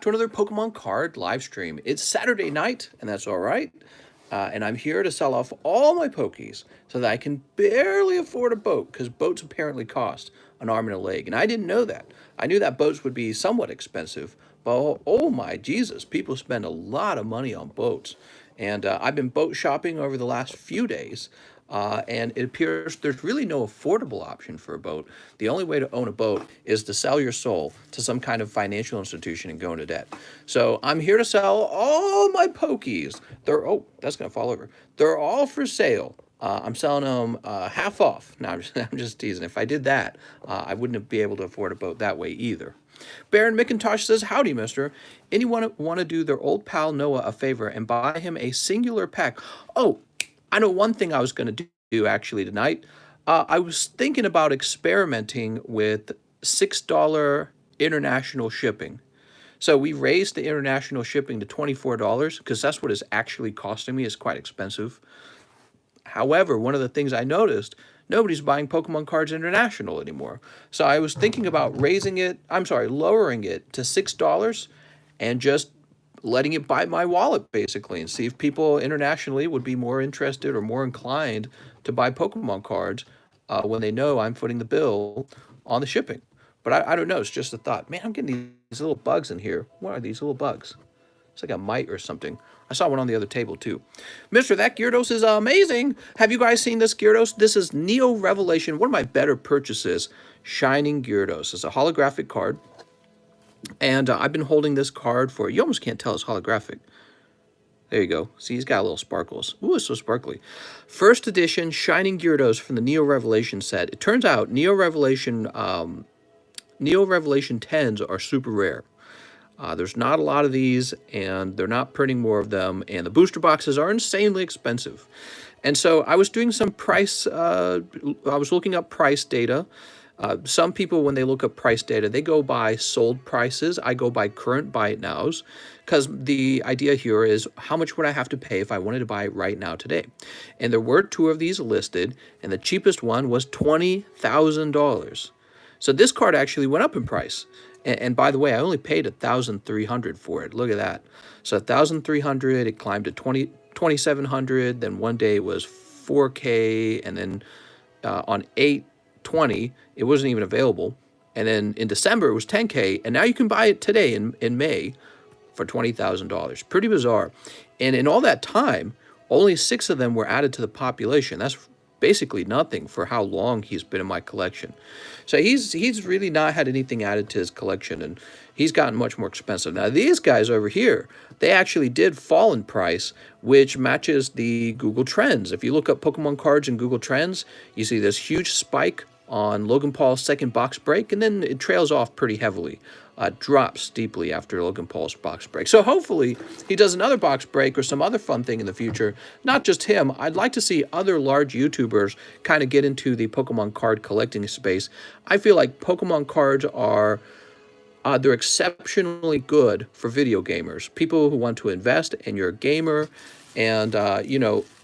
to another Pokemon card live stream. It's Saturday night, and that's all right. And I'm here to sell off all my Pokies so that I can barely afford a boat because boats apparently cost an arm and a leg. And I didn't know that. I knew that boats would be somewhat expensive, but oh my Jesus, people spend a lot of money on boats. And I've been boat shopping over the last few days. And it appears there's really no affordable option for a boat. The only way to own a boat is to sell your soul to some kind of financial institution and go into debt. So I'm here to sell all my Pokies. Oh, that's gonna fall over. They're all for sale. I'm selling them half off. No, I'm just teasing. If I did that, I wouldn't be able to afford a boat that way either. Baron McIntosh says, "Howdy, mister. Anyone want to do their old pal Noah a favor and buy him a singular pack?" Oh, I know one thing I was going to do actually tonight. I was thinking about experimenting with $6 international shipping. So we raised the international shipping to $24 because that's what it's actually costing me. It's quite expensive. However, one of the things I noticed, nobody's buying Pokemon cards international anymore. So I was thinking about lowering it to $6 and just letting it bite my wallet basically and see if people internationally would be more interested or more inclined to buy Pokemon cards when they know I'm footing the bill on the shipping. But I don't know. It's just a thought. Man, I'm getting these little bugs in here. What are these little bugs? It's like a mite or something. I saw one on the other table too. Mister, that Gyarados is amazing. Have you guys seen this Gyarados? This is Neo Revelation, one of my better purchases. Shining Gyarados. It's a holographic card. And I've been holding this card for, you almost can't tell it's holographic. There you go. See, he's got little sparkles. Ooh, it's so sparkly. First edition Shining Gyarados from the Neo Revelation set. It turns out Neo Revelation 10s are super rare. There's not a lot of these, and they're not printing more of them, and the booster boxes are insanely expensive. And so I was doing some I was looking up price data. Some people, when they look up price data, they go by sold prices. I go by current buy it nows, because the idea here is how much would I have to pay if I wanted to buy it right now today? And there were two of these listed, and the cheapest one was $20,000. So this card actually went up in price. And by the way, I only paid $1,300 for it. Look at that. So $1,300, it climbed to 2,700. Then one day it was 4K, and then on 8/20, it wasn't even available. And then in December it was 10K, and now you can buy it today in May for $20,000. Pretty bizarre. And in all that time, only 6 of them were added to the population. That's basically nothing for how long he's been in my collection. So he's really not had anything added to his collection, and he's gotten much more expensive. Now these guys over here, they actually did fall in price, which matches the Google Trends. If you look up Pokemon cards in Google Trends, you see this huge spike on Logan Paul's second box break, and then it trails off pretty heavily. Drops steeply after Logan Paul's box break. So hopefully he does another box break or some other fun thing in the future. Not just him. I'd like to see other large YouTubers kind of get into the Pokemon card collecting space. I feel like Pokemon cards are they're exceptionally good for video gamers. People who want to invest, and you're a gamer, and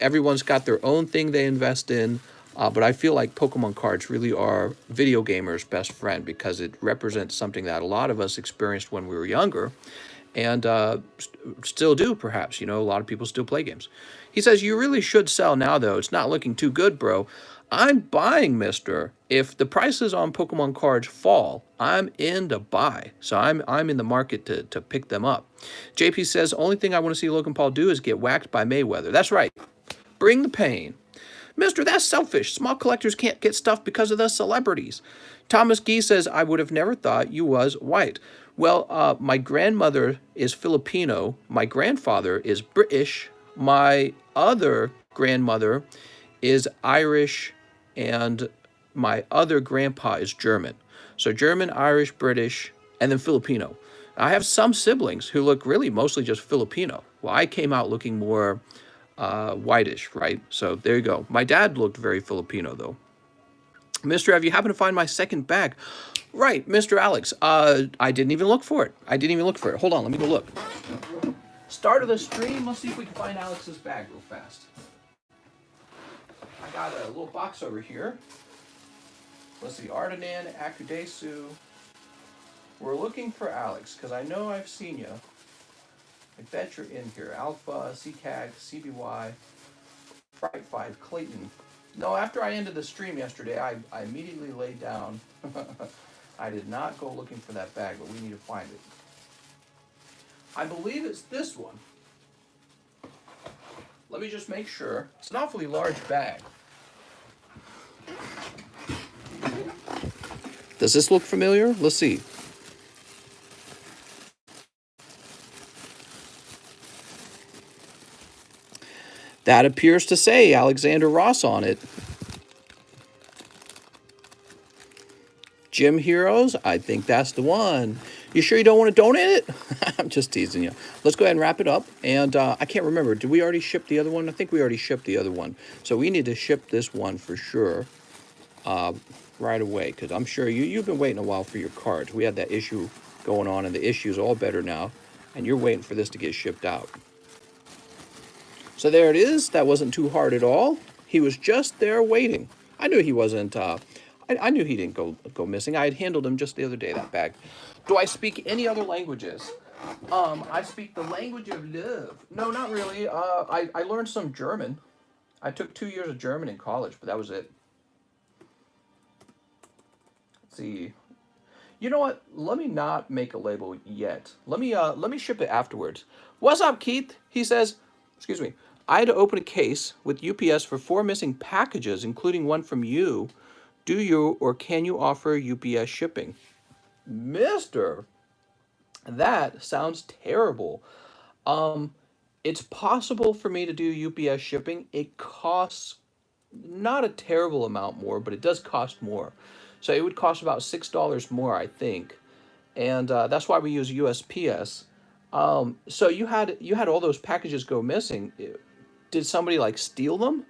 everyone's got their own thing they invest in. But I feel like Pokemon cards really are video gamers' best friend because it represents something that a lot of us experienced when we were younger and still do, perhaps. A lot of people still play games. He says, "You really should sell now, though. It's not looking too good, bro." I'm buying, mister. If the prices on Pokemon cards fall, I'm in to buy. So I'm in the market to pick them up. JP says, "Only thing I want to see Logan Paul do is get whacked by Mayweather." That's right. Bring the pain. "Mister, that's selfish. Small collectors can't get stuff because of the celebrities." Thomas Gee says, "I would have never thought you was white." Well, my grandmother is Filipino. My grandfather is British. My other grandmother is Irish, and my other grandpa is German. So German, Irish, British, and then Filipino. I have some siblings who look really mostly just Filipino. Well, I came out looking more whitish, right? So there you go. My dad looked very Filipino, though. "Mister, have you happened to find my second bag?" Right, Mr. Alex. I didn't even look for it. Hold on, let me go look. Start of the stream. Let's see if we can find Alex's bag real fast. I got a little box over here. Let's see, Ardenan, Akudesu. We're looking for Alex, because I know I've seen you. I bet you're in here. Alpha, CCAG, CBY, Fright 5, Clayton. No, after I ended the stream yesterday, I immediately laid down. I did not go looking for that bag, but we need to find it. I believe it's this one. Let me just make sure. It's an awfully large bag. Does this look familiar? Let's see. That appears to say Alexander Ross on it. Gym Heroes, I think that's the one. You sure you don't want to donate it? I'm just teasing you. Let's go ahead and wrap it up. And I can't remember. Did we already ship the other one? I think we already shipped the other one. So we need to ship this one for sure right away, because I'm sure you've been waiting a while for your cards. We had that issue going on, and the issue's all better now. And you're waiting for this to get shipped out. So there it is. That wasn't too hard at all. He was just there waiting. I knew he wasn't... I knew he didn't go missing. I had handled him just the other day, that bag. Do I speak any other languages? I speak the language of love. No, not really. I learned some German. I took 2 years of German in college, but that was it. Let's see. You know what? Let me not make a label yet. Let me ship it afterwards. What's up, Keith? He says, excuse me. I had to open a case with UPS for 4 missing packages, including one from you. Do you or can you offer UPS shipping? Mister, that sounds terrible. It's possible for me to do UPS shipping. It costs not a terrible amount more, but it does cost more. So it would cost about $6 more, I think. And that's why we use USPS. So you had all those packages go missing. Did somebody like steal them?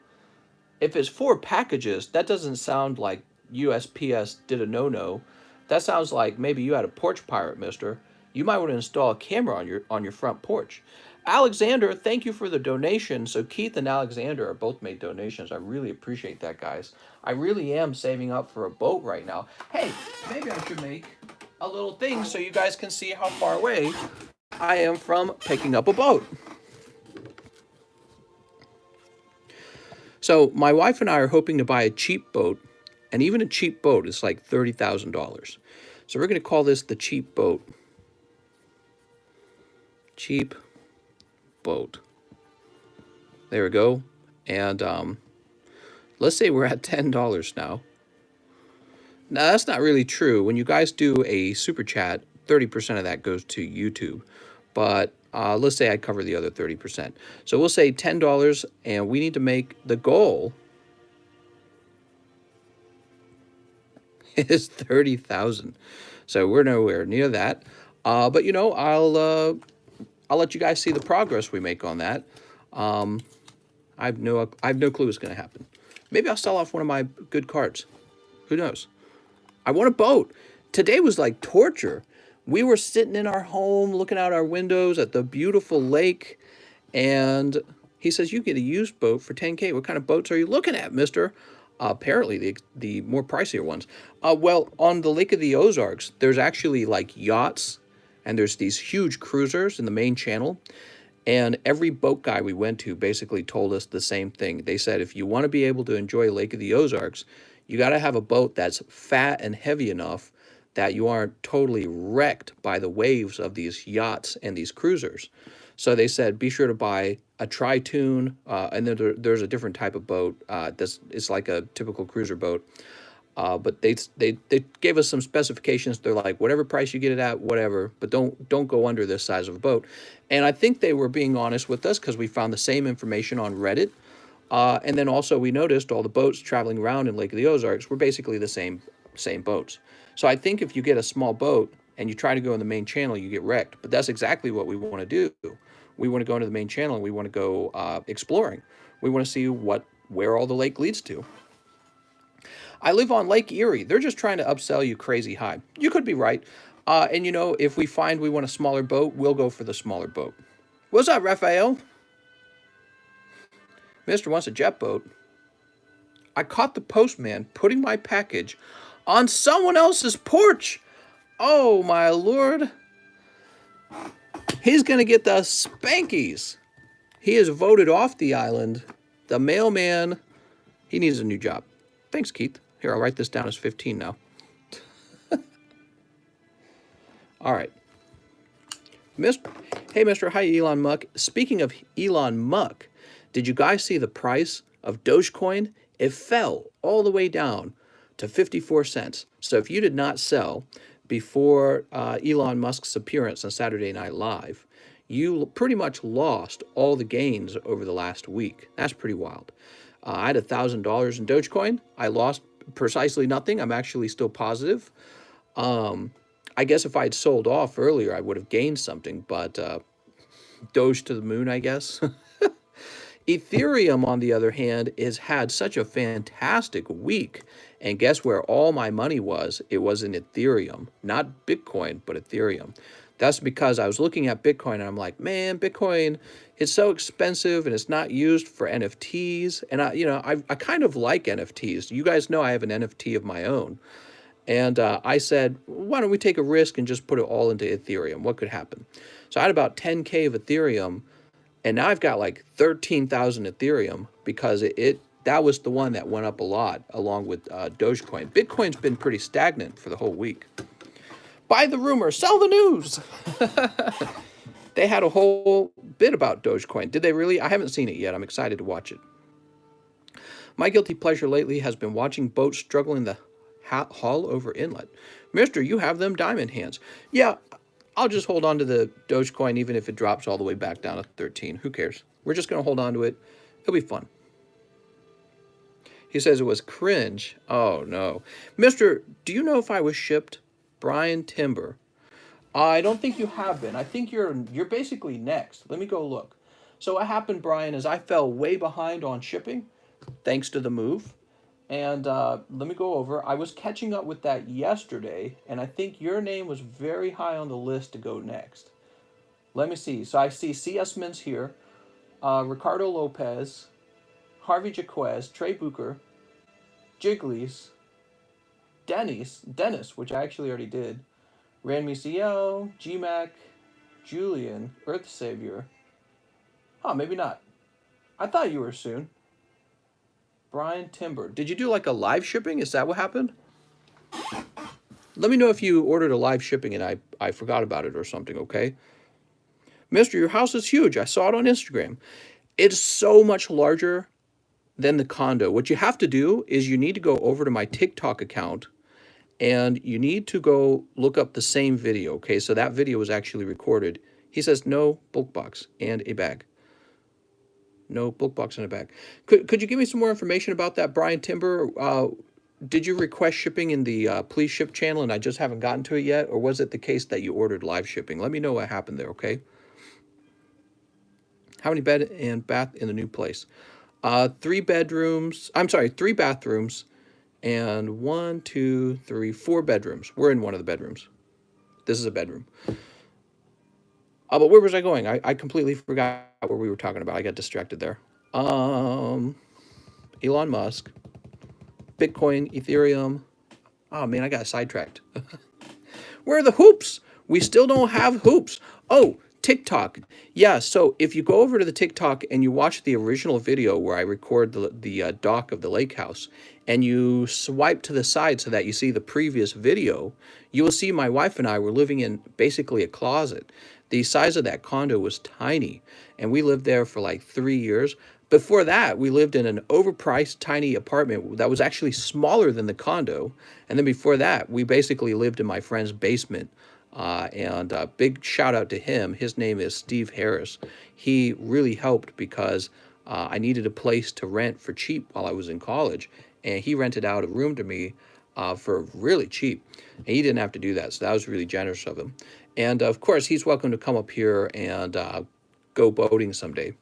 If it's 4 packages, that doesn't sound like USPS did a no-no. That sounds like maybe you had a porch pirate, mister. You might want to install a camera on your front porch. Alexander, thank you for the donation. So Keith and Alexander are both made donations. I really appreciate that, guys. I really am saving up for a boat right now. Hey, maybe I should make a little thing so you guys can see how far away I am from picking up a boat. So my wife and I are hoping to buy a cheap boat, and even a cheap boat is like $30,000. So we're going to call this the cheap boat. Cheap boat. There we go. And let's say we're at $10 now. Now, that's not really true. When you guys do a super chat, 30% of that goes to YouTube. But let's say I cover the other 30%. So we'll say $10, and we need to make the goal is 30,000. So we're nowhere near that. But you know, I'll let you guys see the progress we make on that. I have no clue what's going to happen. Maybe I'll sell off one of my good cards. Who knows? I want a boat. Today was like torture. We were sitting in our home looking out our windows at the beautiful lake, and he says, you get a used boat for 10K. What kind of boats are you looking at, mister? Apparently the more pricier ones. Well, on the Lake of the Ozarks, there's actually like yachts, and there's these huge cruisers in the main channel. And every boat guy we went to basically told us the same thing. They said, if you want to be able to enjoy Lake of the Ozarks, you got to have a boat that's fat and heavy enough that you aren't totally wrecked by the waves of these yachts and these cruisers. So they said, be sure to buy a Tri-Tune, and then there's a different type of boat. It's like a typical cruiser boat. But they gave us some specifications. They're like, whatever price you get it at, whatever, but don't go under this size of a boat. And I think they were being honest with us because we found the same information on Reddit. And then also we noticed all the boats traveling around in Lake of the Ozarks were basically the same boats. So I think if you get a small boat and you try to go in the main channel, you get wrecked. But that's exactly what we want to do. We want to go into the main channel and we want to go exploring. We want to see where all the lake leads to. I live on Lake Erie. They're just trying to upsell you crazy high. You could be right. And you know, if we find we want a smaller boat, we'll go for the smaller boat. What's up, Raphael? Mister wants a jet boat. I caught the postman putting my package on someone else's porch. Oh, my lord. He's going to get the spankies. He is voted off the island. The mailman, he needs a new job. Thanks, Keith. Here, I'll write this down as 15 now. All right. Hey, Mr. Hi, Elon Musk. Speaking of Elon Musk, did you guys see the price of Dogecoin? It fell all the way down to 54 cents. So if you did not sell before Elon Musk's appearance on Saturday Night Live, you pretty much lost all the gains over the last week. That's pretty wild. I had $1,000 in Dogecoin. I lost precisely nothing. I'm actually still positive. I guess if I had sold off earlier, I would have gained something, but Doge to the moon, I guess. Ethereum, on the other hand, has had such a fantastic week. And guess where all my money was? It was in Ethereum, not Bitcoin, but Ethereum. That's because I was looking at Bitcoin and I'm like, man, Bitcoin, it's so expensive and it's not used for NFTs. And I kind of like NFTs. You guys know I have an NFT of my own. And I said, why don't we take a risk and just put it all into Ethereum? What could happen? So I had about 10K of Ethereum, and now I've got like 13,000 Ethereum because that was the one that went up a lot along with Dogecoin. Bitcoin's been pretty stagnant for the whole week. Buy the rumor, sell the news. They had a whole bit about Dogecoin. Did they really? I haven't seen it yet. I'm excited to watch it. My guilty pleasure lately has been watching boats struggle in the Hull over inlet. Mister, you have them diamond hands. Yeah, I'll just hold on to the Dogecoin even if it drops all the way back down to 13. Who cares? We're just going to hold on to it. It'll be fun. He says it was cringe. Oh, no. Mister, do you know if I was shipped? Brian Timber. I don't think you have been. I think you're basically next. Let me go look. So what happened, Brian, is I fell way behind on shipping thanks to the move. And let me go over. I was catching up with that yesterday, and I think your name was very high on the list to go next. Let me see. So I see C.S. Mintz here, Ricardo Lopez, Harvey Jaquez, Trey Booker, Jiggly's, Dennis, which I actually already did, Ranmi CL, GMAC, Julian, Earth Savior. Oh, maybe not. I thought you were soon. Brian Timber. Did you do like a live shipping? Is that what happened? Let me know if you ordered a live shipping and I forgot about it or something, okay? Mister, your house is huge. I saw it on Instagram. It's so much larger than the condo. What you have to do is you need to go over to my TikTok account and you need to go look up the same video, okay? So that video was actually recorded. He says no bulk box and a bag. No bulk box in a bag. Could you give me some more information about that, Brian Timber? Did you request shipping in the Please Ship channel and I just haven't gotten to it yet? Or was it the case that you ordered live shipping? Let me know what happened there, okay? How many bed and bath in the new place? 3 bathrooms and 4 bedrooms. We're in one of the bedrooms. This is a bedroom. But where was I going? I completely forgot what we were talking about. I got distracted there. Elon Musk, Bitcoin, Ethereum. Oh man, I got sidetracked. Where are the hoops? We still don't have hoops. Oh, TikTok. Yeah, so if you go over to the TikTok and you watch the original video where I record the dock of the lake house and you swipe to the side so that you see the previous video, you will see my wife and I were living in basically a closet. The size of that condo was tiny, and we lived there for like 3 years. Before that, we lived in an overpriced tiny apartment that was actually smaller than the condo. And then before that, we basically lived in my friend's basement. And a big shout out to him. His name is Steve Harris. He really helped because I needed a place to rent for cheap while I was in college. And he rented out a room to me for really cheap. And he didn't have to do that. So that was really generous of him. And of course, he's welcome to come up here and go boating someday.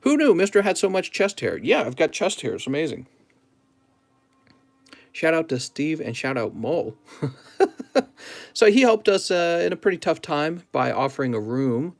Who knew Mr. had so much chest hair? Yeah, I've got chest hair. It's amazing. Shout out to Steve and shout out Mole. So he helped us in a pretty tough time by offering a room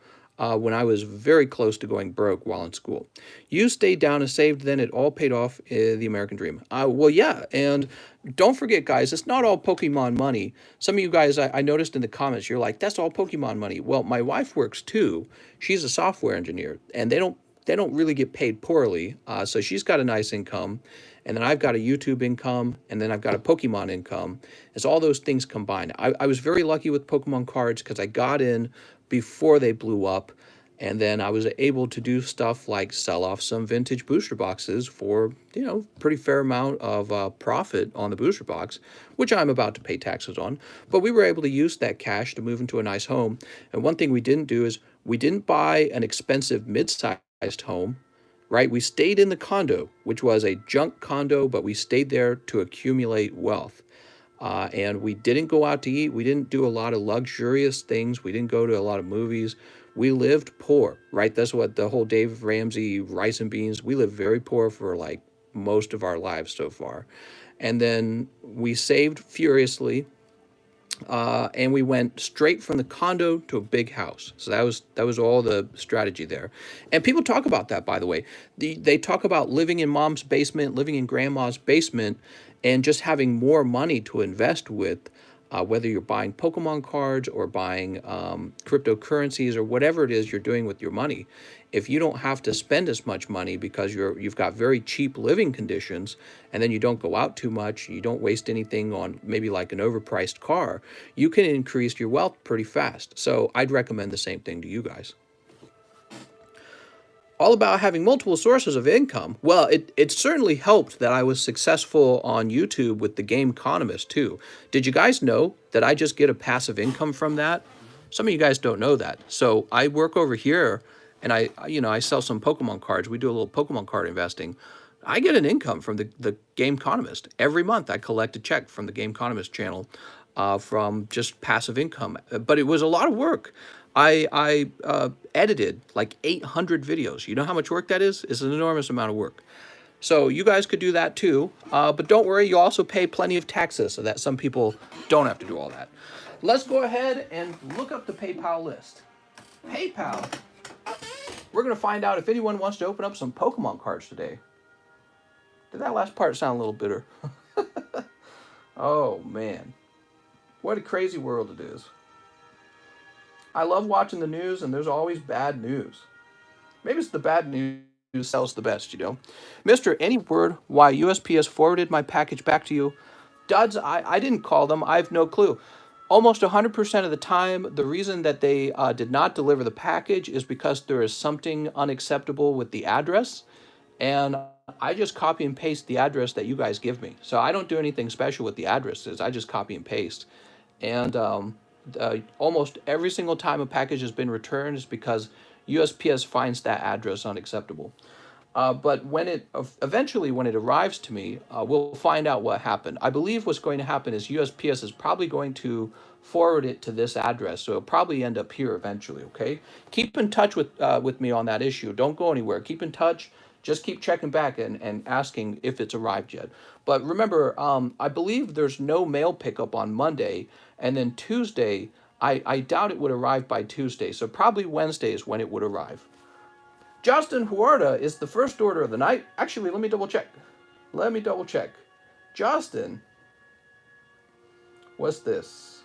when I was very close to going broke while in school. You stayed down and saved, then it all paid off, the American dream. Well, yeah, and don't forget, guys, it's not all Pokemon money. Some of you guys, I noticed in the comments, you're like, that's all Pokemon money. Well, my wife works too. She's a software engineer, and they don't really get paid poorly. So she's got a nice income, and then I've got a YouTube income, and then I've got a Pokemon income. It's all those things combined. I was very lucky with Pokemon cards because I got in before they blew up, and then I was able to do stuff like sell off some vintage booster boxes for, pretty fair amount of profit on the booster box, which I'm about to pay taxes on. But we were able to use that cash to move into a nice home. And one thing we didn't do is we didn't buy an expensive mid-sized home, right? We stayed in the condo, which was a junk condo, but we stayed there to accumulate wealth. And we didn't go out to eat. We didn't do a lot of luxurious things. We didn't go to a lot of movies. We lived poor, right? That's what the whole Dave Ramsey rice and beans. We lived very poor for like most of our lives so far. And then we saved furiously, and we went straight from the condo to a big house. So that was all the strategy there. And people talk about that, by the way. They talk about living in mom's basement, living in grandma's basement, and just having more money to invest with, whether you're buying Pokemon cards or buying cryptocurrencies or whatever it is you're doing with your money. If you don't have to spend as much money because you've got very cheap living conditions, and then you don't go out too much, you don't waste anything on maybe like an overpriced car, you can increase your wealth pretty fast. So I'd recommend the same thing to you guys. All about having multiple sources of income. Well, it certainly helped that I was successful on YouTube with the Game Economist too. Did you guys know that I just get a passive income from that? Some of you guys don't know that. So I work over here, and I sell some Pokemon cards. We do a little Pokemon card investing. I get an income from the Game Economist. Every month I collect a check from the Game Economist channel, from just passive income. But it was a lot of work. I edited like 800 videos. You know how much work that is? It's an enormous amount of work. So you guys could do that too. But don't worry, you also pay plenty of taxes so that some people don't have to do all that. Let's go ahead and look up the PayPal list. PayPal. We're going to find out if anyone wants to open up some Pokemon cards today. Did that last part sound a little bitter? Oh, man. What a crazy world it is. I love watching the news, and there's always bad news. Maybe it's the bad news sells the best, Mister, any word why USPS forwarded my package back to you? Duds, I didn't call them. I have no clue. Almost 100% of the time, the reason that they did not deliver the package is because there is something unacceptable with the address, and I just copy and paste the address that you guys give me. So I don't do anything special with the addresses. I just copy and paste. And almost every single time a package has been returned is because USPS finds that address unacceptable. But when it eventually, when it arrives to me, we'll find out what happened. I believe what's going to happen is USPS is probably going to forward it to this address, so it'll probably end up here eventually. Okay, keep in touch with me on that issue. Don't go anywhere. Keep in touch. Just keep checking back and asking if it's arrived yet. But remember, I believe there's no mail pickup on Monday, and then Tuesday, I doubt it would arrive by Tuesday, so probably Wednesday is when it would arrive. Justin Huerta is the first order of the night. Actually, let me double check. Justin, what's this?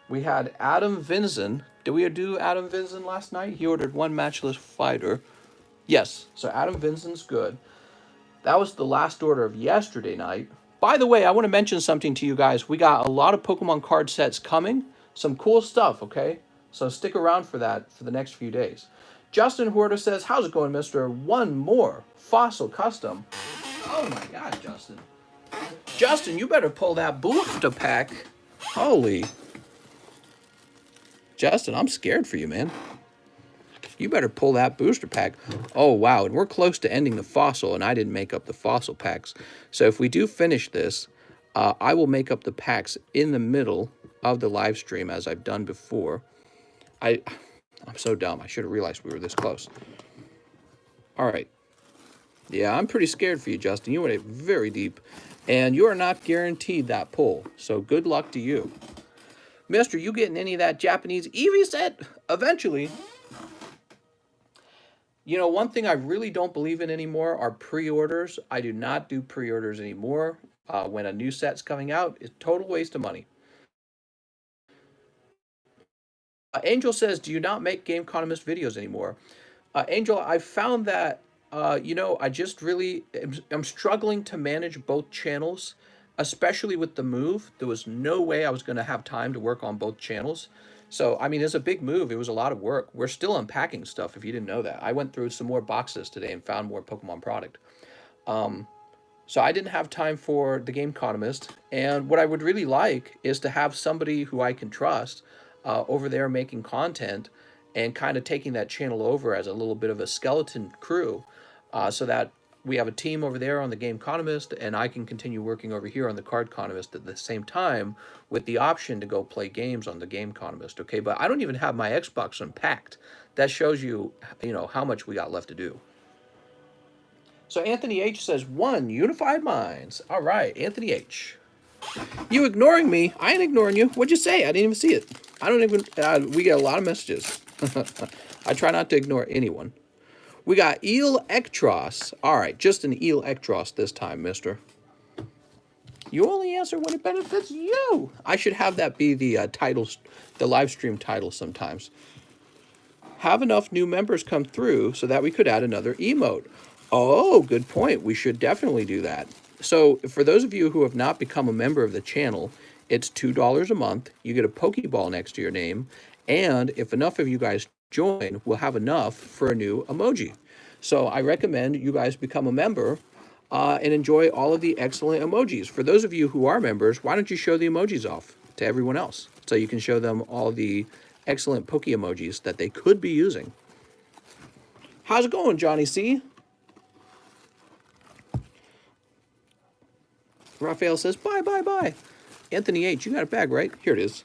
We had Adam Vinson. Did we do Adam Vinson last night? He ordered one matchless fighter. Yes, so Adam Vinson's good. That was the last order of yesterday night. By the way, I want to mention something to you guys. We got a lot of Pokemon card sets coming. Some cool stuff, okay? So stick around for that for the next few days. Justin Huerta says, how's it going, mister? One more Fossil Custom. Oh my God, Justin. Justin, you better pull that booster pack. Holy. Justin, I'm scared for you, man. You better pull that booster pack. Oh, wow. And we're close to ending the fossil, and I didn't make up the fossil packs. So if we do finish this, I will make up the packs in the middle of the live stream as I've done before. I'm so dumb. I should have realized we were this close. All right. Yeah, I'm pretty scared for you, Justin. You went it very deep, and you are not guaranteed that pull. So good luck to you. Mister, you getting any of that Japanese Eevee set? Eventually. You know, one thing I really don't believe in anymore are pre-orders. I do not do pre-orders anymore. When a new set's coming out, it's a total waste of money. Angel says, do you not make Game Economist videos anymore? Angel, I found that, you know, I just really, I'm struggling to manage both channels, especially with the move. There was no way I was going to have time to work on both channels. So, I mean, it's a big move. It was a lot of work. We're still unpacking stuff, if you didn't know that. I went through some more boxes today and found more Pokemon product. So I didn't have time for the Game Economist. And what I would really like is to have somebody who I can trust over there making content and kind of taking that channel over as a little bit of a skeleton crew, so that we have a team over there on the Game Economist and I can continue working over here on the Card Economist at the same time with the option to go play games on the Game Economist, okay? But I don't even have my Xbox unpacked. That shows you, you know, how much we got left to do. So Anthony H says, 1, Unified Minds. All right, Anthony H. You ignoring me? I ain't ignoring you. What'd you say? I didn't even see it. I don't even, we get a lot of messages. I try not to ignore anyone. We got Eel Ectros. All right, just an Eel Ectros this time, mister. You only answer when it benefits you. I should have that be the titles, the live stream title sometimes. Have enough new members come through so that we could add another emote. Oh, good point. We should definitely do that. So for those of you who have not become a member of the channel, it's $2 a month. You get a Pokeball next to your name. And if enough of you guys join, we'll have enough for a new emoji. So I recommend you guys become a member and enjoy all of the excellent emojis. For those of you who are members, why don't you show the emojis off to everyone else so you can show them all the excellent Poke emojis that they could be using. How's it going, Johnny C? Raphael says, bye, bye, bye. Anthony H, you got a bag, right? Here it is.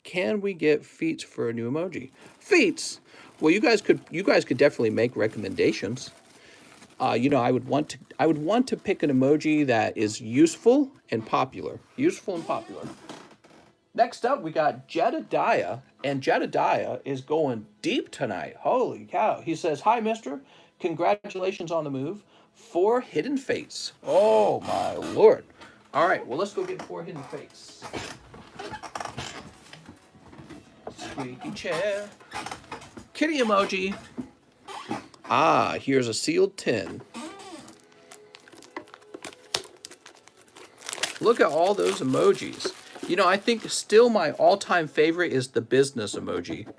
Can we get feats for a new emoji? Feats? Well, you guys could definitely make recommendations. You know, I would want to pick an emoji that is useful and popular. Useful and popular. Next up, we got Jedediah, and Jedediah is going deep tonight. Holy cow. He says, hi, mister. Congratulations on the move. 4 hidden fates. Oh, my Lord. All right, well, let's go get 4 hidden fates. Squeaky chair. Kitty emoji. Ah, here's a sealed tin. Look at all those emojis. You know, I think still my all-time favorite is the business emoji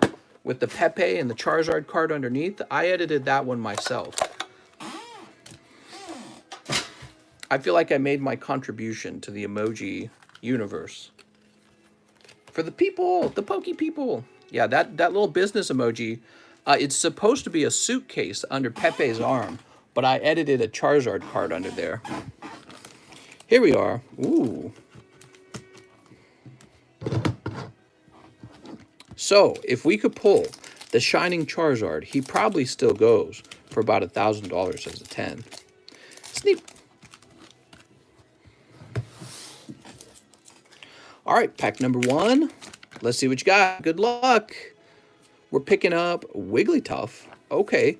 with the Pepe and the Charizard card underneath. I edited that one myself. I feel like I made my contribution to the emoji universe. For the people, the Poke people. Yeah, that little business emoji, it's supposed to be a suitcase under Pepe's arm, but I edited a Charizard card under there. Here we are. Ooh. So, if we could pull the Shining Charizard, he probably still goes for about $1,000 as a 10. Sneak. All right, pack number 1. Let's see what you got. Good luck. We're picking up Wigglytuff. Okay.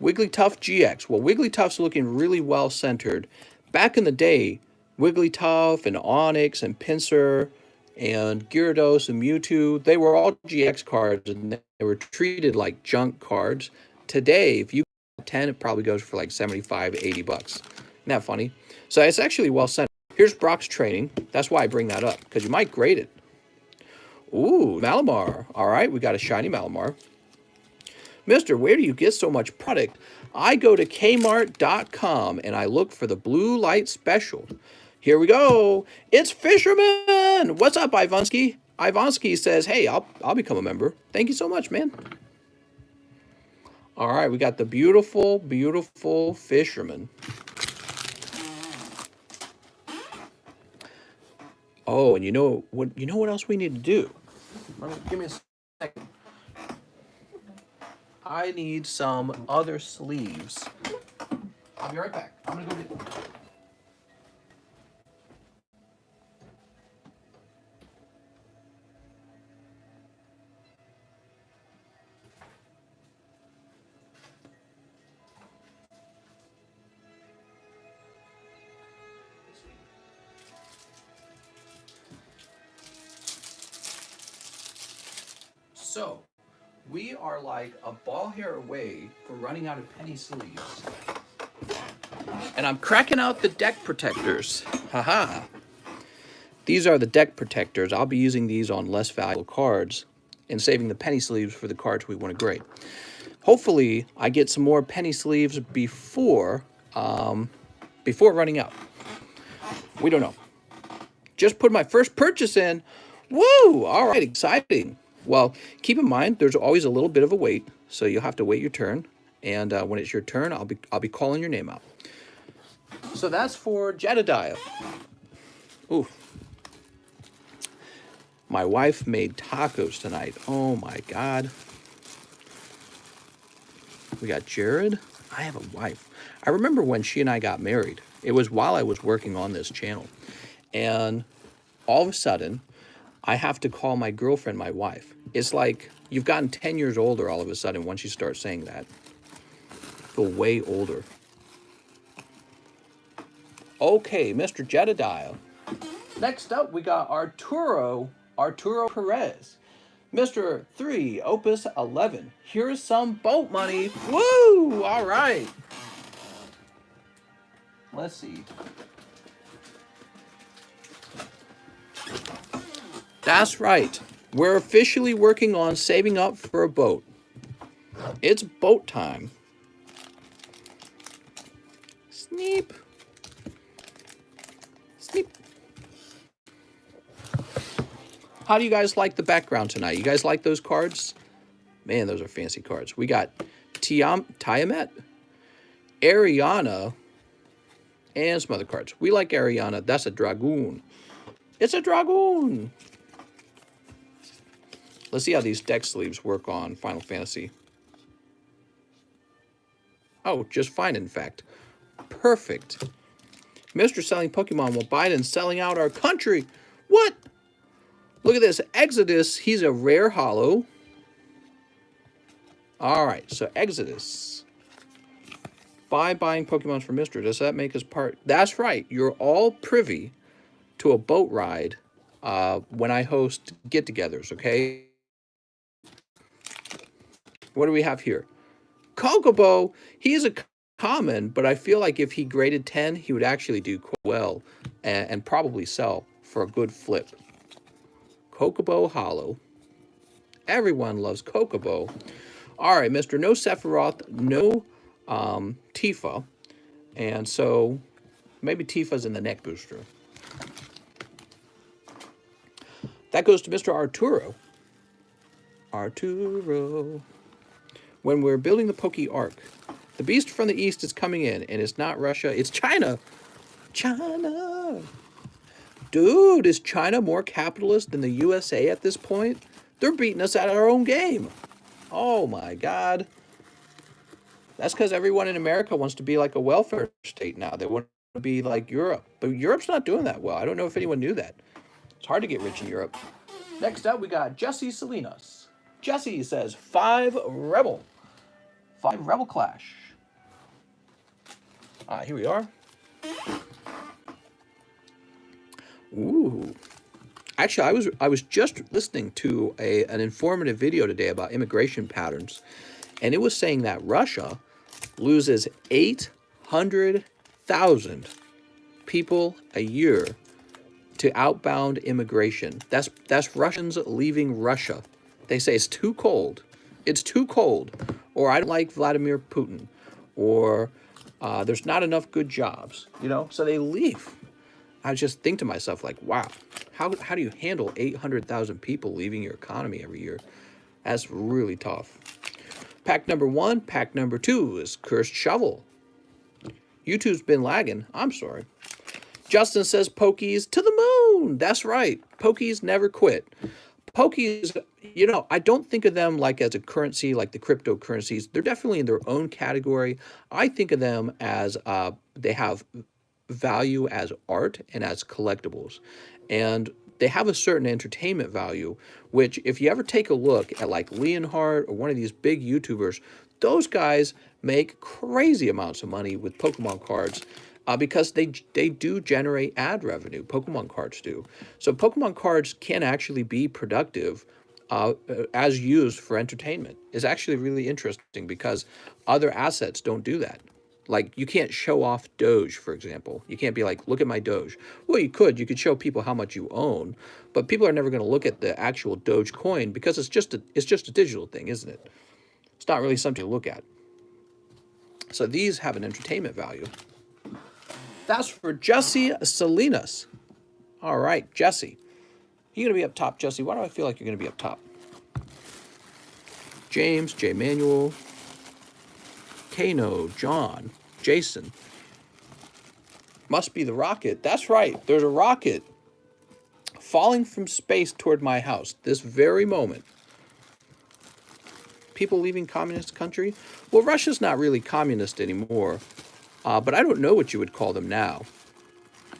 Wigglytuff GX. Well, Wigglytuff's looking really well centered. Back in the day, Wigglytuff and Onix and Pinsir and Gyarados and Mewtwo, they were all GX cards and they were treated like junk cards. Today, if you get 10, it probably goes for like 75, 80 bucks. Isn't that funny? So it's actually well centered. Here's Brock's training. That's why I bring that up, because you might grade it. Ooh, Malamar. All right, we got a shiny Malamar. Mister, where do you get so much product? I go to kmart.com and I look for the Blue Light Special. Here we go. It's Fisherman. What's up, Ivonsky? Ivonsky says, hey, I'll become a member. Thank you so much, man. All right, we got the beautiful, beautiful Fisherman. Oh, and you know what else we need to do? Give me a second. I need some other sleeves. I'll be right back. I'm gonna go get them. So, we are like a ball hair away from running out of penny sleeves. And I'm cracking out the deck protectors. Haha. These are the deck protectors. I'll be using these on less valuable cards and saving the penny sleeves for the cards we want to grade. Hopefully, I get some more penny sleeves before running out. We don't know. Just put my first purchase in. Woo! All right, exciting. Well, keep in mind, there's always a little bit of a wait, so you'll have to wait your turn. And when it's your turn, I'll be calling your name out. So that's for Jedediah. Ooh. My wife made tacos tonight. Oh my God. We got Jared. I have a wife. I remember when she and I got married. It was while I was working on this channel. And all of a sudden, I have to call my girlfriend my wife. It's like you've gotten 10 years older all of a sudden once you start saying that. Feel way older. Okay, Mr. Jedediah. Next up, we got Arturo Perez. Mr. 3, Opus 11. Here's some boat money. Woo! All right. Let's see. That's right. We're officially working on saving up for a boat. It's boat time. Sneep. Sneep. How do you guys like the background tonight? You guys like those cards? Man, those are fancy cards. We got Tiamat, Ariana, and some other cards. We like Ariana. That's a dragoon. It's a dragoon. Let's see how these deck sleeves work on Final Fantasy. Oh, just fine, in fact. Perfect. Mr. Selling Pokemon while Biden selling out our country. What? Look at this. Exodus, he's a rare holo. All right, so Exodus. By buying Pokemon from Mr. Does that make us part? That's right. You're all privy to a boat ride when I host get-togethers, okay? What do we have here? Kokobo, he's a common, but I feel like if he graded 10, he would actually do quite well and probably sell for a good flip. Kokobo Holo. Everyone loves Kokobo. All right, Mr. No Sephiroth, no Tifa. And so maybe Tifa's in the neck booster. That goes to Mr. Arturo. Arturo. When we're building the Poke Arc, the beast from the east is coming in, and it's not Russia, it's China. China. Dude, is China more capitalist than the USA at this point? They're beating us at our own game. Oh my God. That's because everyone in America wants to be like a welfare state now. They want to be like Europe. But Europe's not doing that well. I don't know if anyone knew that. It's hard to get rich in Europe. Next up, we got Jesse Salinas. Jesse says 5 Rebel. 5 Rebel Clash. Here we are. Ooh. Actually, I was just listening to an informative video today about immigration patterns, and it was saying that Russia loses 800,000 people a year to outbound immigration. That's Russians leaving Russia. They say it's too cold. It's too cold. Or I don't like Vladimir Putin. Or there's not enough good jobs. You know, so they leave. I just think to myself, like, wow, how do you handle 800,000 people leaving your economy every year? That's really tough. Pack number 1, pack number 2 is Cursed Shovel. YouTube's been lagging. I'm sorry. Justin says Pokies to the moon. That's right. Pokies never quit. Pokies, you know, I don't think of them like as a currency, like the cryptocurrencies. They're definitely in their own category. I think of them as they have value as art and as collectibles. And they have a certain entertainment value, which if you ever take a look at like Leonhardt or one of these big YouTubers, those guys make crazy amounts of money with Pokemon cards because they do generate ad revenue. Pokemon cards do. So Pokemon cards can actually be productive as used for entertainment is actually really interesting because other assets don't do that. Like you can't show off Doge, for example. You can't be like, look at my Doge. Well, you could show people how much you own, but people are never going to look at the actual Doge coin because it's just a digital thing, isn't it? It's not really something to look at. So these have an entertainment value. That's for Jesse Salinas. All right, Jesse. You're going to be up top, Jesse. Why do I feel like you're going to be up top? James, J. Manuel, Kano, John, Jason. Must be the rocket. That's right. There's a rocket falling from space toward my house this very moment. People leaving communist country? Well, Russia's not really communist anymore, but I don't know what you would call them now.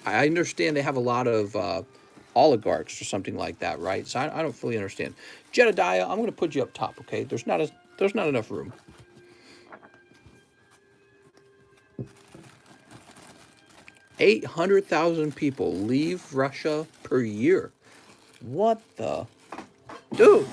I understand they have a lot of oligarchs or something like that, right? So I don't fully understand. Jedediah, I'm going to put you up top, okay? There's not enough room. $800,000 people leave Russia per year. What the? Dude.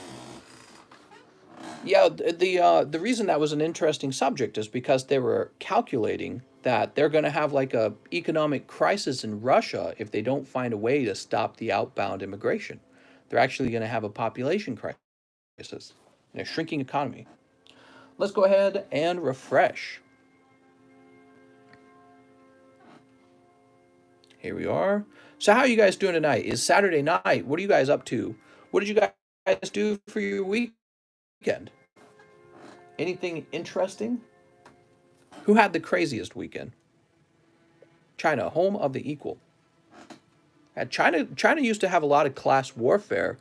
Yeah, the reason that was an interesting subject is because they were calculating that they're going to have like a economic crisis in Russia if they don't find a way to stop the outbound immigration. They're actually going to have a population crisis in a shrinking economy. Let's go ahead and refresh. Here we are. So how are you guys doing tonight? It's Saturday night. What are you guys up to? What did you guys do for your weekend? Anything interesting? Who had the craziest weekend? China, home of the equal. China used to have a lot of class warfare,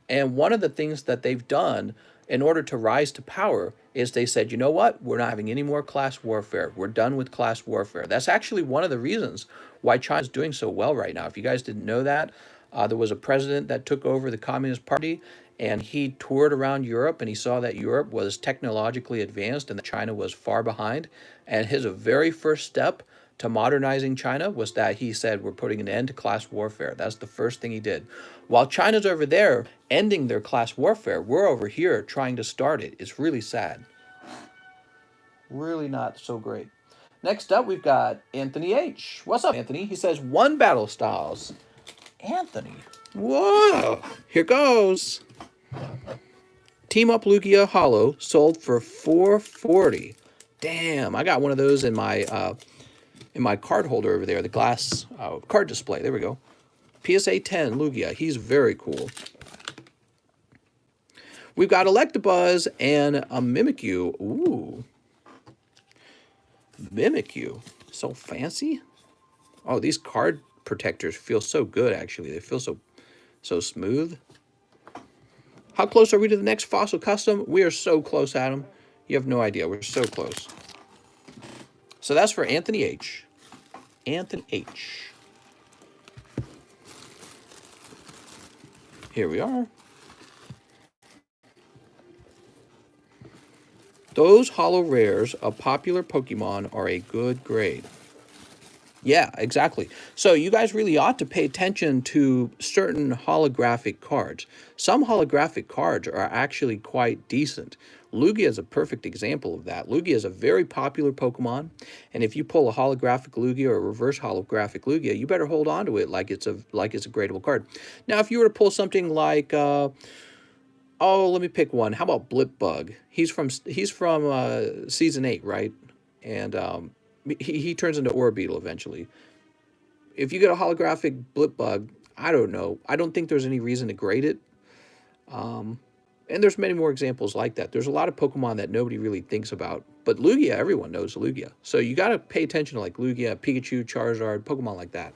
and one of the things that they've done in order to rise to power is they said, you know what? We're not having any more class warfare. We're done with class warfare. That's actually one of the reasons why China's doing so well right now. If you guys didn't know that, there was a president that took over the Communist Party, and he toured around Europe, and he saw that Europe was technologically advanced and that China was far behind. And his very first step to modernizing China was that he said, we're putting an end to class warfare. That's the first thing he did. While China's over there ending their class warfare, we're over here trying to start it. It's really sad. Really not so great. Next up, we've got Anthony H. What's up, Anthony? He says, one battle styles. Anthony. Whoa. Here goes. Team Up Lugia Hollow sold for $440. Damn, I got one of those in my card holder over there, the glass card display. There we go. PSA 10 Lugia. He's very cool. We've got Electabuzz and a Mimikyu. Ooh. Mimikyu. So fancy. Oh, these card protectors feel so good, actually. They feel so smooth. How close are we to the next Fossil Custom? We are so close, Adam. You have no idea. We're so close. So that's for Anthony H. Anthony H. Here we are. Those holo rares of popular Pokemon are a good grade. Yeah, exactly. So you guys really ought to pay attention to certain holographic cards. Some holographic cards are actually quite decent. Lugia is a perfect example of that. Lugia is a very popular Pokemon, and if you pull a holographic Lugia or a reverse holographic Lugia, you better hold on to it like it's a gradable card. Now, if you were to pull something like oh, let me pick one. How about Blipbug? He's from season 8, right? And he turns into Orbeetle eventually. If you get a holographic Blipbug, I don't know. I don't think there's any reason to grade it. And there's many more examples like that. There's a lot of Pokemon that nobody really thinks about. But Lugia, everyone knows Lugia. So you got to pay attention to like Lugia, Pikachu, Charizard, Pokemon like that.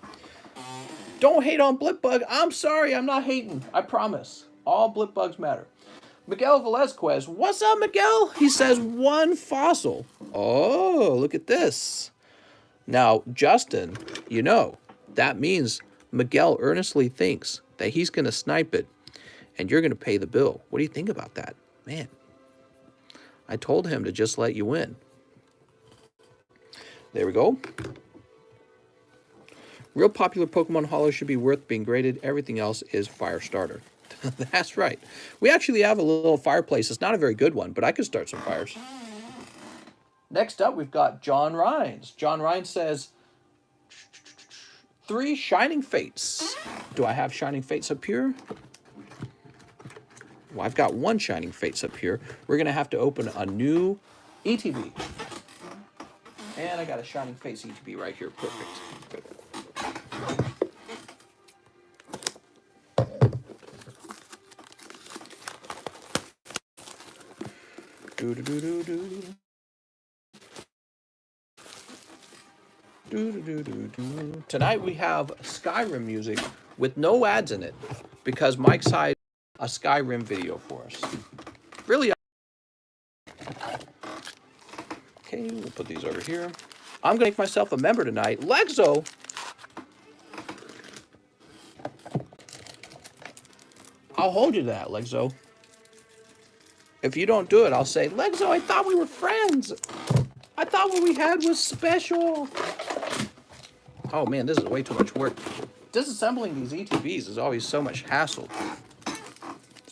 Don't hate on Blipbug. I'm sorry, I'm not hating. I promise. All Blipbugs matter. Miguel Velazquez. What's up, Miguel? He says one fossil. Oh, look at this. Now, Justin, you know, that means Miguel earnestly thinks that he's going to snipe it and you're going to pay the bill. What do you think about that? Man, I told him to just let you win. There we go. Real popular Pokemon Holo should be worth being graded. Everything else is fire starter. That's right. We actually have a little fireplace. It's not a very good one, but I could start some fires. Next up, we've got John Rhines. John Rhines says, 3 Shining Fates. Do I have Shining Fates up here? Well, I've got 1 Shining Fates up here. We're going to have to open a new ETB. And I got a Shining Fates ETB right here. Perfect. Good. Tonight we have Skyrim music with no ads in it because Mike cited a Skyrim video for us. Really? Okay, we'll put these over here. I'm going to make myself a member tonight. Lexo! I'll hold you to that, Lexo. If you don't do it, I'll say, Lexo, I thought we were friends. I thought what we had was special. Oh man, this is way too much work. Disassembling these ETBs is always so much hassle.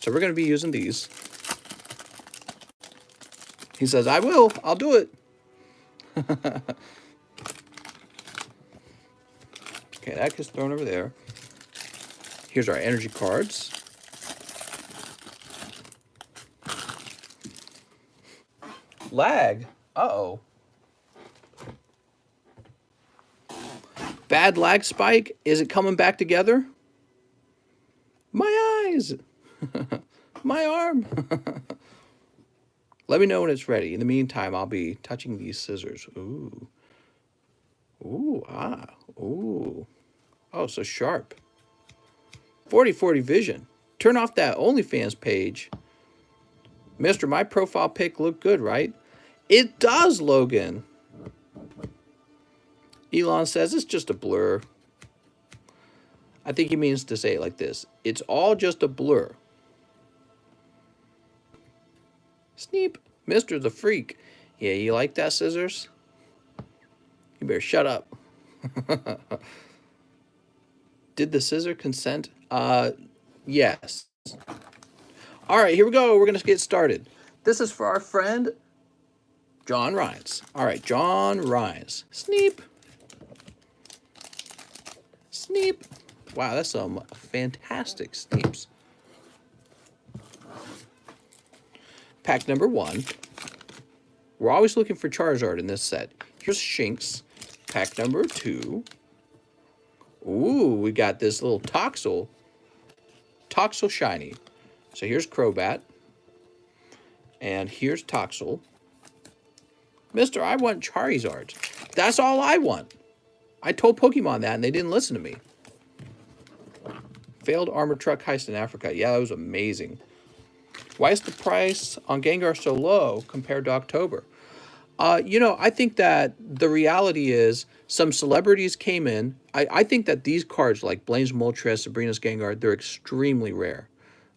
So we're going to be using these. He says, I will. I'll do it. Okay, that gets thrown over there. Here's our energy cards. Lag. Uh-oh. Bad lag spike. Is it coming back together? My eyes. My arm. Let me know when it's ready. In the meantime, I'll be touching these scissors. Ooh. Ooh, ah. Ooh. Oh, so sharp. 40/40 vision. Turn off that OnlyFans page. Mister, my profile pic looked good, right? It does, Logan. Elon says it's just a blur. I think he means to say it like this. It's all just a blur. Sneep. Mister's a freak. Yeah, you like that, scissors? You better shut up. Did the scissor consent? Yes. All right, here we go. We're going to get started. This is for our friend, John Rhines. All right, John Rhines. Sneep. Sneep. Wow, that's some fantastic sneeps. Pack number 1. We're always looking for Charizard in this set. Here's Shinx. Pack number 2. Ooh, we got this little Toxel shiny. So here's Crobat. And here's Toxel. Mister, I want Cherry-Zards. That's all I want. I told Pokemon that and they didn't listen to me. Failed armor truck heist in Africa. Yeah, that was amazing. Why is the price on Gengar so low compared to October? I think that the reality is some celebrities came in. I think that these cards like Blaine's Moltres, Sabrina's Gengar, they're extremely rare.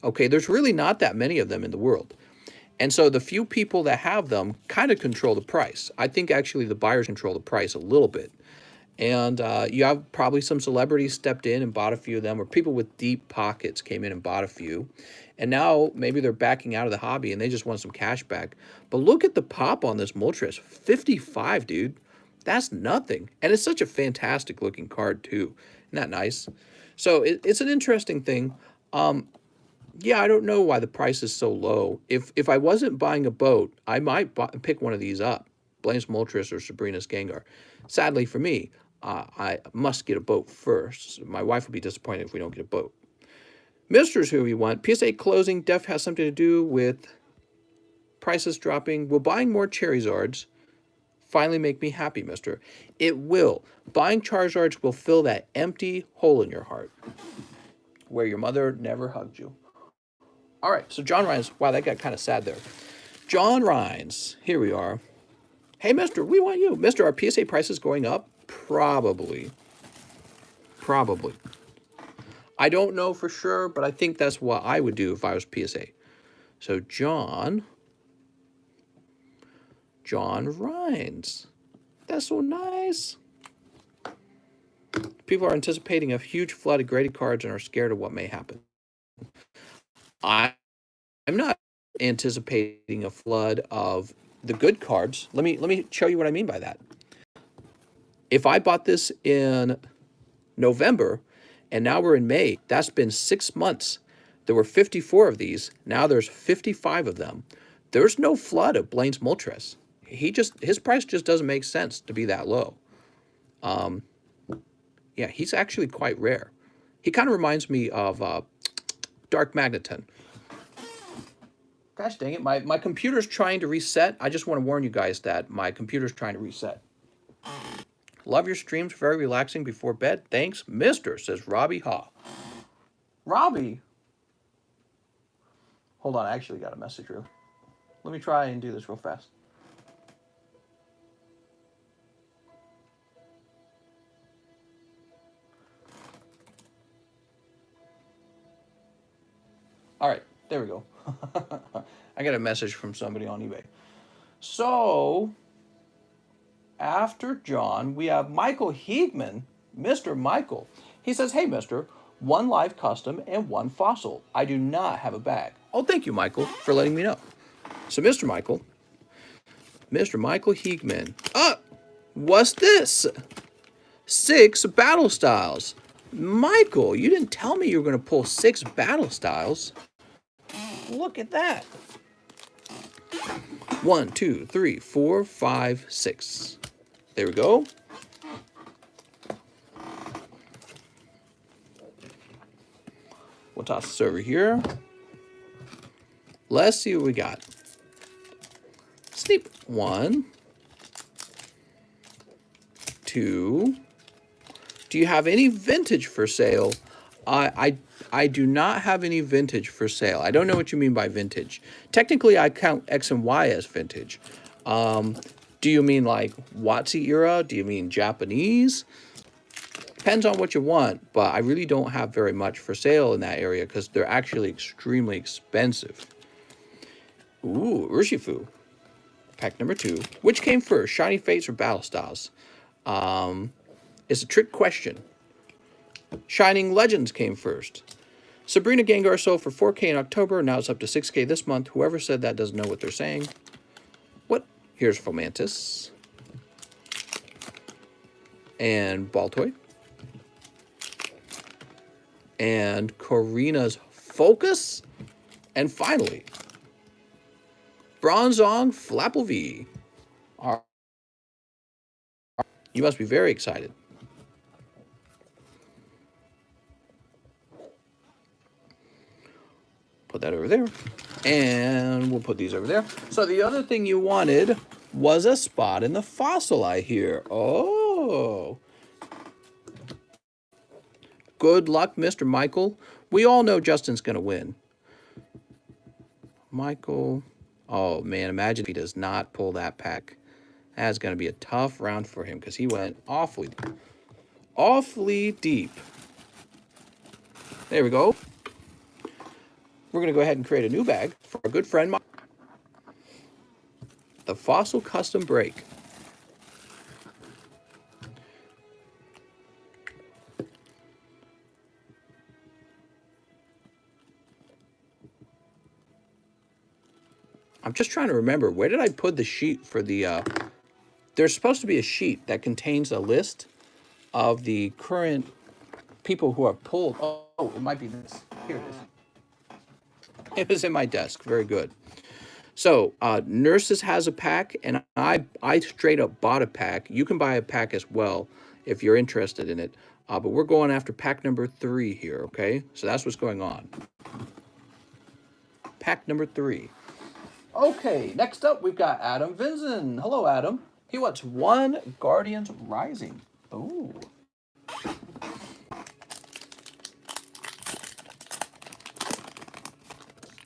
Okay, there's really not that many of them in the world. And so the few people that have them kind of control the price. I think actually the buyers control the price a little bit. And you have probably some celebrities stepped in and bought a few of them, or people with deep pockets came in and bought a few. And now maybe they're backing out of the hobby and they just want some cash back. But look at the pop on this Moltres. 55, dude. That's nothing. And it's such a fantastic looking card, too. Isn't that nice? So it's an interesting thing. Yeah, I don't know why the price is so low. If I wasn't buying a boat, I might pick one of these up. Blaine's Moltres or Sabrina's Gengar. Sadly for me, I must get a boat first. My wife will be disappointed if we don't get a boat. Mister's who we want. PSA closing def has something to do with prices dropping. Will buying more Cherry-Zards finally make me happy, mister? It will. Buying Charizards will fill that empty hole in your heart where your mother never hugged you. All right, so John Rhines. Wow, that got kind of sad there. John Rhines. Here we are. Hey, mister, we want you. Mister, are PSA prices going up? Probably. Probably. I don't know for sure, but I think that's what I would do if I was PSA. So John Rhines. That's so nice. People are anticipating a huge flood of graded cards and are scared of what may happen. I, I'm not anticipating a flood of the good cards. Let me show you what I mean by that. If I bought this in November and now we're in May, that's been 6 months. There were 54 of these. Now there's 55 of them. There's no flood of Blaine's Moltres. His price just doesn't make sense to be that low. Yeah, he's actually quite rare. He kind of reminds me of Dark Magneton. Gosh dang it, my computer's trying to reset. I just want to warn you guys that my computer's trying to reset. Love your streams, very relaxing before bed. Thanks, Mister, says Robbie Ha. Robbie? Hold on, I actually got a message real. Let me try and do this real fast. All right, there we go. I got a message from somebody on eBay. So, after John, we have Michael Heegman, Mr. Michael. He says, hey, mister, one live custom and one fossil. I do not have a bag. Oh, thank you, Michael, for letting me know. So, Mr. Michael Heegman. What's this? 6 battle styles. Michael, you didn't tell me you were going to pull 6 battle styles. Look at that. 1, 2, 3, 4, 5, 6. There we go. We'll toss this over here. Let's see what we got. Sneap. 1, 2. Do you have any vintage for sale? I do not have any vintage for sale. I don't know what you mean by vintage. Technically, I count X and Y as vintage. Do you mean like WotC era? Do you mean Japanese? Depends on what you want, but I really don't have very much for sale in that area because they're actually extremely expensive. Ooh, Urshifu. Pack number 2. Which came first, Shiny Fates or Battle Styles? It's a trick question. Shining Legends came first. Sabrina Gengar sold for 4K in October. Now it's up to 6K this month. Whoever said that doesn't know what they're saying. What? Here's Fomantis. And Baltoy. And Corina's Focus. And finally, Bronzong Flapple V. You must be very excited. Put that over there. And we'll put these over there. So the other thing you wanted was a spot in the fossil, I hear. Oh. Good luck, Mr. Michael. We all know Justin's going to win. Michael. Oh, man, imagine if he does not pull that pack. That's going to be a tough round for him because he went awfully deep. There we go. We're going to go ahead and create a new bag for our good friend, the Fossil Custom Break. I'm just trying to remember, where did I put the sheet for the... There's supposed to be a sheet that contains a list of the current people who are pulled. Oh, it might be this. Here it is. It was in my desk. Very good. So, Nurses has a pack, and I straight up bought a pack. You can buy a pack as well if you're interested in it. But we're going after pack number 3 here, okay? So that's what's going on. Pack number 3. Okay, next up we've got Adam Vinson. Hello, Adam. He wants 1 Guardians Rising. Ooh.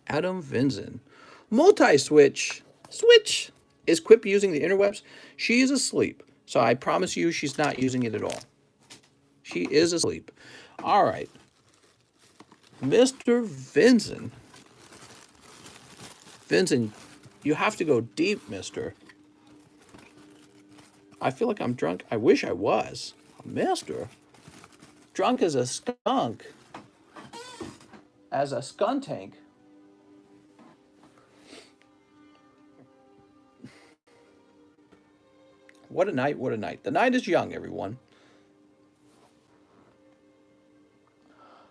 Adam Vinson. Multi-switch. Switch. Is Quip using the interwebs? She is asleep. So I promise you she's not using it at all. She is asleep. All right. Mr. Vinson. Vinson, you have to go deep, mister. I feel like I'm drunk. I wish I was. Mister. Drunk as a skunk. As a skunk tank. What a night, what a night. The night is young, everyone.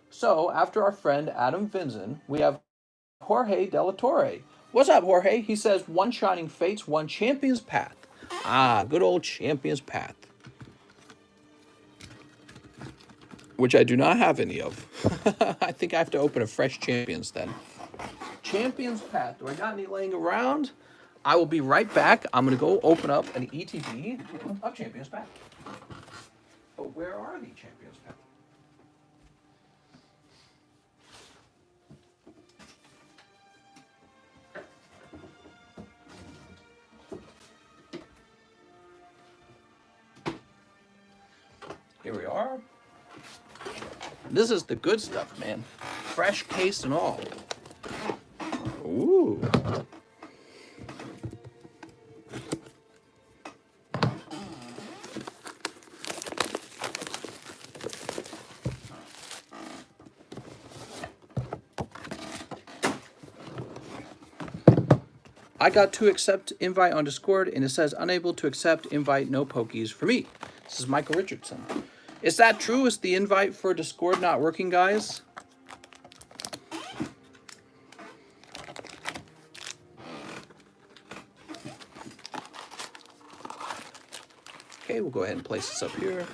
So, after our friend Adam Vinzen, we have Jorge de la Torre. What's up, Jorge? He says, one shining fates, one champion's path. Ah, good old champion's path. Which I do not have any of. I think I have to open a fresh champions then. Champion's path. Do I got any laying around? I will be right back. I'm going to go open up an ETB of champion's path. But where are the champion's path? Here we are. This is the good stuff, man. Fresh case and all. Ooh. I got to accept invite on Discord, and it says unable to accept invite, no pokies for me. This is Michael Richardson. Is that true? Is the invite for Discord not working, guys? Okay, we'll go ahead and place this up here.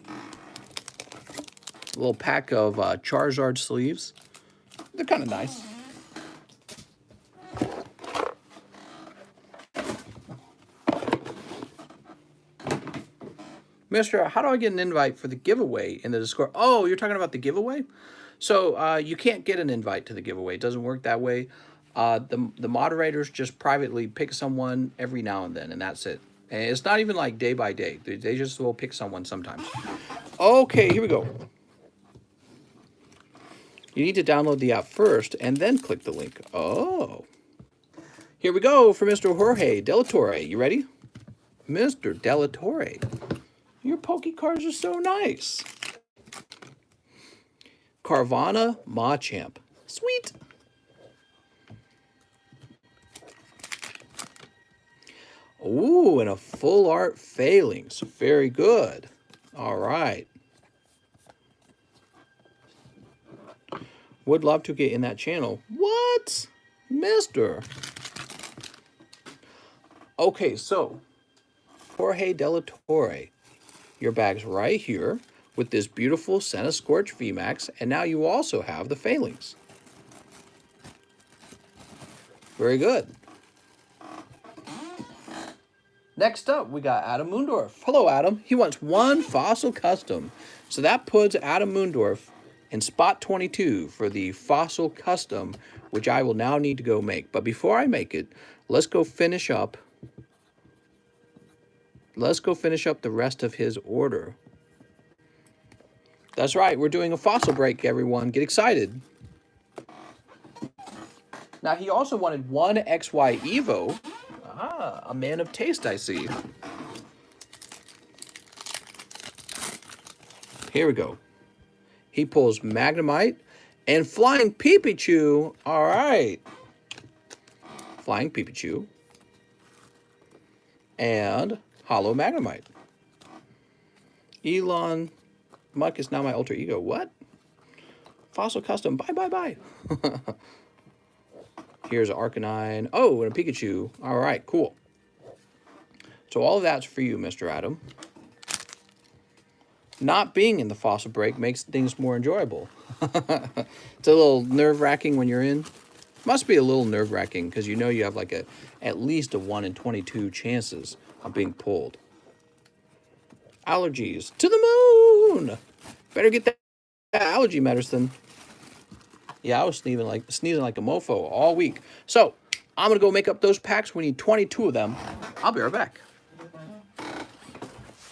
A little pack of Cherry-Zards sleeves. They're kind of nice. Mister, how do I get an invite for the giveaway in the Discord? Oh, you're talking about the giveaway? So you can't get an invite to the giveaway. It doesn't work that way. The moderators just privately pick someone every now and then, and that's it. And it's not even like day by day. They just will pick someone sometimes. Okay, here we go. You need to download the app first and then click the link. Oh. Here we go for Mr. Jorge de la Torre. You ready? Mr. de la Torre. Your Poke cards are so nice. Carvana Machamp. Sweet. Ooh, and a full art Failings. Very good. All right. Would love to get in that channel. What? Mister. Okay, so Jorge de la Torre. Your bag's right here with this beautiful Senna Scorch VMAX, and now you also have the Failings. Very good. Next up, we got Adam Moondorf. Hello, Adam. He wants one Fossil Custom. So that puts Adam Moondorf in spot 22 for the Fossil Custom, which I will now need to go make. But before I make it, let's go finish up. Let's go finish up the rest of his order. That's right, we're doing a fossil break, everyone. Get excited. Now, he also wanted one XY Evo. Ah, a man of taste, I see. Here we go. He pulls Magnemite and Flying Pikachu. All right. Flying Pikachu. And Hollow Magnemite. Elon Muck is now my alter ego. What? Fossil Custom. Bye, bye, bye. Here's Arcanine. Oh, and a Pikachu. All right, cool. So all of that's for you, Mr. Adam. Not being in the fossil break makes things more enjoyable. It's a little nerve-wracking when you're in. Must be a little nerve-wracking because you know you have like at least a 1 in 22 chances of being pulled. Allergies to the moon. Better get that allergy medicine. Yeah, I was sneezing like a mofo all week. So I'm gonna go make up those packs. We need 22 of them. I'll be right back.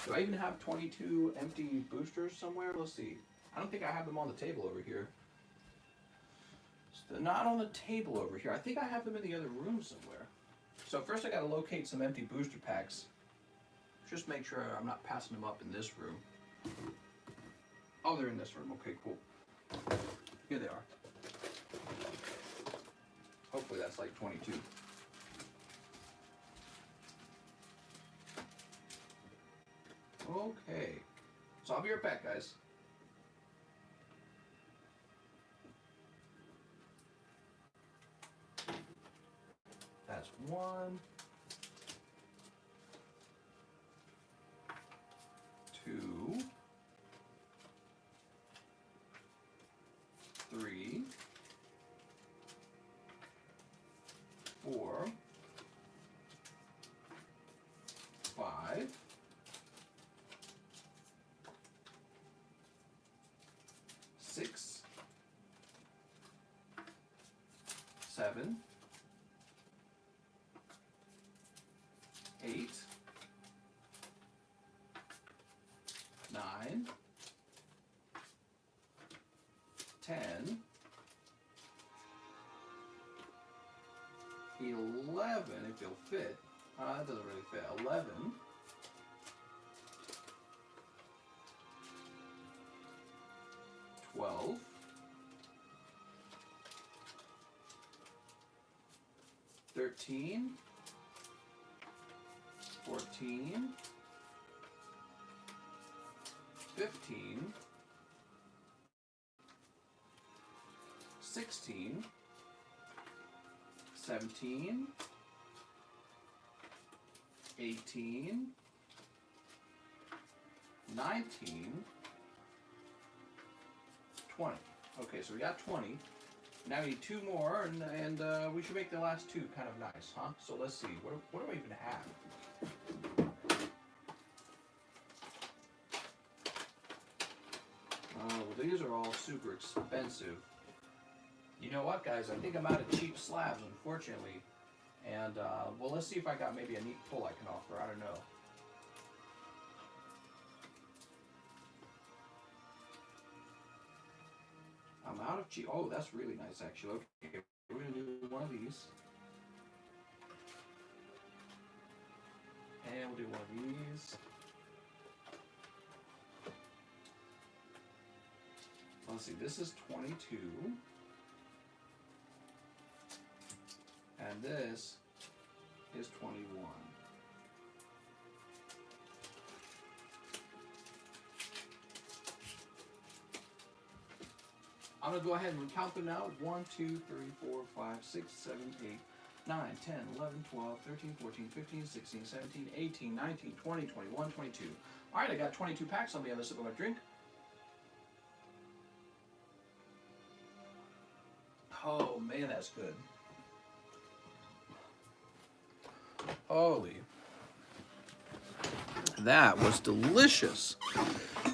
Do I even have 22 empty boosters somewhere? Let's see. I don't think I have them on the table over here. They're not on the table over here. I think I have them in the other room somewhere. So first I gotta locate some empty booster packs. Just make sure I'm not passing them up in this room. Oh, they're in this room. Okay, cool. Here they are. Hopefully that's like 22. Okay. So I'll be right back, guys. That's 1, 2, 3, 4, 5, 6, 7, 8, 9, 10, 11, if you'll fit. That doesn't really fit. 11, 12, 13, 14, 15, 16, 17, 18, 19, 20. Okay, so we got 20. Now we need 2 more, and we should make the last 2 kind of nice, huh? So let's see, what do I even have? Well, these are all super expensive. You know what, guys? I think I'm out of cheap slabs, unfortunately. And, well, let's see if I got maybe a neat pull I can offer. I don't know. I'm out of cheap. Oh, that's really nice, actually. Okay, we're going to do one of these. And we'll do one of these. Let's see, this is 22. And this is 21. I'm going to go ahead and count them now. 1, 2, 3, 4, 5, 6, 7, 8, 9, 10, 11, 12, 13, 14, 15, 16, 17, 18, 19, 20, 21, 22. All right, I got 22 packs. Let me have a sip of my drink. Oh, man, that's good. Holy. That was delicious.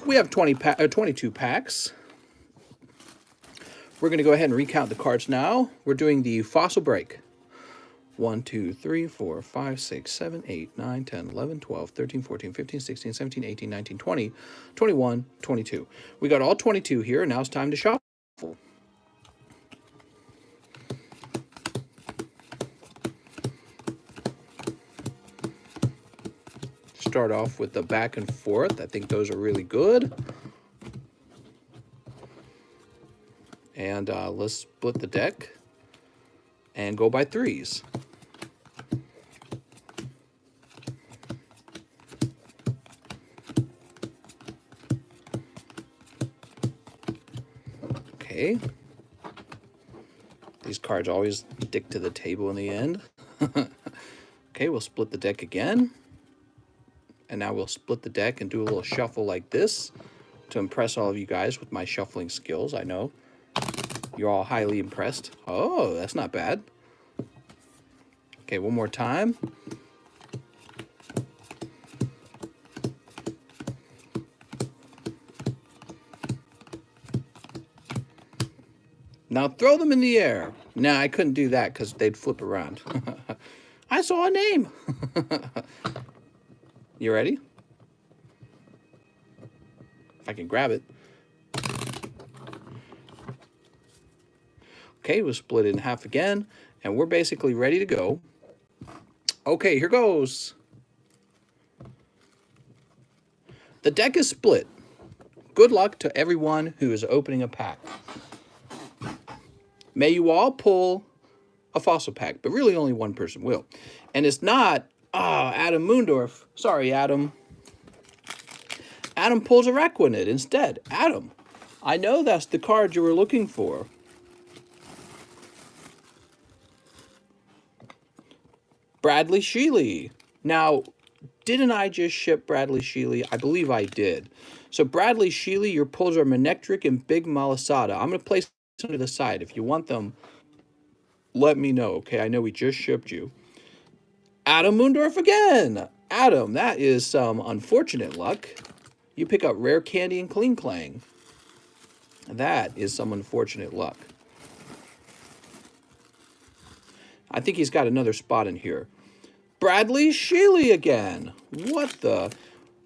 We have 22 packs. We're going to go ahead and recount the cards now. We're doing the fossil break. 1, 2, 3, 4, 5, 6, 7, 8, 9, 10, 11, 12, 13, 14, 15, 16, 17, 18, 19, 20, 21, 22. We got all 22 here, and now it's time to shuffle. Start off with the back and forth. I think those are really good. And let's split the deck and go by 3s. Okay. These cards always stick to the table in the end. Okay, we'll split the deck again. And now we'll split the deck and do a little shuffle like this to impress all of you guys with my shuffling skills. I know you're all highly impressed. Oh, that's not bad. Okay, one more time. Now throw them in the air. Nah, I couldn't do that because they'd flip around. I saw a name. You ready? If I can grab it. Okay, we'll split it in half again, and we're basically ready to go. Okay, here goes. The deck is split. Good luck to everyone who is opening a pack. May you all pull a fossil pack, but really only one person will. And it's not, Adam Moondorf. Sorry, Adam. Adam pulls a Requinit instead. Adam, I know that's the card you were looking for. Bradley Sheely. Now, didn't I just ship Bradley Sheely? I believe I did. So Bradley Sheely, your pulls are Manectric and Big Malasada. I'm going to place them to the side. If you want them, let me know, okay? I know we just shipped you. Adam Moondorf again. Adam, that is some unfortunate luck. You pick up Rare Candy and Kling Klang. That is some unfortunate luck. I think he's got another spot in here. Bradley Sheely again. What the?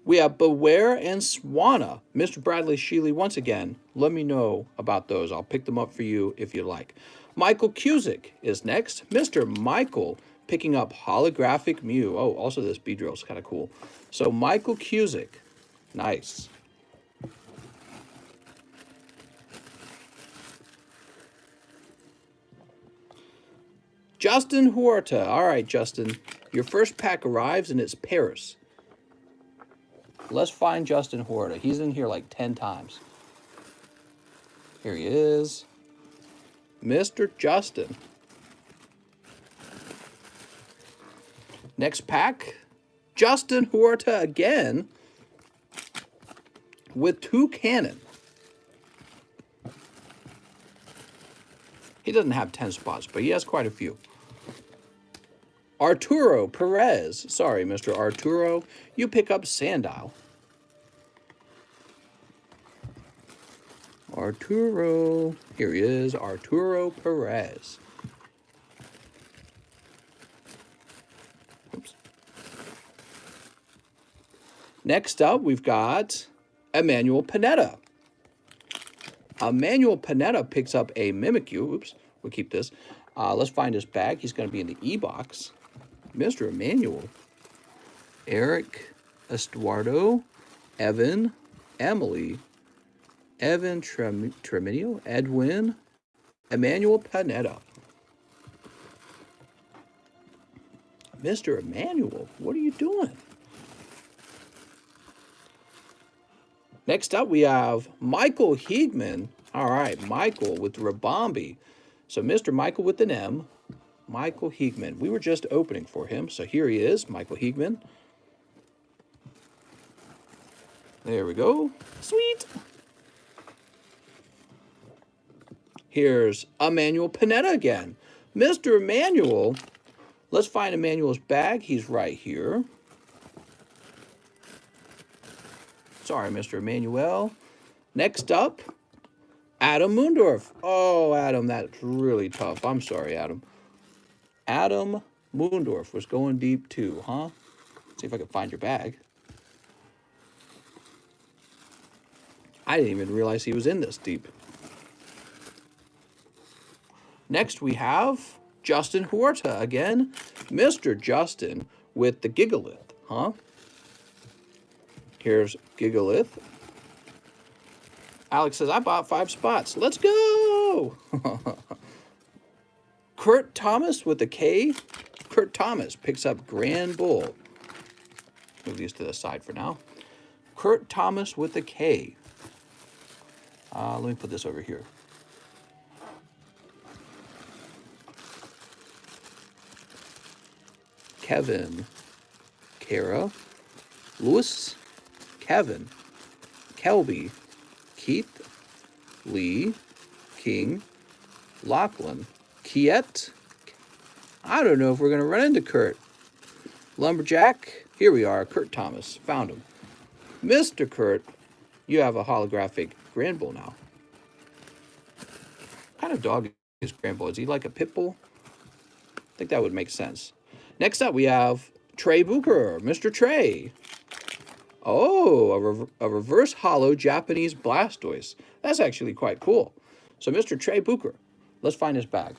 We have Beware and Swanna. Mr. Bradley Sheely, once again, let me know about those. I'll pick them up for you if you like. Michael Cusick is next. Mr. Michael picking up Holographic Mew. Oh, also this Beedrill is kind of cool. So Michael Cusick. Nice. Justin Huerta. All right, Justin. Your first pack arrives and it's Paris. Let's find Justin Huerta. He's in here like 10 times. Here he is. Mr. Justin. Next pack. Justin Huerta again with 2 cannon. He doesn't have 10 spots, but he has quite a few. Arturo Perez. Sorry, Mr. Arturo. You pick up Sandile. Arturo. Here he is. Arturo Perez. Oops. Next up, we've got Emmanuel Panetta. Emmanuel Panetta picks up a Mimikyu. Oops, we'll keep this. Let's find his bag. He's going to be in the E-box. Mr. Emmanuel. Eric Estuardo. Evan. Emily. Evan Treminio. Edwin. Emmanuel Panetta. Mr. Emmanuel, what are you doing? Next up, we have Michael Heegman. All right, Michael with Rabombi. So Mr. Michael with an M. Michael Heegman. We were just opening for him. So here he is, Michael Heegman. There we go. Sweet. Here's Emmanuel Panetta again. Mr. Emmanuel. Let's find Emmanuel's bag. He's right here. Sorry, Mr. Emmanuel. Next up, Adam Moondorf. Oh, Adam, that's really tough. I'm sorry, Adam. Adam Moondorf was going deep too, huh? See if I can find your bag. I didn't even realize he was in this deep. Next, we have Justin Huerta again. Mr. Justin with the Gigalith, huh? Here's Gigalith. Alex says, I bought 5 spots. Let's go! Kurt Thomas with a K. Kurt Thomas picks up Grand Bull. Move these to the side for now. Kurt Thomas with a K. Let me put this over here. Kevin. Kara. Lewis. Kevin. Kelby. Keith. Lee. King. Lachlan. Kiet. I don't know if we're going to run into Kurt. Lumberjack. Here we are. Kurt Thomas. Found him. Mr. Kurt, you have a holographic Grand Bull now. What kind of dog is Grand Bull? Is he like a pit bull? I think that would make sense. Next up, we have Trey Booker. Mr. Trey. Oh, a reverse hollow Japanese Blastoise. That's actually quite cool. So, Mr. Trey Booker, let's find his bag.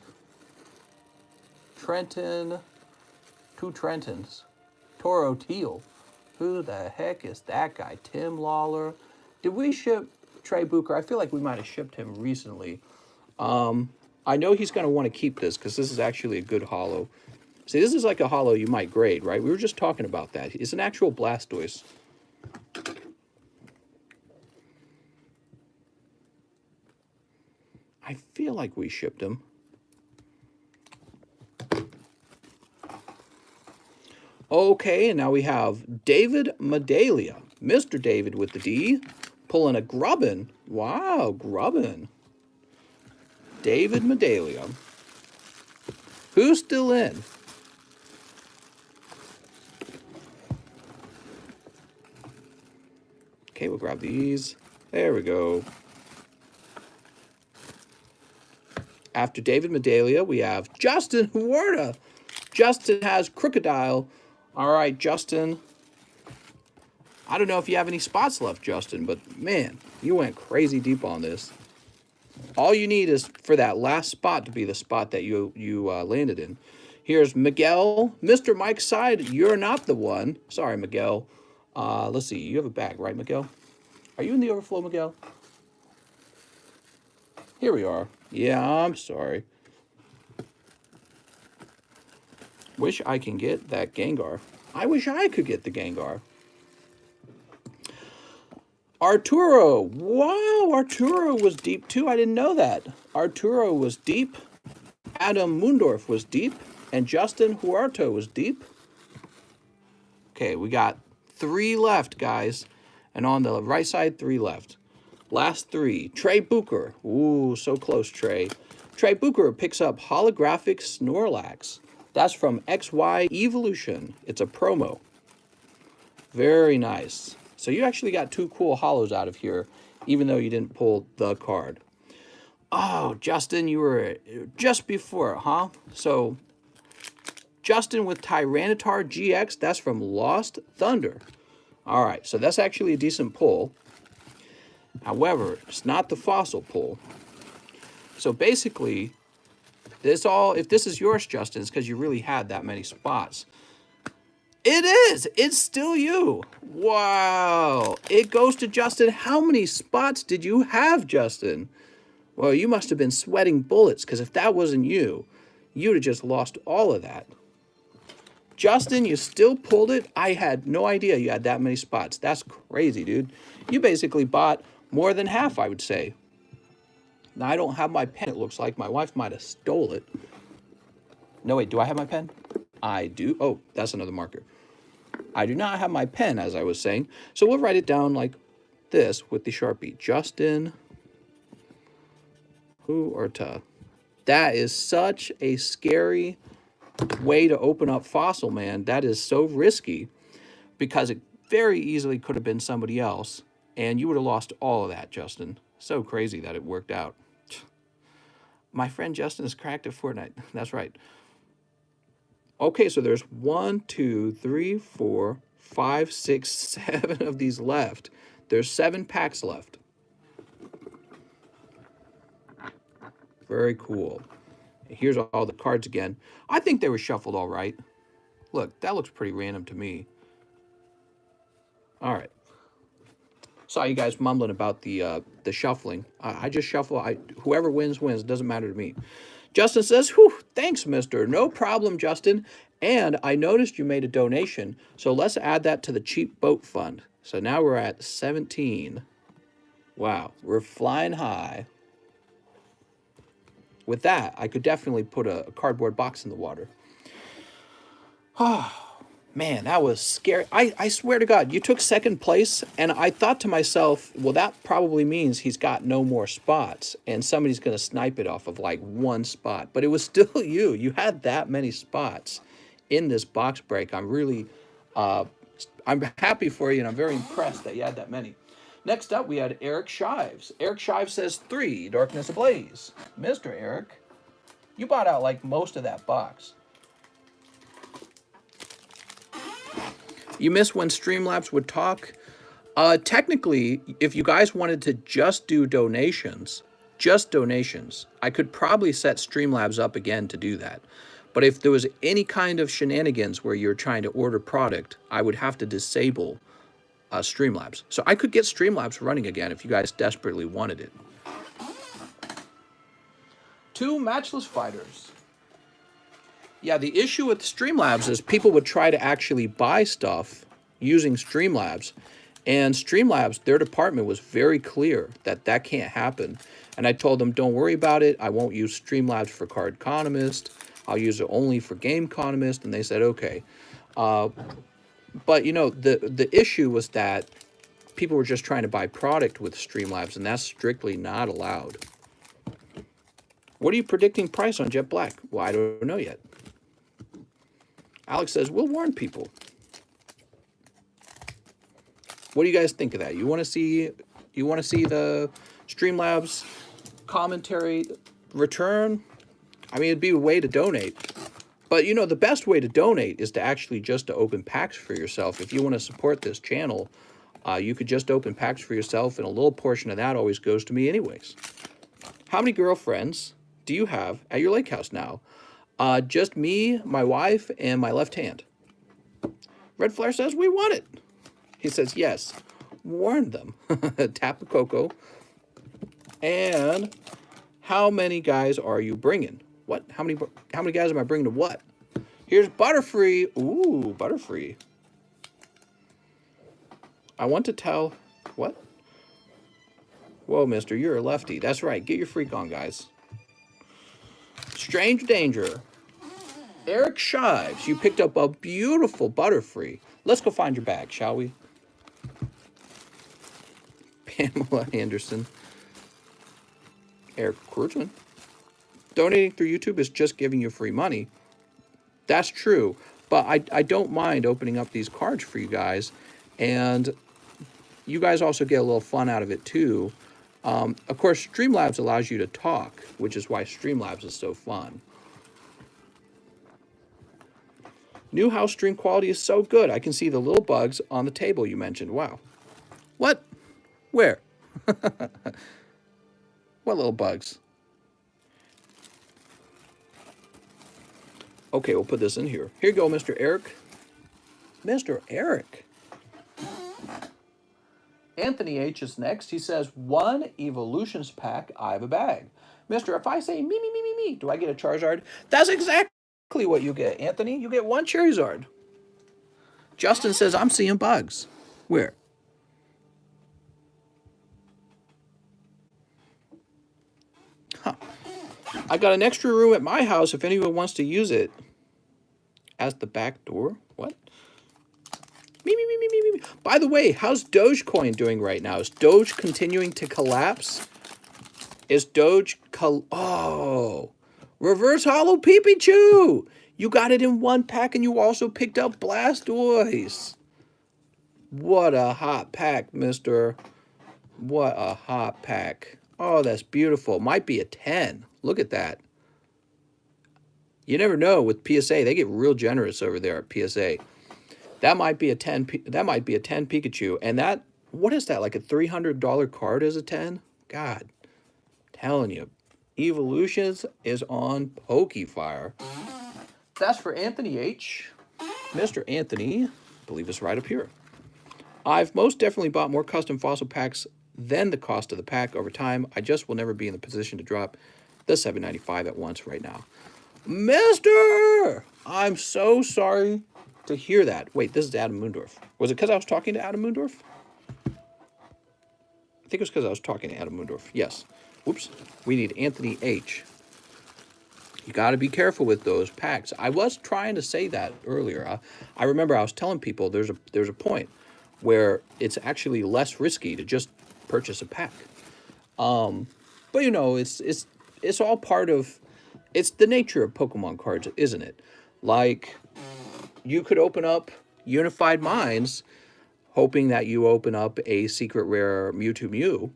Trenton. 2 Trentons. Toro Teal. Who the heck is that guy? Tim Lawler. Did we ship Trey Booker? I feel like we might have shipped him recently. I know he's going to want to keep this because this is actually a good hollow. See, this is like a hollow you might grade, right? We were just talking about that. It's an actual Blastoise. I feel like we shipped him. Okay, and now we have David Medalia. Mr. David with the D. Pulling a Grubbin. Wow, Grubbin. David Medalia. Who's still in? Okay, we'll grab these. There we go. After David Medalia, we have Justin Huerta. Justin has Crocodile. All right, Justin. I don't know if you have any spots left, Justin, but man, you went crazy deep on this. All you need is for that last spot to be the spot that you landed in. Here's Miguel. Mr. Mike's side, you're not the one. Sorry, Miguel. Let's see. You have a bag, right, Miguel? Are you in the overflow, Miguel? Here we are. Yeah, I'm sorry. Wish I can get that Gengar. I wish I could get the Gengar. Arturo. Wow, Arturo was deep too. I didn't know that. Arturo was deep. Adam Mundorf was deep. And Justin Huerta was deep. Okay, we got 3 left, guys. And on the right side, 3 left. Last 3. Trey Booker. Ooh, so close, Trey. Trey Booker picks up Holographic Snorlax. That's from XY Evolution. It's a promo. Very nice. So you actually got 2 cool holos out of here, even though you didn't pull the card. Oh, Justin, you were just before, huh? So, Justin with Tyranitar GX, that's from Lost Thunder. All right, so that's actually a decent pull. However, it's not the fossil pull. So basically, if this is yours, Justin, it's because you really had that many spots. It is. It's still you. Wow. It goes to Justin. How many spots did you have, Justin? Well, you must have been sweating bullets, because if that wasn't you, you'd have just lost all of that. Justin, you still pulled it. I had no idea you had that many spots. That's crazy, dude. You basically bought more than half, I would say. Now, I don't have my pen, it looks like. My wife might have stole it. No, wait, do I have my pen? I do. Oh, that's another marker. I do not have my pen, as I was saying. So we'll write it down like this with the Sharpie. Justin Huerta. That is such a scary way to open up Fossil, man. That is so risky because it very easily could have been somebody else, and you would have lost all of that, Justin. So crazy that it worked out. My friend Justin is cracked at Fortnite. That's right. Okay, so there's 1, 2, 3, 4, 5, 6, 7 of these left. There's 7 packs left. Very cool. Here's all the cards again. I think they were shuffled all right. Look, that looks pretty random to me. All right. Saw you guys mumbling about the shuffling. I just shuffle. Whoever wins, wins. It doesn't matter to me. Justin says, whew, thanks, mister. No problem, Justin. And I noticed you made a donation, so let's add that to the cheap boat fund. So now we're at 17. Wow, we're flying high. With that, I could definitely put a cardboard box in the water. Oh, man, that was scary. I swear to God, you took second place, and I thought to myself, well, that probably means he's got no more spots, and somebody's going to snipe it off of like 1 spot. But it was still you. You had that many spots in this box break. I'm really, I'm happy for you, and I'm very impressed that you had that many. Next up, we had Eric Shives. Eric Shives says 3, Darkness Ablaze. Mr. Eric, you bought out like most of that box. You missed when Streamlabs would talk. Technically, if you guys wanted to just do donations, I could probably set Streamlabs up again to do that. But if there was any kind of shenanigans where you're trying to order product, I would have to disable Streamlabs. So I could get Streamlabs running again if you guys desperately wanted it. 2 matchless fighters. Yeah, the issue with Streamlabs is people would try to actually buy stuff using Streamlabs, And Streamlabs, their department was very clear that that can't happen. And I told them, don't worry about it. I won't use Streamlabs for Cardconomist. I'll use it only for Game Economist. And they said, okay. But, you know, the issue was that people were just trying to buy product with Streamlabs, and that's strictly not allowed. What are you predicting price on Jet Black? Well, I don't know yet. Alex says, we'll warn people. What do you guys think of that? You want to see the Streamlabs commentary return? I mean, it'd be a way to donate. But, you know, the best way to donate is to actually just to open packs for yourself. If you want to support this channel, you could just open packs for yourself, and a little portion of that always goes to me anyways. How many girlfriends do you have at your lake house now? Just me, my wife, and my left hand. Red Flare says, we want it. He says, yes, warn them. Tap the cocoa. And how many guys are you bringing? What? How many guys am I bringing to what? Here's Butterfree. Ooh, Butterfree. I want to tell, what? Whoa, mister, you're a lefty. That's right. Get your freak on, guys. Strange Danger. Eric Shives, you picked up a beautiful Butterfree. Let's go find your bag, shall we? Pamela Anderson. Eric Kurtzman. Donating through YouTube is just giving you free money. That's true. But I don't mind opening up these cards for you guys. And you guys also get a little fun out of it too. Of course, Streamlabs allows you to talk, which is why Streamlabs is so fun. New house stream quality is so good. I can see the little bugs on the table you mentioned. Wow. What? Where? What little bugs? Okay, we'll put this in here. Here you go, Mr. Eric. Mr. Eric. Anthony H is next. He says, 1 Evolutions pack, I have a bag. Mister, if I say me, do I get a Charizard? That's exactly what you get, Anthony. You get 1 Cherry-Zard. Justin says, I'm seeing bugs. Where? Huh. I got an extra room at my house if anyone wants to use it. As the back door? What? Me. By the way, how's Dogecoin doing right now? Is Doge continuing to collapse? Is Doge... Oh! Reverse Hollow Pikachu! You got it in 1 pack and you also picked up Blastoise. What a hot pack, mister. What a hot pack. Oh, that's beautiful. Might be a 10. Look at that. You never know with PSA. They get real generous over there at PSA. That might be a 10. That might be a 10 Pikachu. And that, what is that? Like a $300 card as a 10? God, telling you, Evolutions is on Pokefire. That's for Anthony H. Mr. Anthony, I believe it's right up here. I've most definitely bought more custom fossil packs than the cost of the pack over time. I just will never be in the position to drop the $7.95 at once right now. Mister, I'm so sorry to hear that. Wait, this is Adam Moondorf. Was it because I was talking to Adam Moondorf? I think it was because I was talking to Adam Moondorf. Yes. Whoops. We need Anthony H. You got to be careful with those packs. I was trying to say that earlier. I remember I was telling people there's a point where it's actually less risky to just purchase a pack. But you know, it's all part of, it's the nature of Pokemon cards, isn't it? Like, you could open up Unified Minds hoping that you open up a secret rare Mewtwo Mew,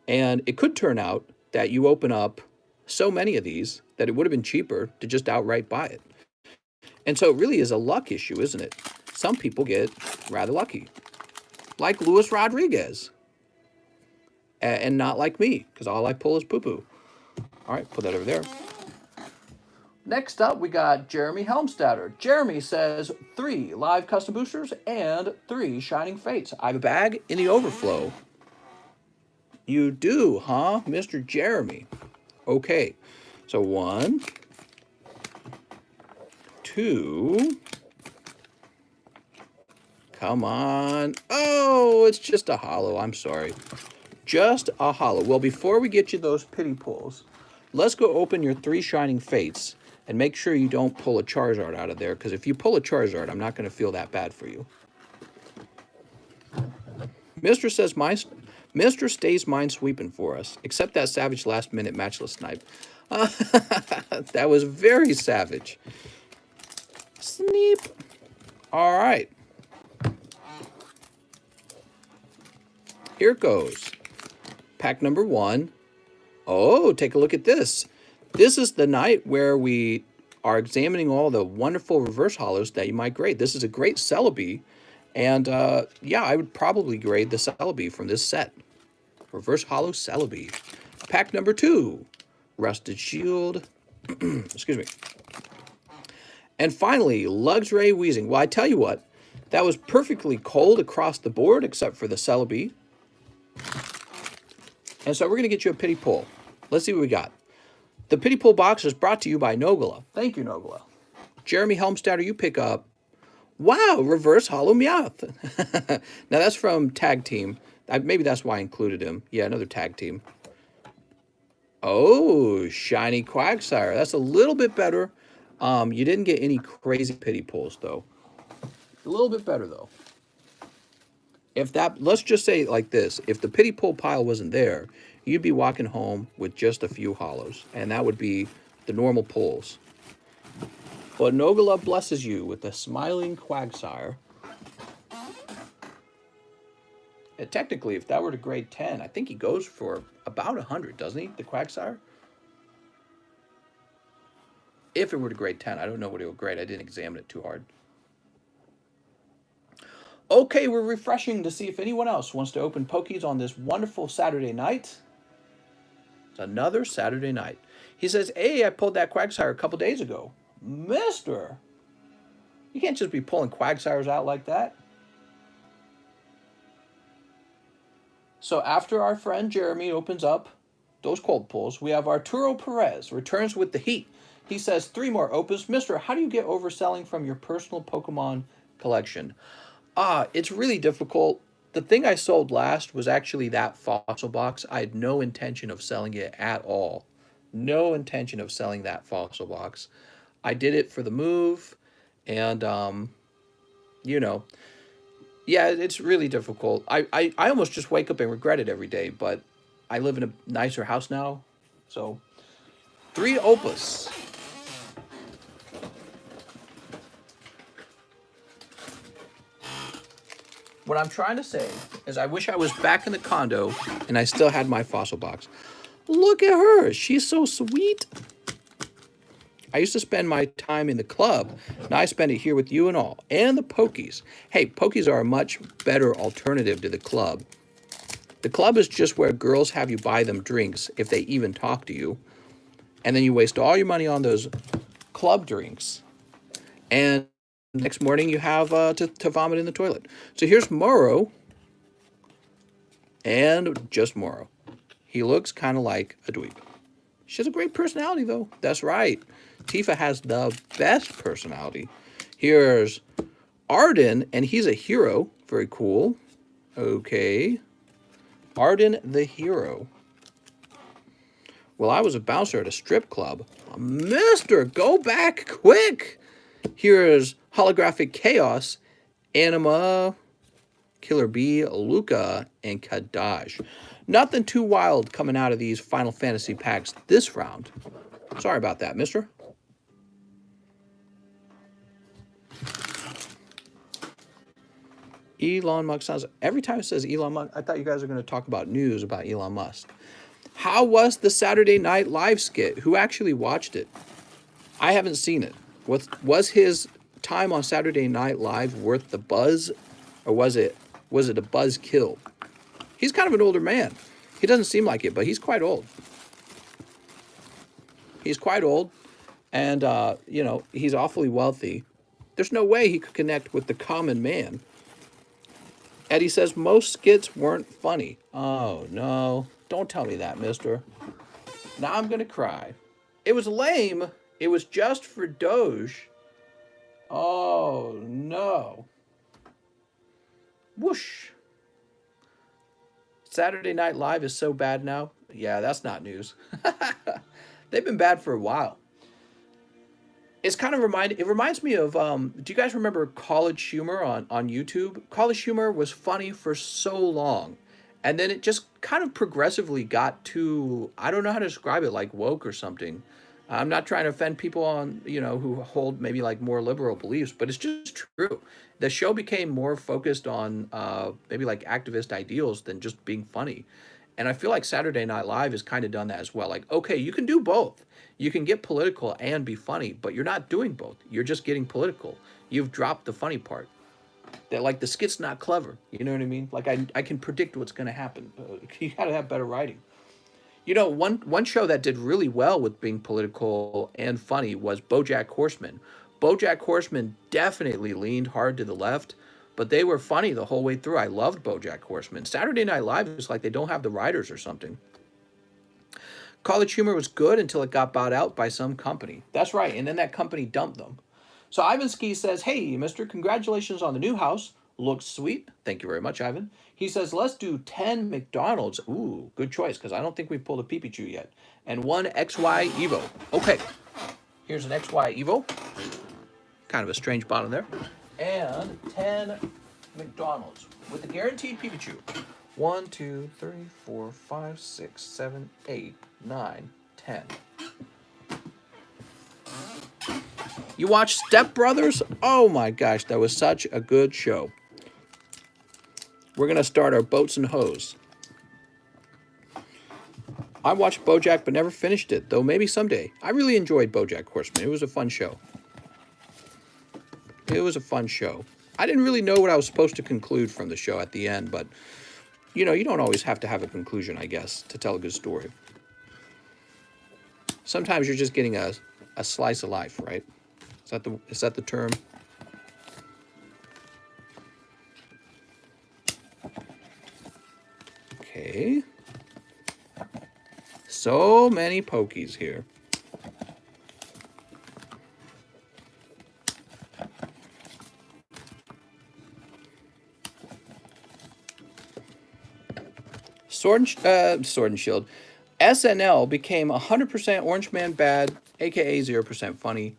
and it could turn out that you open up so many of these that it would have been cheaper to just outright buy it. And so it really is a luck issue, isn't it? Some people get rather lucky, like Luis Rodriguez, and not like me, because all I pull is poo-poo. All right, put that over there. Next up, we got Jeremy Helmstadter. Jeremy says 3 live custom boosters and 3 Shining Fates. I have a bag in the overflow. You do, huh, Mr. Jeremy? Okay, so 1, 2, Come on. Oh, it's just a hollow. I'm sorry. Just a hollow. Well, before we get you those pity pulls, let's go open your 3 Shining Fates and make sure you don't pull a Charizard out of there, because if you pull a Charizard, I'm not going to feel that bad for you. Mister says, Mister stays mind sweeping for us, except that savage last-minute matchless snipe. That was very savage. Sneep. All right. Here goes. Pack number 1. Oh, take a look at this. This is the night where we are examining all the wonderful reverse hollows that you might grade. This is a great Celebi. And yeah, I would probably grade the Celebi from this set. Reverse hollow Celebi. Pack number 2. Rusted Shield. Excuse me. And finally, Luxray Wheezing. Well, I tell you what, that was perfectly cold across the board except for the Celebi. And so we're going to get you a pity pull. Let's see what we got. The pity pull box is brought to you by Nogala. Thank you, Nogala. Jeremy Helmstadter, you pick up. Wow, reverse hollow Meowth. Now that's from Tag Team. Maybe that's why I included him. Yeah, another Tag Team. Oh, shiny Quagsire. That's a little bit better. You didn't get any crazy pity pulls, though. A little bit better, though. If that, let's just say it like this. If the pity pull pile wasn't there, you'd be walking home with just a few hollows. And that would be the normal pulls. But Nogala blesses you with a smiling Quagsire. And technically, if that were to grade 10, I think he goes for about 100, doesn't he, the Quagsire? If it were to grade 10. I don't know what it will grade. I didn't examine it too hard. Okay, we're refreshing to see if anyone else wants to open Pokies on this wonderful Saturday night. It's another Saturday night. He says, hey, I pulled that Quagsire a couple days ago. Mister, you can't just be pulling Quagsires out like that. So after our friend Jeremy opens up those cold pulls, we have Arturo Perez returns with the heat. He says 3 more opens. Mister, how do you get overselling from your personal Pokemon collection? It's really difficult. The thing I sold last was actually that fossil box. I had no intention of selling it at all. No intention of selling that fossil box. I did it for the move, and, you know, yeah, it's really difficult. I almost just wake up and regret it every day, but I live in a nicer house now, so 3 opus. What I'm trying to say is I wish I was back in the condo and I still had my fossil box. Look at her. She's so sweet. I used to spend my time in the club. Now I spend it here with you and all. And the Pokies. Hey, Pokies are a much better alternative to the club. The club is just where girls have you buy them drinks if they even talk to you. And then you waste all your money on those club drinks. And next morning you have to vomit in the toilet. So here's Moro. And just Moro. He looks kind of like a dweeb. She has a great personality, though. That's right. Tifa has the best personality. Here's Arden, and he's a hero. Very cool. Okay. Arden the hero. Well, I was a bouncer at a strip club. Mister, go back quick. Here's Holographic Chaos, Anima, Killer Bee, Luca, and Kadash. Nothing too wild coming out of these Final Fantasy packs this round. Sorry about that, mister. Elon Musk sounds... Every time it says Elon Musk, I thought you guys were going to talk about news about Elon Musk. How was the Saturday Night Live skit? Who actually watched it? I haven't seen it. Was his time on Saturday Night Live worth the buzz? Or was it a buzz kill? He's kind of an older man. He doesn't seem like it, but he's quite old. He's quite old, and, you know, he's awfully wealthy. There's no way he could connect with the common man. Eddie says most skits weren't funny. Oh, no. Don't tell me that, mister. Now I'm going to cry. It was lame. It was just for Doge. Oh, no. Whoosh. Saturday Night Live is so bad now. Yeah, that's not news. They've been bad for a while. It's kind of it reminds me of do you guys remember College Humor on YouTube? College Humor was funny for so long. And then it just kind of progressively got to, I don't know how to describe it, like woke or something. I'm not trying to offend people on, who hold maybe like more liberal beliefs, but it's just true. The show became more focused on maybe like activist ideals than just being funny. And I feel like Saturday Night Live has kind of done that as well. Like, okay, you can do both. You can get political and be funny, but you're not doing both. You're just getting political. You've dropped the funny part. That like the skit's not clever. You know what I mean? Like I can predict what's going to happen. You got to have better writing. One show that did really well with being political and funny was BoJack Horseman. BoJack Horseman definitely leaned hard to the left, but they were funny the whole way through. I loved BoJack Horseman. Saturday Night Live is like they don't have the writers or something. College Humor was good until it got bought out by some company. That's right, and then that company dumped them. So Ivan Ski says, hey, mister, congratulations on the new house. Looks sweet. Thank you very much, Ivan. He says, let's do 10 McDonald's. Ooh, good choice, because I don't think we've pulled a Pikachu yet. And 1 XY Evo. Okay, here's an XY Evo. Kind of a strange bottom there. And 10 McDonald's with the guaranteed Pikachu. 1, 2, 3, 4, 5, 6, 7, 8, 9, 10. You watch Step Brothers? Oh my gosh, that was such a good show. We're going to start our boats and hoes. I watched BoJack but never finished it, though maybe someday. I really enjoyed BoJack Horseman. It was a fun show. It was a fun show. I didn't really know what I was supposed to conclude from the show at the end, but you don't always have to have a conclusion, I guess, to tell a good story. Sometimes you're just getting a slice of life, right? Is that the term? Okay. So many pokies here. Sword and Shield. SNL became 100% Orange Man bad, aka 0% funny.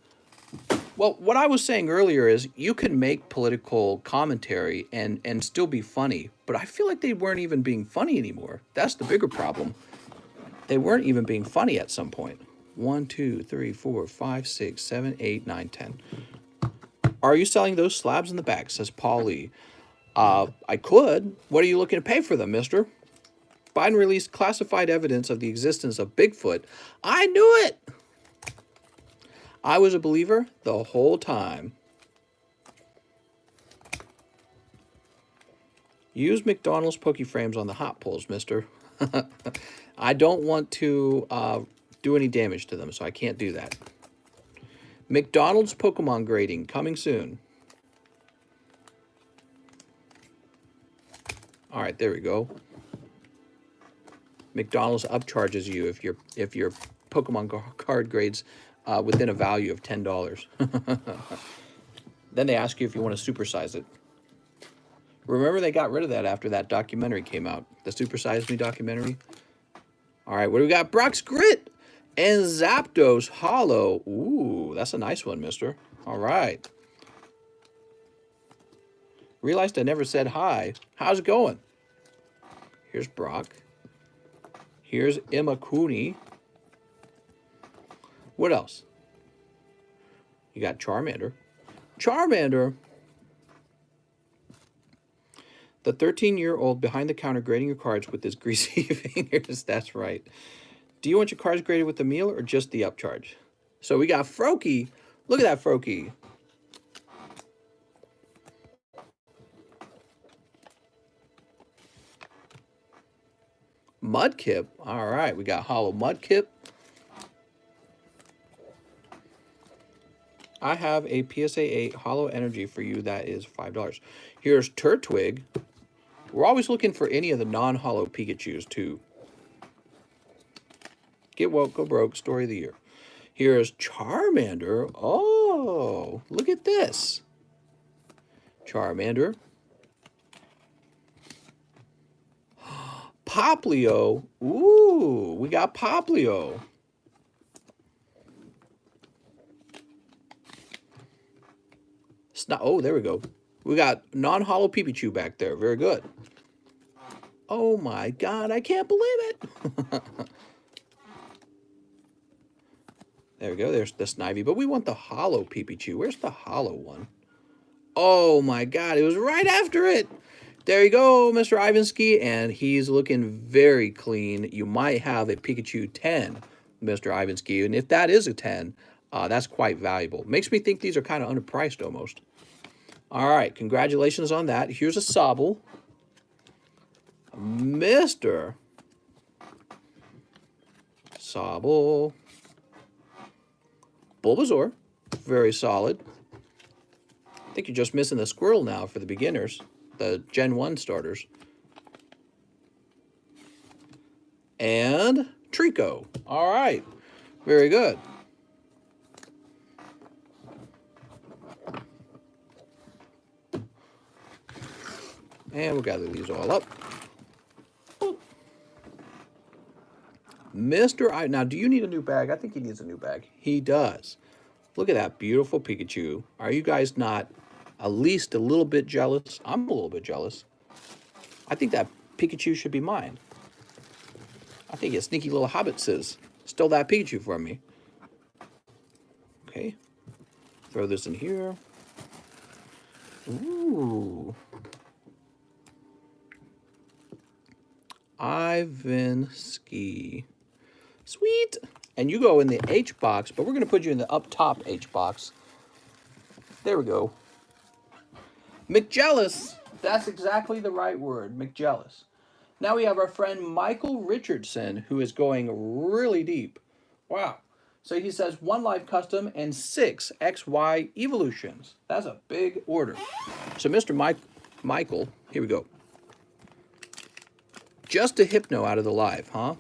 Well, what I was saying earlier is you can make political commentary and still be funny, but I feel like they weren't even being funny anymore. That's the bigger problem. They weren't even being funny at some point. 1, 2, 3, 4, 5, 6, 7, 8, 9, 10. Are you selling those slabs in the back? Says Paul Lee. I could. What are you looking to pay for them, mister? Biden released classified evidence of the existence of Bigfoot. I knew it! I was a believer the whole time. Use McDonald's Poke Frames on the hot poles, mister. I don't want to do any damage to them, so I can't do that. McDonald's Pokemon grading coming soon. All right, there we go. McDonald's upcharges you if your Pokemon card grades within a value of $10. Then they ask you if you want to supersize it. Remember, they got rid of that after that documentary came out, the Super Size Me documentary. All right, what do we got? Brock's Grit and Zapdos Hollow. Ooh, that's a nice one, mister. All right. Realized I never said hi. How's it going? Here's Brock. Here's Emma Cooney. What else? You got Charmander. Charmander. The 13-year-old behind the counter grading your cards with his greasy fingers. That's right. Do you want your cards graded with the meal or just the upcharge? So we got Froakie. Look at that Froakie. Mudkip. All right, we got Hollow Mudkip. I have a PSA 8 Hollow Energy for you. That is $5. Here's Turtwig. We're always looking for any of the non-hollow Pikachus, too. Get woke, go broke, story of the year. Here's Charmander. Oh, look at this. Charmander. Poplio. Ooh, we got Poplio. Oh, there we go. We got non-hollow Pipichu back there. Very good. Oh my God, I can't believe it. There we go. There's the Snivy. But we want the hollow Pipichu. Where's the hollow one? Oh my God, it was right after it. There you go, Mr. Ivansky. And he's looking very clean. You might have a Pikachu 10, Mr. Ivansky. And if that is a 10, that's quite valuable. Makes me think these are kind of underpriced almost. All right, congratulations on that. Here's a Sobble. Mr. Sobble. Bulbasaur, very solid. I think you're just missing the Squirrel now for the beginners, the Gen 1 starters. And Trico. All right, very good. And we'll gather these all up. Now, do you need a new bag? I think he needs a new bag. He does. Look at that beautiful Pikachu. Are you guys not at least a little bit jealous? I'm a little bit jealous. I think that Pikachu should be mine. I think a sneaky little hobbit stole that Pikachu from me. Okay. Throw this in here. Ooh. Ivansky. Sweet. And you go in the H box, but we're going to put you in the up top H box. There we go. McJealous. That's exactly the right word, McJealous. Now we have our friend Michael Richardson, who is going really deep. Wow. So he says 1 live custom and 6 XY evolutions. That's a big order. So Mr. Michael, here we go. Just a Hypno out of the live, huh?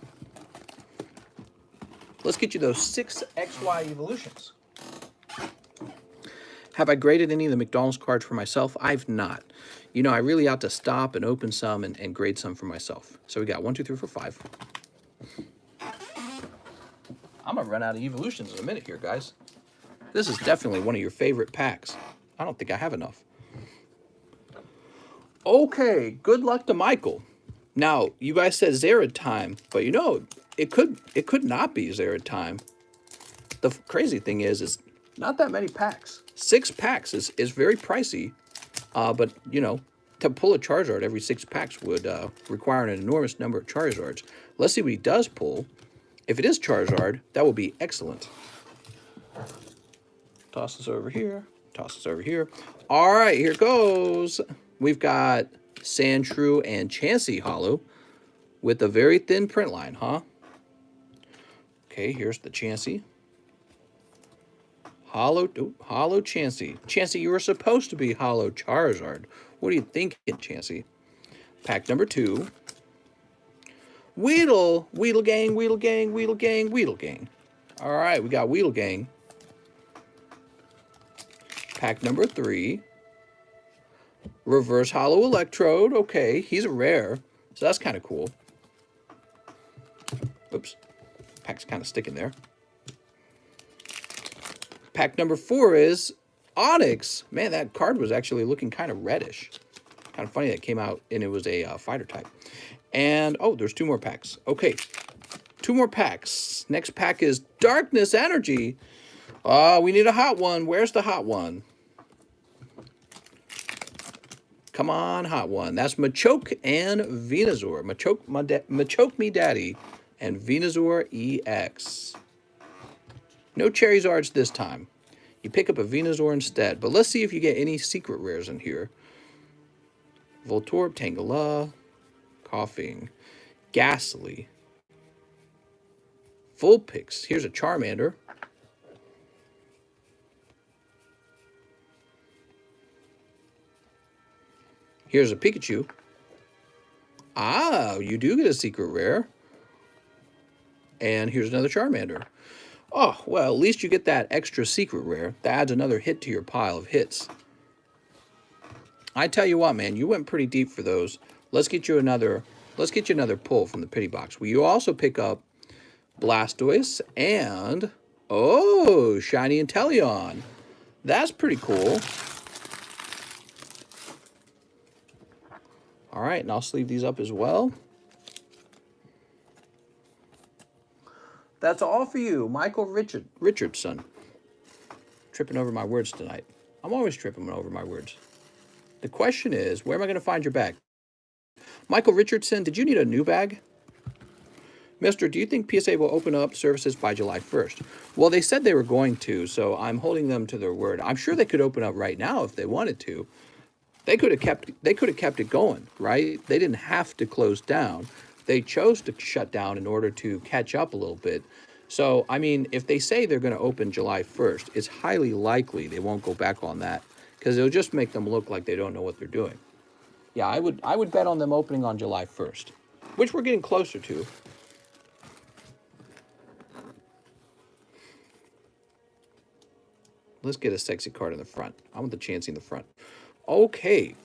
Let's get you those 6 XY evolutions. Have I graded any of the McDonald's cards for myself? I've not. You know, I really ought to stop and open some and grade some for myself. So we got 1, 2, 3, 4, 5. I'm going to run out of evolutions in a minute here, guys. This is definitely one of your favorite packs. I don't think I have enough. Okay, good luck to Michael. Now, you guys said Zared time, but you know, it could not be Zared time. The crazy thing is not that many packs. 6 packs is very pricey, but you know, to pull a Charizard every 6 packs would require an enormous number of Charizards. Let's see what he does pull. If it is Charizard, that will be excellent. Toss this over here. Toss this over here. All right, here goes. We've got Sandshrew and Chansey Hollow with a very thin print line, huh? Okay, here's the Chansey. Hollow Chansey. Chansey, you were supposed to be Hollow Charizard. What are you thinking, Chansey? Pack number 2. Weedle Gang. All right, we got Weedle Gang. Pack number 3. Reverse Hollow Electrode. Okay, he's a rare, so that's kind of cool. Oops, pack's kind of sticking there. Pack number 4 is Onyx. Man, that card was actually looking kind of reddish. Kind of funny that came out and it was a fighter type. And, oh, there's 2 more packs. Okay, 2 more packs. Next pack is Darkness Energy. We need a hot one. Where's the hot one? Come on, hot one. That's Machoke and Venusaur. Machoke Me Daddy and Venusaur EX. No Cherry-Zards this time. You pick up a Venusaur instead. But let's see if you get any secret rares in here. Voltorb, Tangela, Coughing, Ghastly, Vulpix. Here's a Charmander. Here's a Pikachu. Ah, you do get a secret rare. And here's another Charmander. Oh, well, at least you get that extra secret rare. That adds another hit to your pile of hits. I tell you what, man, you went pretty deep for those. Let's get you another let's get you another pull from the pity box. Will you also pick up Blastoise and, oh, Shiny Inteleon. That's pretty cool. All right, and I'll sleeve these up as well. That's all for you, Michael Richardson. Tripping over my words tonight. I'm always tripping over my words. The question is, where am I going to find your bag? Michael Richardson, did you need a new bag? Mister, do you think PSA will open up services by July 1st? Well, they said they were going to, so I'm holding them to their word. I'm sure they could open up right now if they wanted to. They could have kept it going, right? They didn't have to close down. They chose to shut down in order to catch up a little bit. So, I mean, if they say they're going to open July 1st, it's highly likely they won't go back on that because it'll just make them look like they don't know what they're doing. Yeah, I would bet on them opening on July 1st, which we're getting closer to. Let's get a sexy card in the front. I want the Chansey in the front. Okay.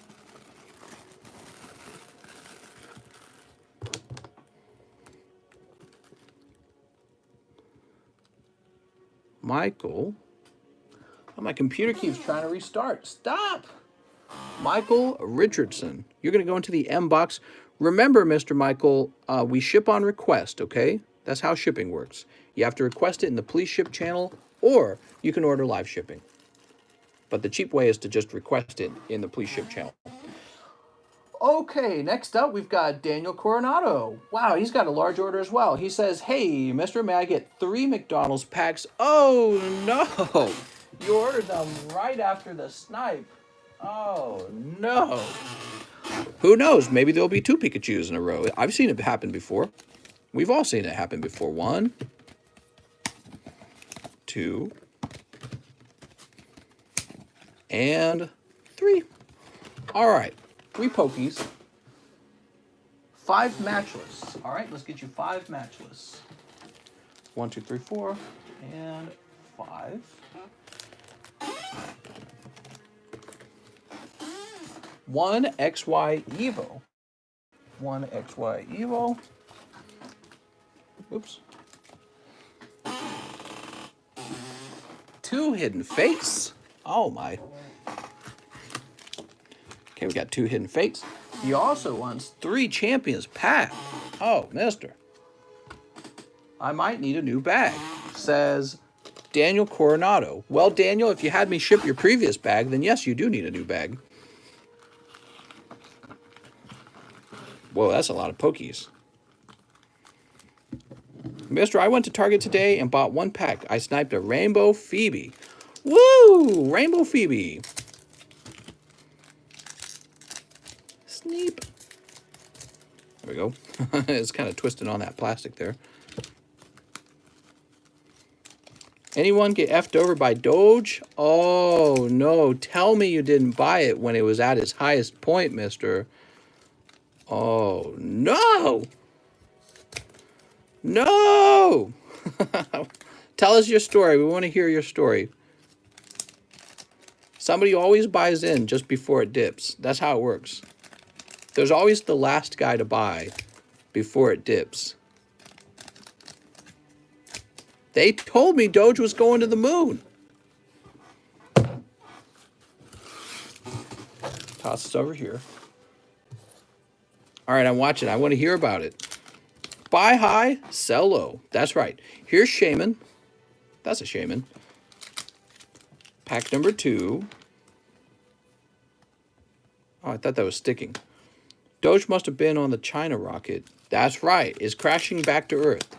Michael. Oh, my computer keeps trying to restart. Stop. Michael Richardson. You're going to go into the M box. Remember, Mr. Michael, we ship on request, okay? That's how shipping works. You have to request it in the Please Ship channel, or you can order live shipping. But the cheap way is to just request it in the Please Ship channel. Okay, next up we've got Daniel Coronado. Wow, he's got a large order as well. He says, hey, mister, may I get 3 McDonald's packs? Oh, no. You ordered them right after the snipe. Oh, no. Who knows? Maybe there'll be 2 Pikachus in a row. I've seen it happen before. We've all seen it happen before. 1, 2, and 3. All right. 3 Pokies. 5 matchless. All right, let's get you 5 matchless. 1, 2, 3, 4, and 5. One XY Evo. 1 XY Evo. Oops. 2 Hidden Fates. Oh my. Okay, we got 2 Hidden Fates. He also wants 3 Champions pack. Oh, mister. I might need a new bag, says Daniel Coronado. Well, Daniel, if you had me ship your previous bag, then yes, you do need a new bag. Whoa, that's a lot of Pokies. Mister, I went to Target today and bought 1 pack. I sniped a Rainbow Phoebe. Woo! Rainbow Phoebe. Sneep. There we go. It's kind of twisted on that plastic there. Anyone get effed over by Doge? Oh, no. Tell me you didn't buy it when it was at its highest point, mister. Oh, no. No. Tell us your story. We want to hear your story. Somebody always buys in just before it dips. That's how it works. There's always the last guy to buy before it dips. They told me Doge was going to the moon. Toss this over here. All right, I'm watching. I want to hear about it. Buy high, sell low. That's right. Here's Shaman. That's a Shaman. Pack number 2. Oh, I thought that was sticking. Doge must have been on the China rocket. That's right. It's crashing back to Earth.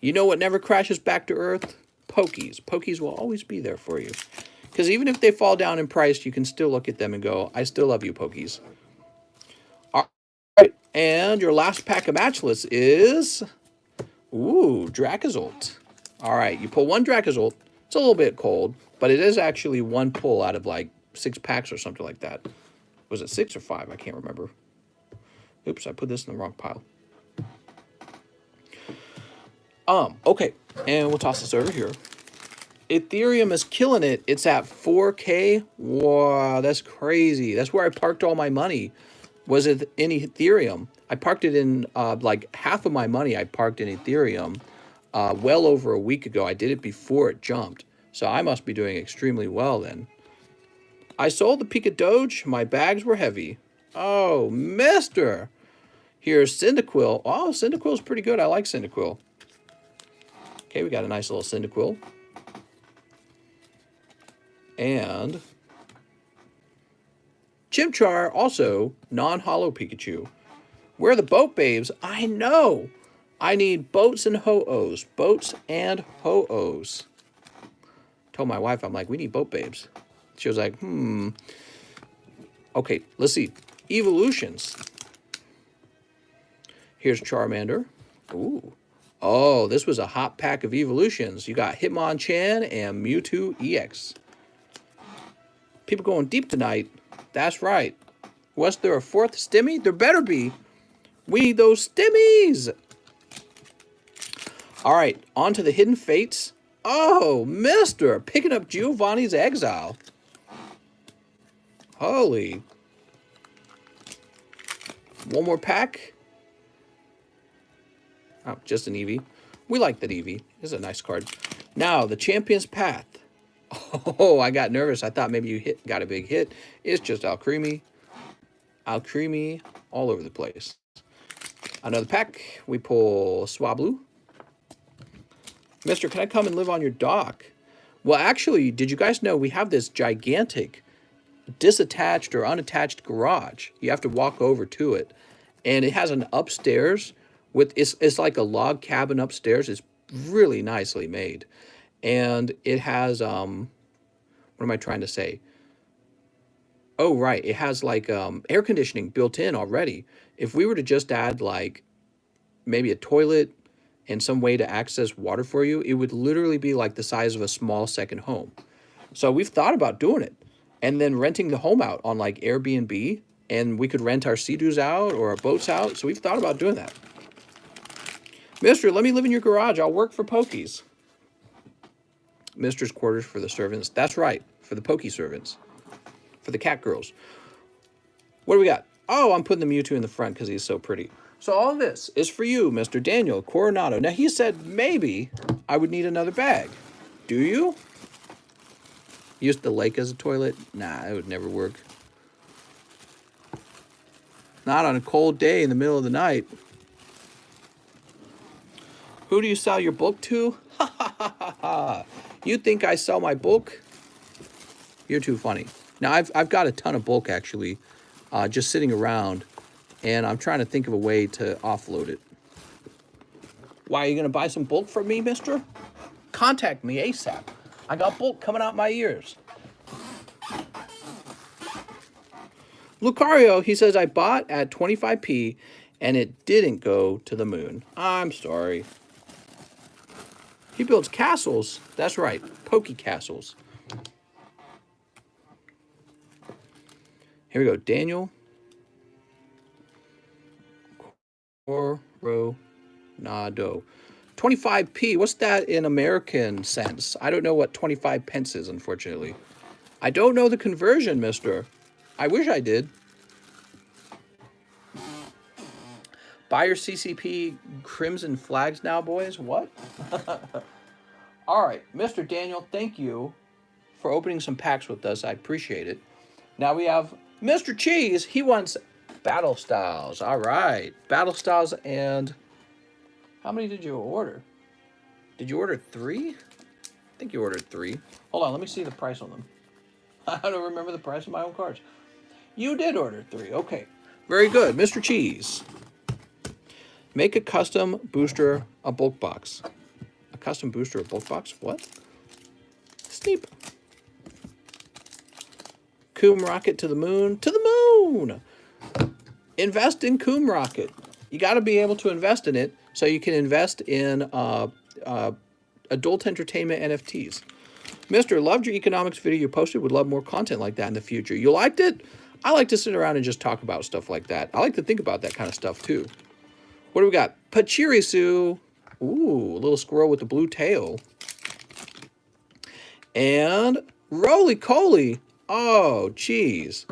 You know what never crashes back to Earth? Pokies. Pokies will always be there for you. Because even if they fall down in price, you can still look at them and go, I still love you, Pokies. All right. And your last pack of matchless is... Ooh, Dracozolt. All right. You pull 1 Dracozolt. It's a little bit cold, but it is actually 1 pull out of like 6 packs or something like that. Was it 6 or 5? I can't remember. Oops, I put this in the wrong pile. Okay, and we'll toss this over here. Ethereum is killing it. It's at 4K. Wow, that's crazy. That's where I parked all my money. Was it in Ethereum? I parked it in, like half of my money I parked in Ethereum well over a week ago. I did it before it jumped. So I must be doing extremely well then. I sold the Pika Doge. My bags were heavy. Oh, mister. Here's Cyndaquil. Oh, Cyndaquil's pretty good. I like Cyndaquil. Okay, we got a nice little Cyndaquil. And Chimchar, also non-hollow Pikachu. Where are the boat babes? I know. I need boats and Ho-ohs. Boats and Ho-ohs. Told my wife, I'm like, we need boat babes. She was like, Okay, let's see. Evolutions. Here's Charmander. Ooh. Oh, this was a hot pack of evolutions. You got Hitmonchan and Mewtwo EX. People going deep tonight. That's right. Was there a fourth Stimmy? There better be. We need those Stimmies. All right, on to the Hidden Fates. Oh, mister, picking up Giovanni's Exile. Holy. One more pack. Oh, just an Eevee. We like that Eevee. This is a nice card. Now, the Champion's Path. Oh, I got nervous. I thought maybe you got a big hit. It's just Alcremie. Alcremie all over the place. Another pack. We pull Swablu. Mister, can I come and live on your dock? Well, actually, did you guys know we have this gigantic disattached or unattached garage? You have to walk over to it. And it has an upstairs with, it's like a log cabin upstairs. It's really nicely made. And it has, what am I trying to say? Oh, right. It has like air conditioning built in already. If we were to just add like maybe a toilet and some way to access water for you, it would literally be like the size of a small second home. So we've thought about doing it and then renting the home out on like Airbnb, and we could rent our Sea-Doos out or our boats out. So we've thought about doing that. Mister, let me live in your garage. I'll work for Pokies. Mister's quarters for the servants. That's right, for the Pokey servants. For the cat girls. What do we got? Oh, I'm putting the Mewtwo in the front because he's so pretty. So all this is for you, Mr. Daniel Coronado. Now, he said maybe I would need another bag. Do you? Use the lake as a toilet? Nah, it would never work. Not on a cold day in the middle of the night. Who do you sell your book to? Ha ha ha ha ha. You think I sell my book? You're too funny. Now, I've got a ton of bulk, actually, just sitting around, and I'm trying to think of a way to offload it. Why, are you going to buy some bulk from me, mister? Contact me ASAP. I got bulk coming out my ears. Lucario, he says, I bought at 25p, and it didn't go to the moon. I'm sorry. He builds castles. That's right, Poke Castles. Here we go, Daniel Coronado. 25p, what's that in American cents? I don't know what 25 pence is, unfortunately. I don't know the conversion, mister. I wish I did. Buy your CCP Crimson Flags now, boys. What? All right, Mr. Daniel, thank you for opening some packs with us. I appreciate it. Now we have Mr. Cheese. He wants Battle Styles. All right, Battle Styles. And how many did you order? Did you order 3? I think you ordered 3. Hold on, let me see the price on them. I don't remember the price of my own cards. You did order 3. Okay, very good, Mr. Cheese. Make a custom booster, a bulk box. A custom booster, a bulk box? What? Sneep. Coom Rocket to the moon. To the moon! Invest in Coom Rocket. You got to be able to invest in it so you can invest in adult entertainment NFTs. Mister, loved your economics video you posted. Would love more content like that in the future. You liked it? I like to sit around and just talk about stuff like that. I like to think about that kind of stuff too. What do we got? Pachirisu. Ooh, a little squirrel with a blue tail. And Roly-Coly. Oh, geez.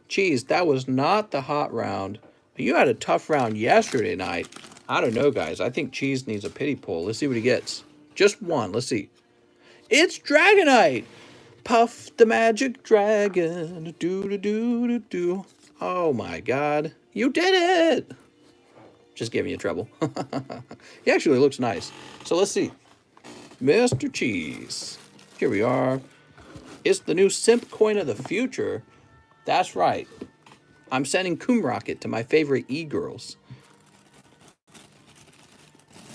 Geez, that was not the hot round You had a tough round yesterday night. I don't know, guys. I think Cheese needs a pity pull. Let's see what he gets. Just one. Let's see. It's Dragonite. Puff the magic dragon. Do. Oh my God. You did it. Just gave me a trouble. He actually looks nice. So let's see. Mr. Cheese. Here we are. It's the new simp coin of the future. That's right. I'm sending Coom Rocket to my favorite e-girls.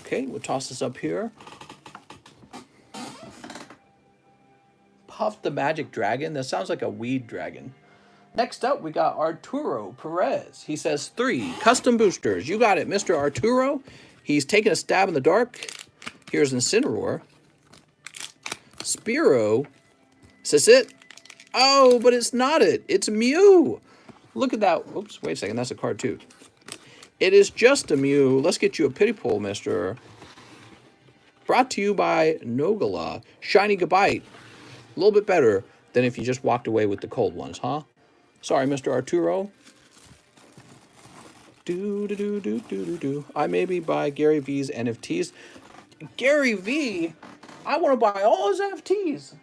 Okay, we'll toss this up here. Puff the Magic Dragon. That sounds like a weed dragon. Next up, we got Arturo Perez. He says 3 custom boosters. You got it, Mr. Arturo. He's taking a stab in the dark. Here's Incineroar. Spearow. Is this it? Oh, but it's not it. It's Mew. Look at that. Oops, wait a second. That's a card too. It is just a Mew. Let's get you a pity pull, mister. Brought to you by Nogala. Shiny Gabite. A little bit better than if you just walked away with the cold ones, huh? Sorry, Mr. Arturo. I may be by Gary V's NFTs. Gary V? I want to buy all his NFTs.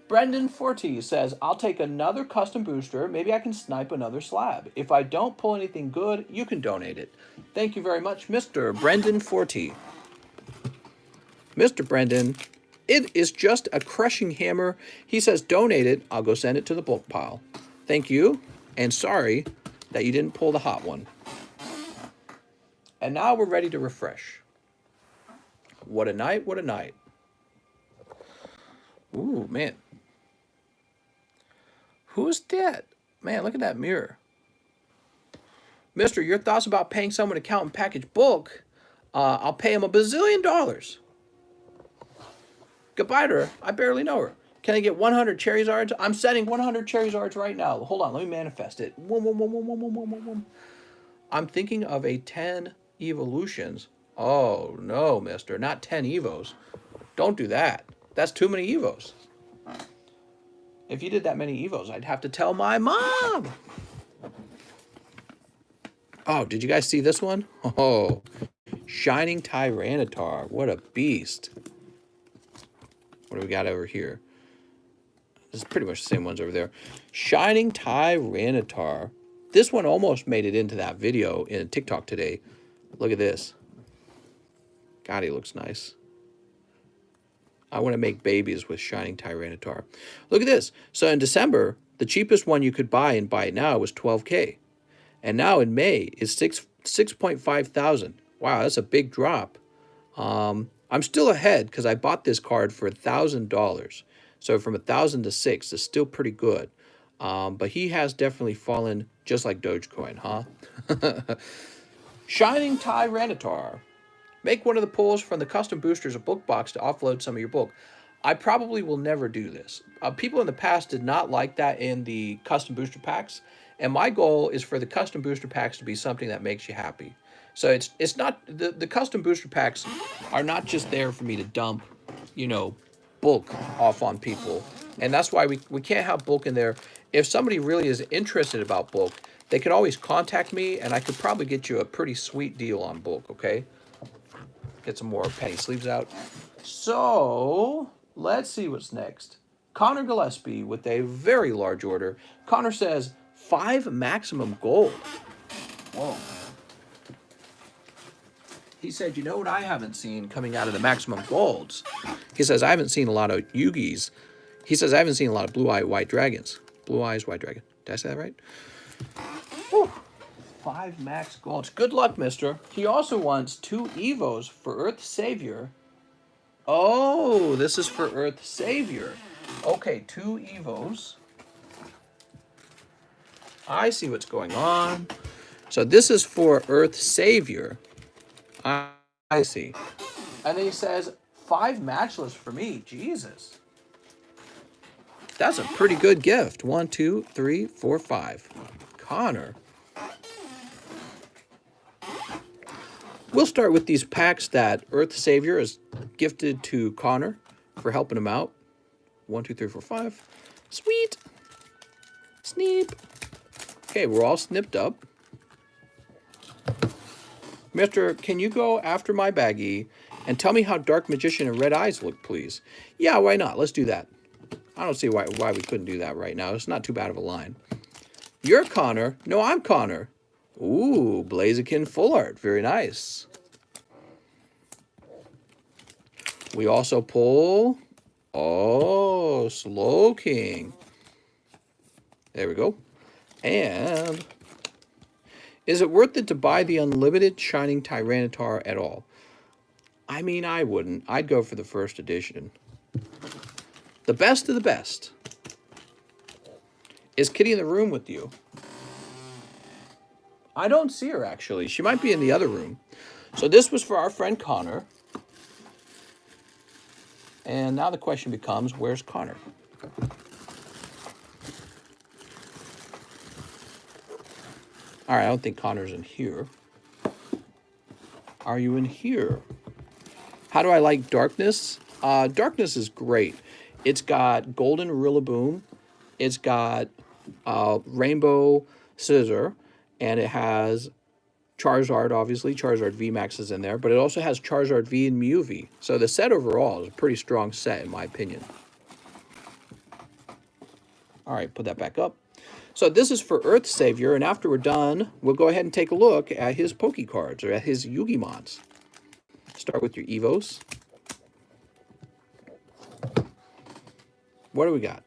Brendan Forte says, I'll take another custom booster. Maybe I can snipe another slab. If I don't pull anything good, you can donate it. Thank you very much, Mr. Brendan Forte. Mr. Brendan, it is just a crushing hammer. He says, donate it. I'll go send it to the bulk pile. Thank you, and sorry that you didn't pull the hot one. And now we're ready to refresh. What a night, what a night. Ooh, man. Who's that? Man, look at that mirror. Mister, your thoughts about paying someone to count and package bulk? I'll pay him $1 bazillion. Goodbye to her. I barely know her. Can I get 100 Cherry-Zards? I'm setting 100 Cherry-Zards right now. Hold on, let me manifest it. I'm thinking of a 10 evolutions. Oh, no, mister. Not 10 evos. Don't do that. That's too many evos. If you did that many evos, I'd have to tell my mom. Oh, did you guys see this one? Oh, Shining Tyranitar. What a beast. What do we got over here? This is pretty much the same ones over there. Shining Tyranitar. This one almost made it into that video in TikTok today. Look at this. God, he looks nice. I want to make babies with Shining Tyranitar. Look at this. So in December, the cheapest one you could buy and buy it now was $12K. And now in May, it's 6.5 thousand. Wow, that's a big drop. I'm still ahead because I bought this card for $1,000. So from 1,000 to 6 is still pretty good. But he has definitely fallen just like Dogecoin, huh? Shining Tyranitar. Make one of the pulls from the custom boosters of book box to offload some of your book. I probably will never do this. People in the past did not like that in the custom booster packs. And my goal is for the custom booster packs to be something that makes you happy. So it's not, the custom booster packs are not just there for me to dump, you know, bulk off on people. And that's why we can't have bulk in there. If somebody really is interested about bulk, they can always contact me and I could probably get you a pretty sweet deal on bulk, okay? Get some more penny sleeves out. So let's see what's next. Connor Gillespie with a very large order. Connor says 5 maximum gold. Whoa. He said, you know what I haven't seen coming out of the maximum golds? He says, I haven't seen a lot of Yugis. He says, I haven't seen a lot of blue-eye white dragons. Blue eyes, white dragon. Did I say that right? Whew. 5 max golds. Good luck, mister. He also wants 2 Evos for Earth Savior. Oh, this is for Earth Savior. Okay, 2 Evos. I see what's going on. So this is for Earth Savior. I see. And then he says, 5 matchless for me. Jesus. That's a pretty good gift. 1, 2, 3, 4, 5. Connor. We'll start with these packs that Earth Savior has gifted to Connor for helping him out. 1, 2, 3, 4, 5. Sweet. Sneep. Okay, we're all snipped up. Mister, can you go after my baggie and tell me how Dark Magician and Red Eyes look, please? Yeah, why not? Let's do that. I don't see why we couldn't do that right now. It's not too bad of a line. You're Connor. No, I'm Connor. Ooh, Blaziken Full Art. Very nice. We also pull... Oh, Slow King. There we go. And... Is it worth it to buy the Unlimited Shining Tyranitar at all? I mean, I wouldn't. I'd go for the first edition. The best of the best. Is Kitty in the room with you? I don't see her, actually. She might be in the other room. So this was for our friend Connor. And now the question becomes, where's Connor? All right, I don't think Connor's in here. Are you in here? How do I like Darkness? Darkness is great. It's got Golden Rillaboom. It's got Rainbow Scissor. And it has Charizard, obviously. Charizard VMAX is in there. But it also has Charizard V and Mew V. So the set overall is a pretty strong set, in my opinion. All right, put that back up. So this is for Earth Savior, and after we're done, we'll go ahead and take a look at his Poke Cards, or at his Yugimons. Start with your Evos. What do we got?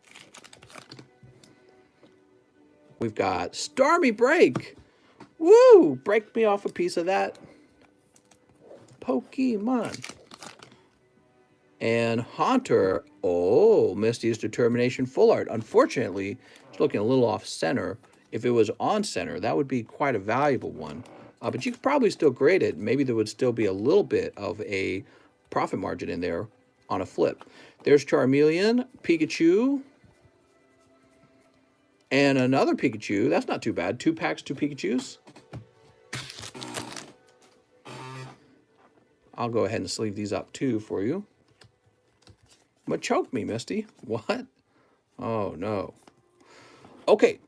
We've got Stormy Break. Woo! Break me off a piece of that Pokemon. And Haunter. Oh, Misty's Determination Full Art. Unfortunately, it's looking a little off center. If it was on center, that would be quite a valuable one. But you could probably still grade it. Maybe there would still be a little bit of a profit margin in there on a flip. There's Charmeleon, Pikachu, and another Pikachu. That's not too bad. 2 packs, 2 Pikachus. I'll go ahead and sleeve these up too for you. But choke me, Misty. What? Oh, no. Okay.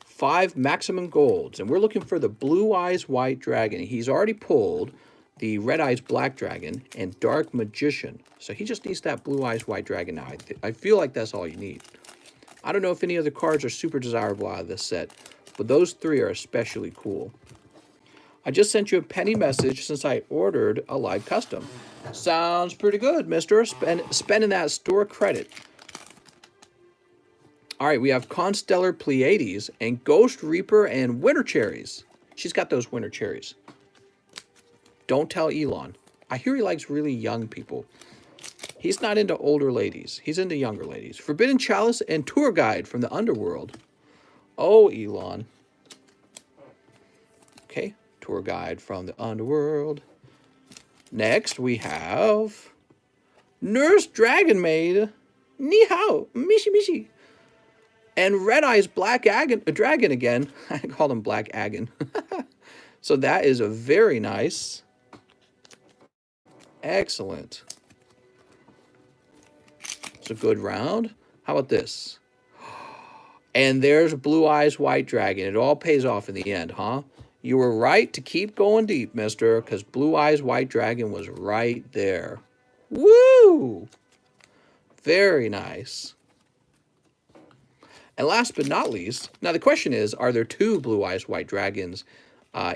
5 maximum golds. And we're looking for the Blue Eyes White Dragon. He's already pulled the Red Eyes Black Dragon and Dark Magician. So he just needs that Blue Eyes White Dragon now. I feel like that's all you need. I don't know if any other cards are super desirable out of this set, but those 3 are especially cool. I just sent you a penny message since I ordered a live custom. Sounds pretty good, mister. Spending that store credit. All right, we have Constellar Pleiades and Ghost Reaper and Winter Cherries. She's got those Winter Cherries. Don't tell Elon. I hear he likes really young people. He's not into older ladies. He's into younger ladies. Forbidden Chalice and Tour Guide from the Underworld. Oh, Elon. Okay, Tour Guide from the Underworld. Next, we have Nurse Dragon Maid. Ni hao, mishi mishi. And Red Eyes Black Dragon again. I call him Black Agon. So that is a very nice. Excellent. It's a good round. How about this? And there's Blue Eyes White Dragon. It all pays off in the end, huh? You were right to keep going deep, mister, because Blue Eyes White Dragon was right there. Woo! Very nice. And last but not least, now the question is, are there 2 Blue Eyes White Dragons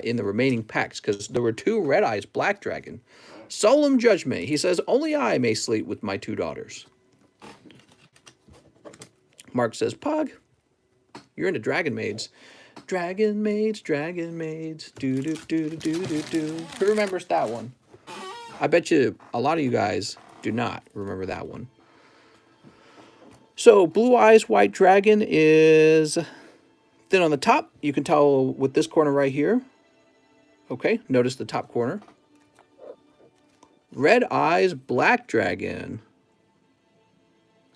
in the remaining packs? Because there were 2 Red Eyes Black Dragon. Solemn Judgment. He says, only I may sleep with my 2 daughters. Mark says, Pug, you're into Dragon Maids. Dragon Maids, Dragon Maids, do-do-do-do-do-do-do. Who remembers that one? I bet you a lot of you guys do not remember that one. So, Blue Eyes White Dragon is thin on the top. You can tell with this corner right here. Okay, notice the top corner. Red Eyes Black Dragon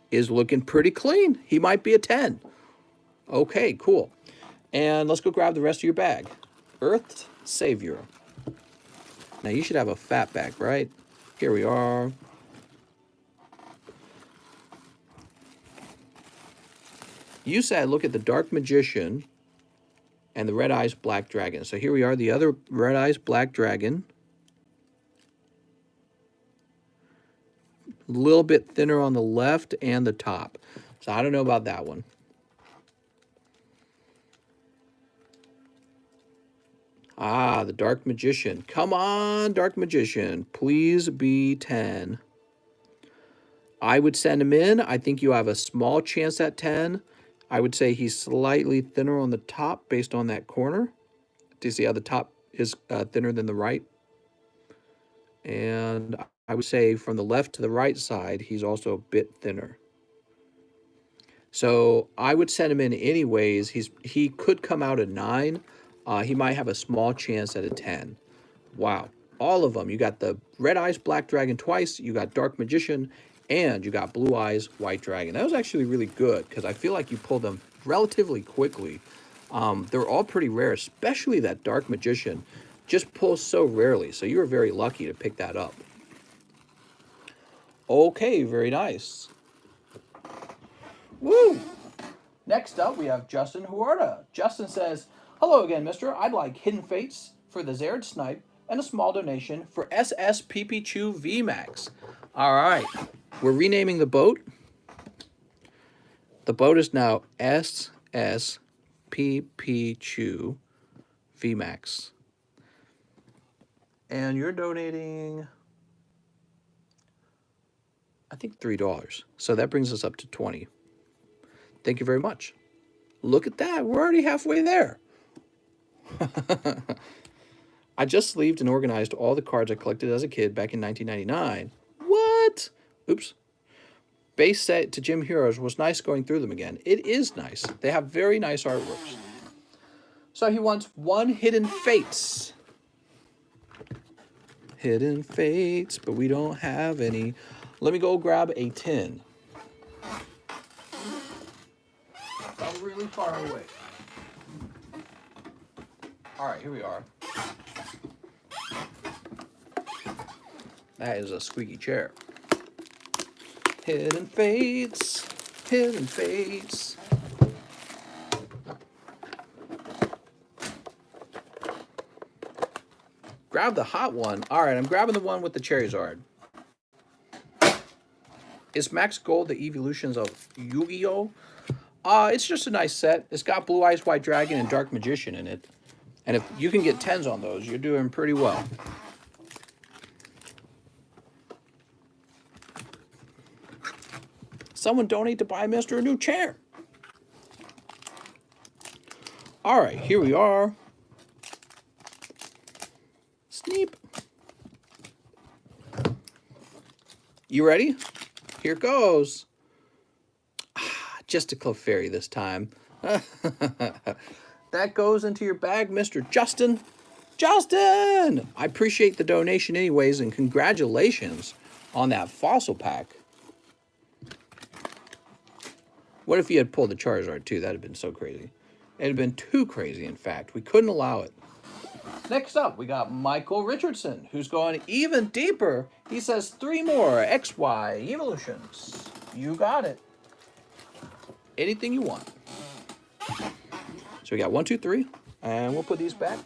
is looking pretty clean. He might be a 10. Okay, cool. And let's go grab the rest of your bag. Earth Savior. Now, you should have a fat bag, right? Here we are. You said look at the Dark Magician and the Red Eyes Black Dragon. So here we are, the other Red Eyes Black Dragon. A little bit thinner on the left and the top. So I don't know about that one. Ah, the Dark Magician. Come on, Dark Magician. Please be 10. I would send him in. I think you have a small chance at 10. I would say he's slightly thinner on the top based on that corner. Do you see how the top is thinner than the right? And I would say from the left to the right side, he's also a bit thinner. So I would send him in anyways. He could come out at 9. He might have a small chance at a 10. Wow. All of them. You got the Red Eyes Black Dragon twice. You got Dark Magician. And you got Blue Eyes White Dragon. That was actually really good because I feel like you pulled them relatively quickly. They're all pretty rare, especially that Dark Magician. Just pulls so rarely. So you were very lucky to pick that up. Okay, very nice. Woo! Next up, we have Justin Huerta. Justin says, hello again, mister. I'd like Hidden Fates for the Zerd Snipe and a small donation for SSPP Chew VMAX. All right. We're renaming the boat. The boat is now SSPP Chew VMAX. And you're donating, I think, $3. So that brings us up to 20. Thank you very much. Look at that. We're already halfway there. I just sleeved and organized all the cards I collected as a kid back in 1999. What? Oops. Base set to Jim Heroes was nice going through them again. It is nice. They have very nice artworks. So he wants one Hidden Fates. Hidden Fates, but we don't have any. Let me go grab a tin. I'm really far away. All right, here we are. That is a squeaky chair. Hidden Fates, Hidden Fates. Grab the hot one. All right, I'm grabbing the one with the Cherry-Zard. Is Max Gold the evolutions of Yu-Gi-Oh? It's just a nice set. It's got Blue Eyes White Dragon and Dark Magician in it. And if you can get 10s on those, you're doing pretty well. Someone donate to buy Mr. a new chair. All right, here we are. Sneep. You ready? Here goes. Just a Clefairy this time. That goes into your bag, Mr. Justin. Justin! I appreciate the donation anyways, and congratulations on that fossil pack. What if you had pulled the Charizard too? That'd have been so crazy. It'd have been too crazy, in fact. We couldn't allow it. Next up, we got Michael Richardson, who's going even deeper. He says 3 more XY evolutions. You got it. Anything you want. So we got 1, 2, 3, and we'll put these back.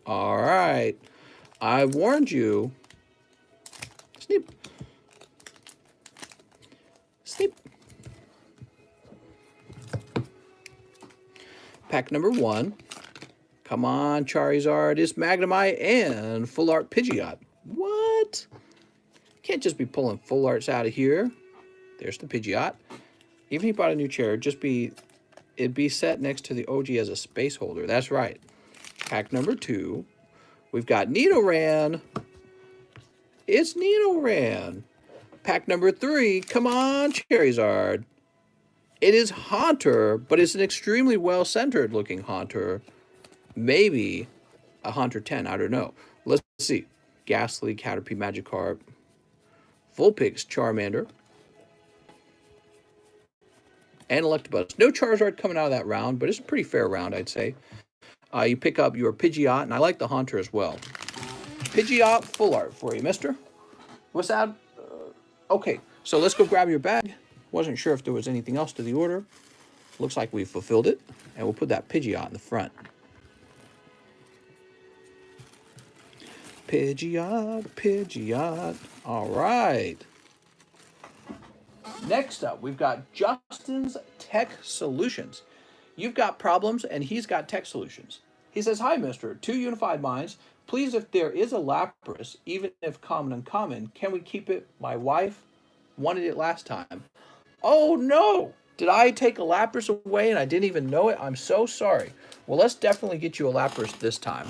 All right. I warned you. Sneep. Sneep. Pack number 1. Come on, Charizard. It's Magnemite and Full Art Pidgeot. What? Can't just be pulling full arts out of here. There's the Pidgeot. Even if you bought a new chair, it'd be set next to the OG as a space holder. That's right. Pack number 2. We've got Nidoran. It's Nidoran. Pack number 3. Come on, Cherry-Zard. It is Haunter, but it's an extremely well-centered looking Haunter. Maybe a Haunter 10. I don't know. Let's see. Ghastly, Caterpie, Magikarp, Vulpix, Charmander, and Electabuzz. No Charizard coming out of that round, but it's a pretty fair round, I'd say. You pick up your Pidgeot, and I like the Haunter as well. Pidgeot Full Art for you, mister. What's that? Okay, so let's go grab your bag. Wasn't sure if there was anything else to the order. Looks like we fulfilled it. And we'll put that Pidgeot in the front. Pidgeot, Pidgeot. All right. Next up, we've got Justin's Tech Solutions. You've got problems, and he's got tech solutions. He says, hi, mister. Two unified minds. Please, if there is a Lapras, even if common uncommon, can we keep it? My wife wanted it last time. Oh, no. Did I take a Lapras away and I didn't even know it? I'm so sorry. Well, let's definitely get you a Lapras this time.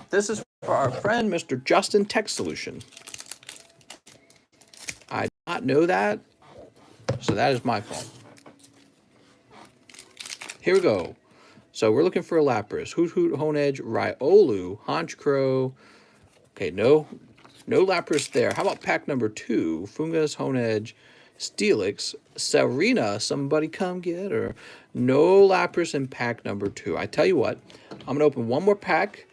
This is for our friend, Mr. Justin Tech Solution. I did not know that, so that is my fault. Here we go. So we're looking for a Lapras. Hoot Hoot, Honedge, Riolu, Honchkrow. Okay, no Lapras there. How about pack number 2? Fungus, Honedge, Steelix, Serena. Somebody come get her. No Lapras in pack number 2. I tell you what, I'm going to open one more pack,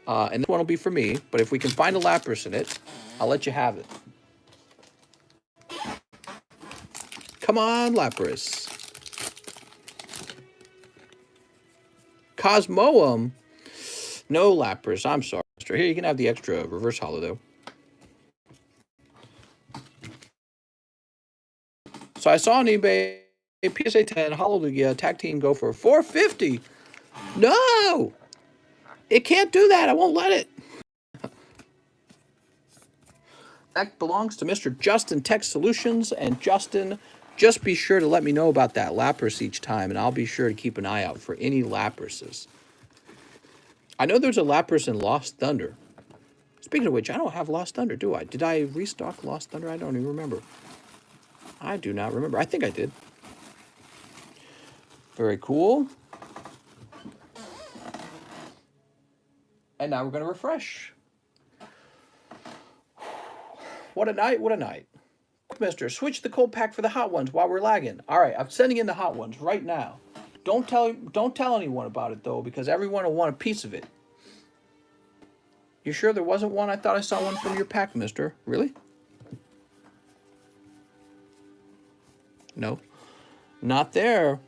and this one will be for me. But if we can find a Lapras in it, I'll let you have it. Come on, Lapras. Cosmoem. No Lapras. I'm sorry, mister. Here, you can have the extra reverse holo, though. So I saw on eBay a PSA 10 Hallelujah tag team go for $450. No! It can't do that. I won't let it. That belongs to Mr. Justin Tech Solutions. And Justin, just be sure to let me know about that Lapras each time, and I'll be sure to keep an eye out for any Laprases. I know there's a Lapras in Lost Thunder. Speaking of which, I don't have Lost Thunder, do I? Did I restock Lost Thunder? I don't even remember. I do not remember. I think I did. Very cool. And now we're going to refresh. What a night, what a night. Mister, switch the cold pack for the hot ones while we're lagging. All right, I'm sending in the hot ones right now. Don't tell anyone about it, though, because everyone will want a piece of it. You sure there wasn't one? I thought I saw one from your pack, mister. Really? No. Not there.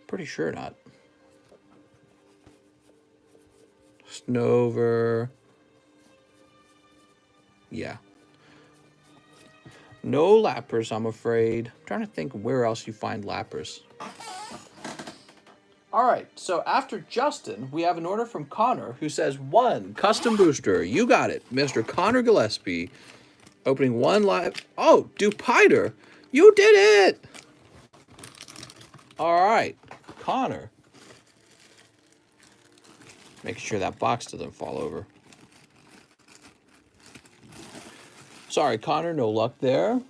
Pretty sure not. Snover. Yeah. No Lapras, I'm afraid. I'm trying to think where else you find Lapras. All right, so after Justin, we have an order from Connor, who says 1 custom booster. You got it, Mr. Connor Gillespie. Opening 1 live. Oh, Dupiter. You did it. All right, Connor. Make sure that box doesn't fall over. Sorry, Connor, no luck there.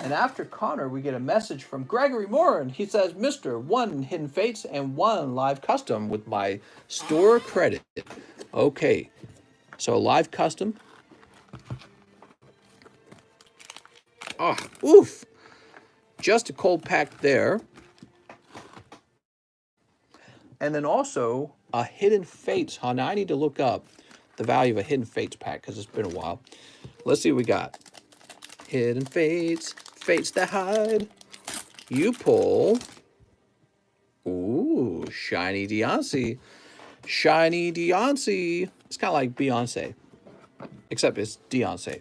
And after Connor, we get a message from Gregory Morin. He says, Mr. 1 Hidden Fates and 1 live custom with my store credit. Okay, so live custom. Oh, oof. Just a cold pack there. And then also a Hidden Fates. Huh? Now I need to look up the value of a Hidden Fates pack because it's been a while. Let's see what we got. Hidden Fates. Fates that hide. You pull. Ooh, Shiny Deontay. Shiny Deontay. It's kind of like Beyonce. Except it's Deontay.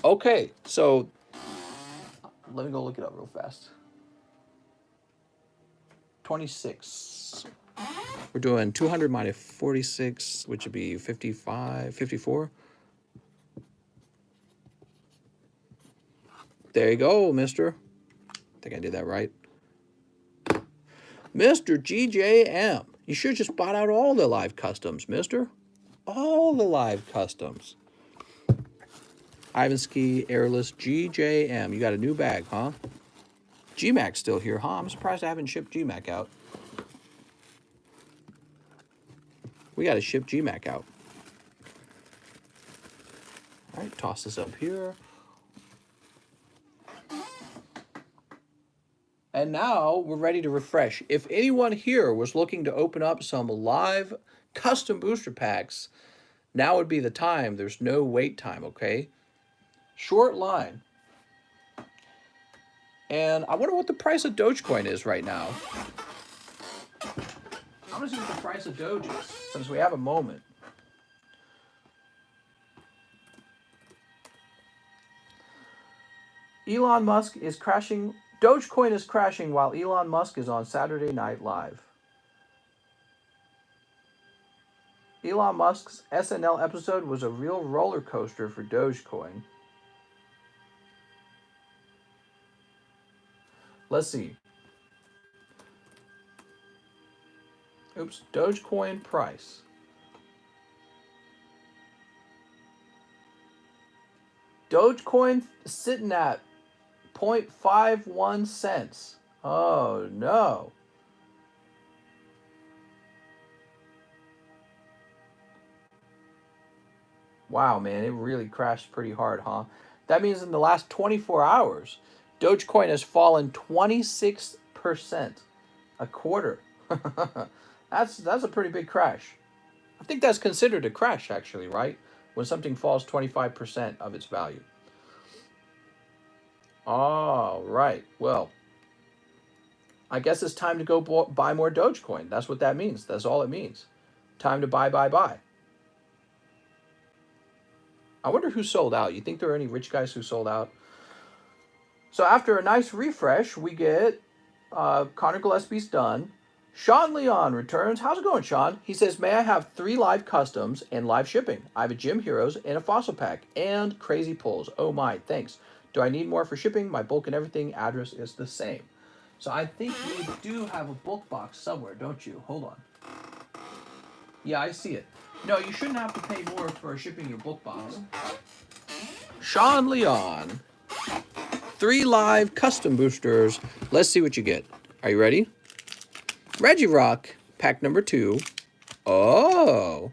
Okay, so let me go look it up real fast. 26. We're doing 200 minus 46, which would be 55, 54. There you go, mister. I think I did that right. Mr. GJM. You should have just bought out all the live customs, mister. All the live customs. Ivanski, Airless, GJM. You got a new bag, huh? GMAC's still here, huh? I'm surprised I haven't shipped GMAC out. We got to ship GMAC out. All right, toss this up here. And now we're ready to refresh. If anyone here was looking to open up some live custom booster packs, now would be the time. There's no wait time, okay? Short line. And I wonder what the price of Dogecoin is right now. I'm going to see what the price of Doge is, since we have a moment. Elon Musk is crashing. Dogecoin is crashing while Elon Musk is on Saturday Night Live. Elon Musk's SNL episode was a real roller coaster for Dogecoin. Let's see. Oops, Dogecoin price. Dogecoin sitting at 0.51 cents. Oh no. Wow, man, it really crashed pretty hard, huh? That means in the last 24 hours, Dogecoin has fallen 26%, a quarter. That's a pretty big crash. I think that's considered a crash, actually, right? When something falls 25% of its value. All right. Well, I guess it's time to go buy more Dogecoin. That's what that means. That's all it means. Time to buy. I wonder who sold out. You think there are any rich guys who sold out? So after a nice refresh, we get Connor Gillespie's done. Sean Leon returns. How's it going, Sean? He says, may I have 3 live customs and live shipping? I have a Gym Heroes and a Fossil Pack and Crazy Pulls. Oh my, thanks. Do I need more for shipping? My bulk and everything address is the same. So I think you do have a bulk box somewhere, don't you? Hold on. Yeah, I see it. No, you shouldn't have to pay more for shipping your book box. Sean Leon. 3 live custom boosters. Let's see what you get. Are you ready? Reggie Rock, pack number 2. Oh.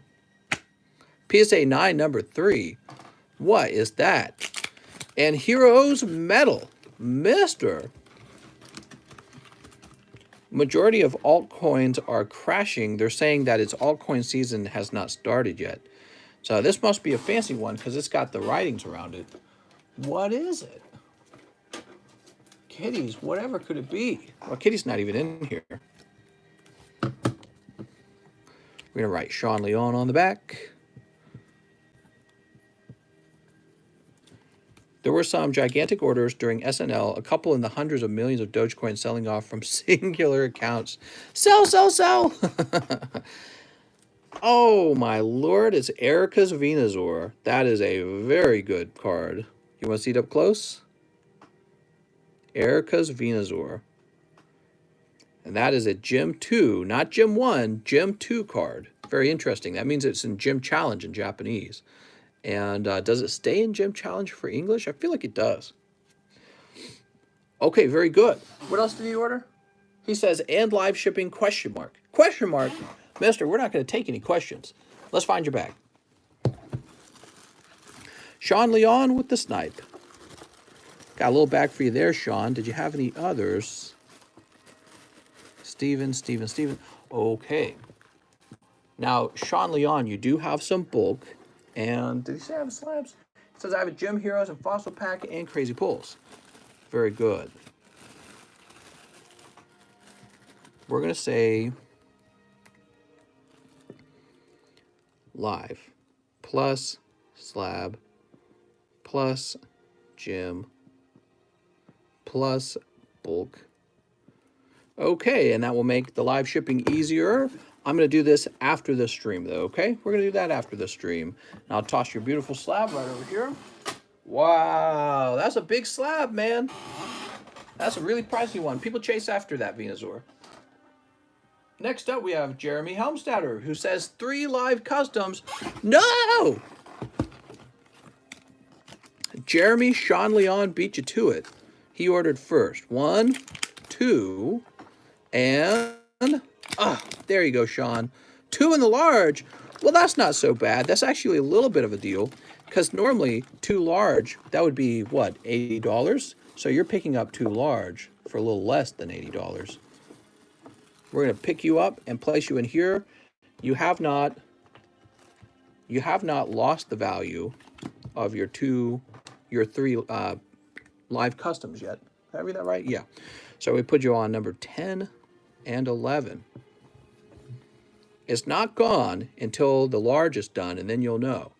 PSA 9 number 3. What is that? And Heroes Metal. Mister. Majority of altcoins are crashing. They're saying that its altcoin season has not started yet. So this must be a fancy one because it's got the writings around it. What is it? Kitty's, whatever could it be? Well, Kitty's not even in here. We're going to write Sean Leon on the back. There were some gigantic orders during SNL, a couple in the hundreds of millions of Dogecoin selling off from singular accounts. Sell, sell, sell! Oh, my lord, it's Erica's Venusaur. That is a very good card. You want to see it up close? Erica's Venusaur. And that is a Gym 2, not Gym 1, Gym 2 card. Very interesting. That means it's in Gym Challenge in Japanese. And does it stay in Gym Challenge for English? I feel like it does. Okay, very good. What else did he order? He says, and live shipping, question mark. Question mark? Mister, we're not going to take any questions. Let's find your bag. Sean Leon with the snipe. Got a little bag for you there, Sean. Did you have any others? Steven. Okay. Now, Sean Leon, you do have some bulk. And did he say I have slabs? It says I have a Gym Heroes and Fossil Pack and Crazy Pulls. Very good. We're going to say live plus slab plus Gym plus bulk. Okay, and that will make the live shipping easier. I'm going to do this after the stream, though, okay? We're going to do that after the stream. And I'll toss your beautiful slab right over here. Wow, that's a big slab, man. That's a really pricey one. People chase after that Venusaur. Next up, we have Jeremy Helmstadter, who says 3 live customs. No! Jeremy Sean Leon beat you to it. He ordered first. 1, 2, and... there you go, Sean. 2 in the large. Well, that's not so bad. That's actually a little bit of a deal because normally 2 large, that would be, what, $80? So you're picking up 2 large for a little less than $80. We're going to pick you up and place you in here. you have not lost the value of your three live customs yet. Did I read that right? Yeah. So we put you on number 10 and 11. It's not gone until the large is done, and then you'll know.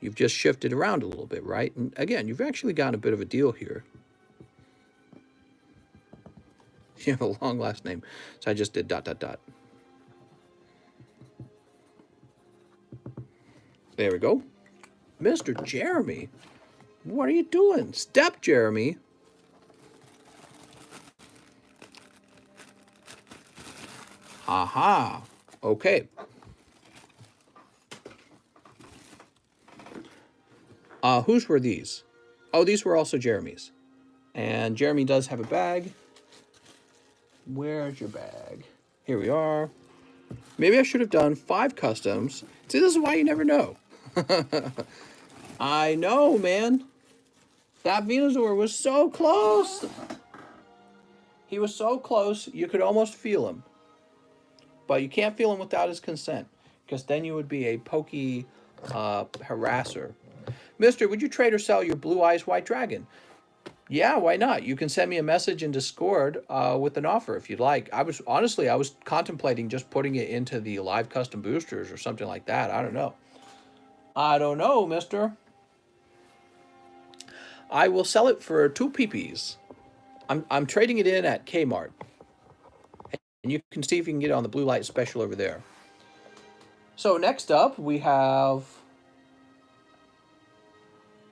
You've just shifted around a little bit, right? And again, you've actually gotten a bit of a deal here. You have a long last name. So I just did ... There we go. Mr. Jeremy, what are you doing? Step, Jeremy. Aha. Okay. Whose were these? Oh, these were also Jeremy's. And Jeremy does have a bag. Where's your bag? Here we are. Maybe I should have done 5 customs. See, this is why you never know. I know, man. That Venusaur was so close. He was so close, you could almost feel him. But you can't feel him without his consent, because then you would be a pokey harasser. Mister, would you trade or sell your Blue Eyes White Dragon? Yeah, why not? You can send me a message in Discord with an offer if you'd like. I was contemplating just putting it into the live custom boosters or something like that. I don't know. I don't know, mister. I will sell it for 2 PPs. I'm trading it in at Kmart. And you can see if you can get it on the blue light special over there. So next up we have...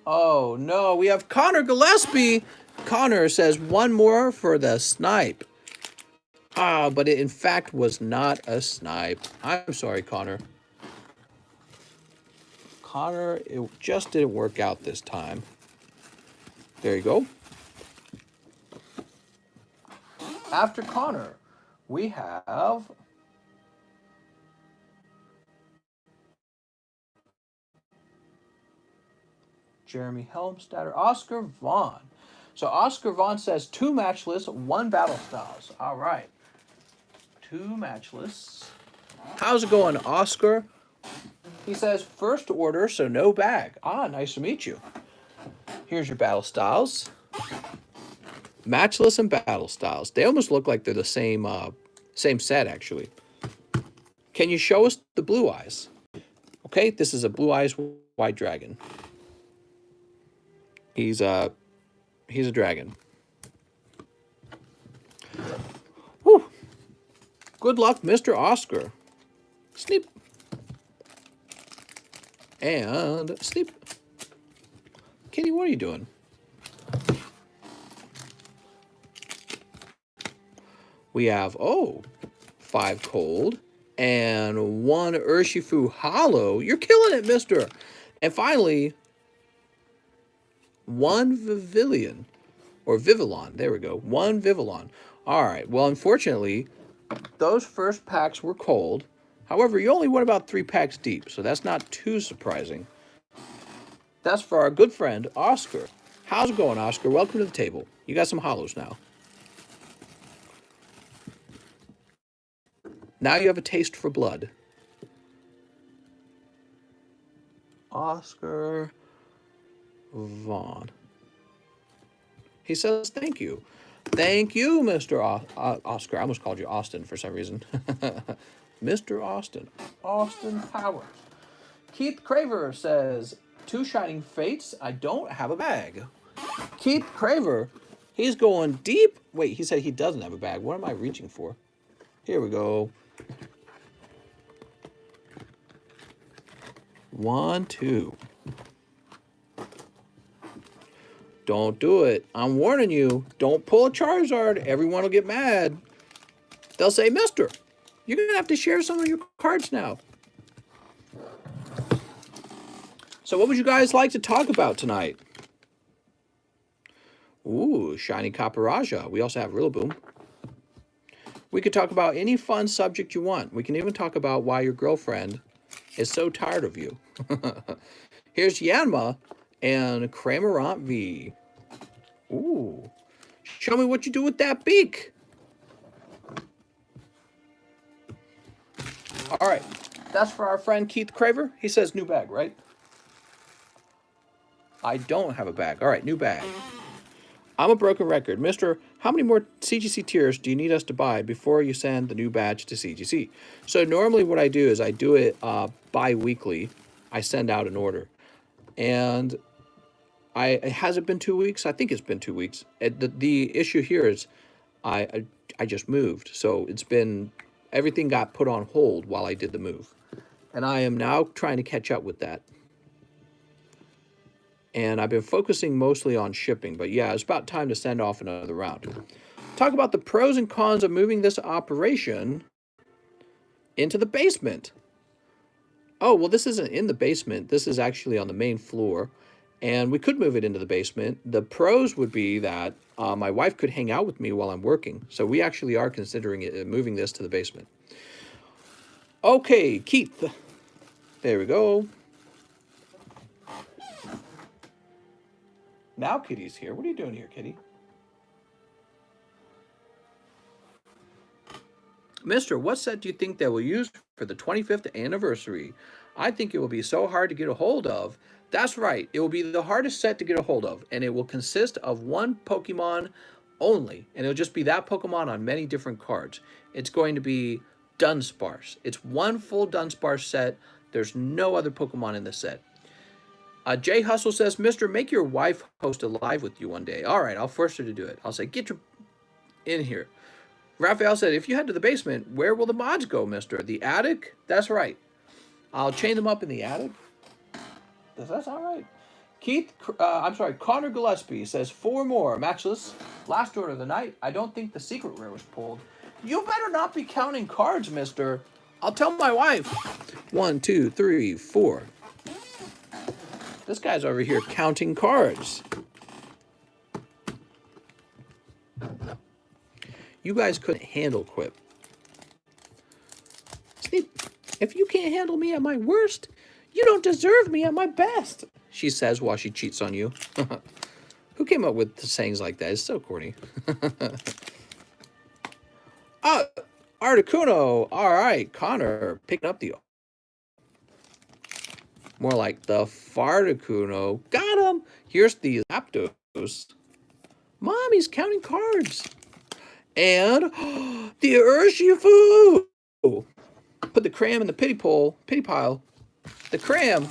Oh no, we have Connor Gillespie. Connor says 1 more for the snipe. But it in fact was not a snipe. I'm sorry, Connor. Connor, it just didn't work out this time. There you go. After Connor, we have... Jeremy Helmstetter, Oscar Vaughn. So Oscar Vaughn says 2 matchless, 1 battle styles. All right. 2 matchless. How's it going, Oscar? He says first order, so no bag. Nice to meet you. Here's your battle styles. Matchless and battle styles. They almost look like they're the same set, actually. Can you show us the Blue Eyes? Okay, this is a Blue Eyes White Dragon. He's a dragon. Whew. Good luck, Mr. Oscar. Sleep. And sleep. Kitty, what are you doing? We have, 5 cold and 1 Urshifu hollow. You're killing it, mister. And finally, 1 Vivillon, or Vivillon. There we go. 1 Vivillon. All right. Well, unfortunately, those first packs were cold. However, you only went about 3 packs deep, so that's not too surprising. That's for our good friend, Oscar. How's it going, Oscar? Welcome to the table. You got some hollows now. Now you have a taste for blood. Oscar Vaughn. He says, thank you. Thank you, Mr. Oscar. I almost called you Austin for some reason. Mr. Austin. Austin Powers. Keith Craver says, 2 Shining Fates. I don't have a bag. Keith Craver, he's going deep. Wait, he said he doesn't have a bag. What am I reaching for? Here we go. 1, 2. Don't do it. I'm warning you. Don't pull a Charizard. Everyone will get mad. They'll say, mister, you're going to have to share some of your cards now. So what would you guys like to talk about tonight? Ooh, Shiny Caparaja. We also have Rillaboom. We could talk about any fun subject you want. We can even talk about why your girlfriend is so tired of you. Here's Yanma and Cramorant V. Ooh. Show me what you do with that beak. All right. That's for our friend Keith Craver. He says new bag, right? I don't have a bag. All right, new bag. I'm a broken record. Mister, how many more CGC tiers do you need us to buy before you send the new batch to CGC? So normally what I do is I do it bi-weekly. I send out an order. And it hasn't been 2 weeks. I think it's been 2 weeks. The issue here is I just moved. So it's been, everything got put on hold while I did the move. And I am now trying to catch up with that. And I've been focusing mostly on shipping, but yeah, it's about time to send off another round. Talk about the pros and cons of moving this operation into the basement. Oh, well, this isn't in the basement. This is actually on the main floor, and we could move it into the basement. The pros would be that my wife could hang out with me while I'm working, so we actually are considering moving this to the basement. Okay, Keith. There we go. Now Kitty's here. What are you doing here, Kitty? Mister, what set do you think they will use for the 25th anniversary? I think it will be so hard to get a hold of. That's right. It will be the hardest set to get a hold of, and it will consist of one Pokemon only, and it'll just be that Pokemon on many different cards. It's going to be Dunsparce. It's one full Dunsparce set. There's no other Pokemon in the set. Jay Hustle says, Mister, make your wife host a live with you one day. All right, I'll force her to do it. I'll say, get your in here. Raphael said, if you head to the basement, where will the mods go, mister? The attic? That's right. I'll chain them up in the attic. Does that sound right? Connor Gillespie says, 4 more. Matchless. Last order of the night. I don't think the secret rare was pulled. You better not be counting cards, mister. I'll tell my wife. 1, 2, 3, 4. This guy's over here counting cards. You guys couldn't handle Quip. Snip, if you can't handle me at my worst, you don't deserve me at my best, she says while she cheats on you. Who came up with sayings like that? It's so corny. Articuno. All right, Connor picking up the... More like the Farticuno. Got him. Here's the Zapdos. Mom, he's counting cards. And the Urshifu. Put the cram in the pity pile. The cram.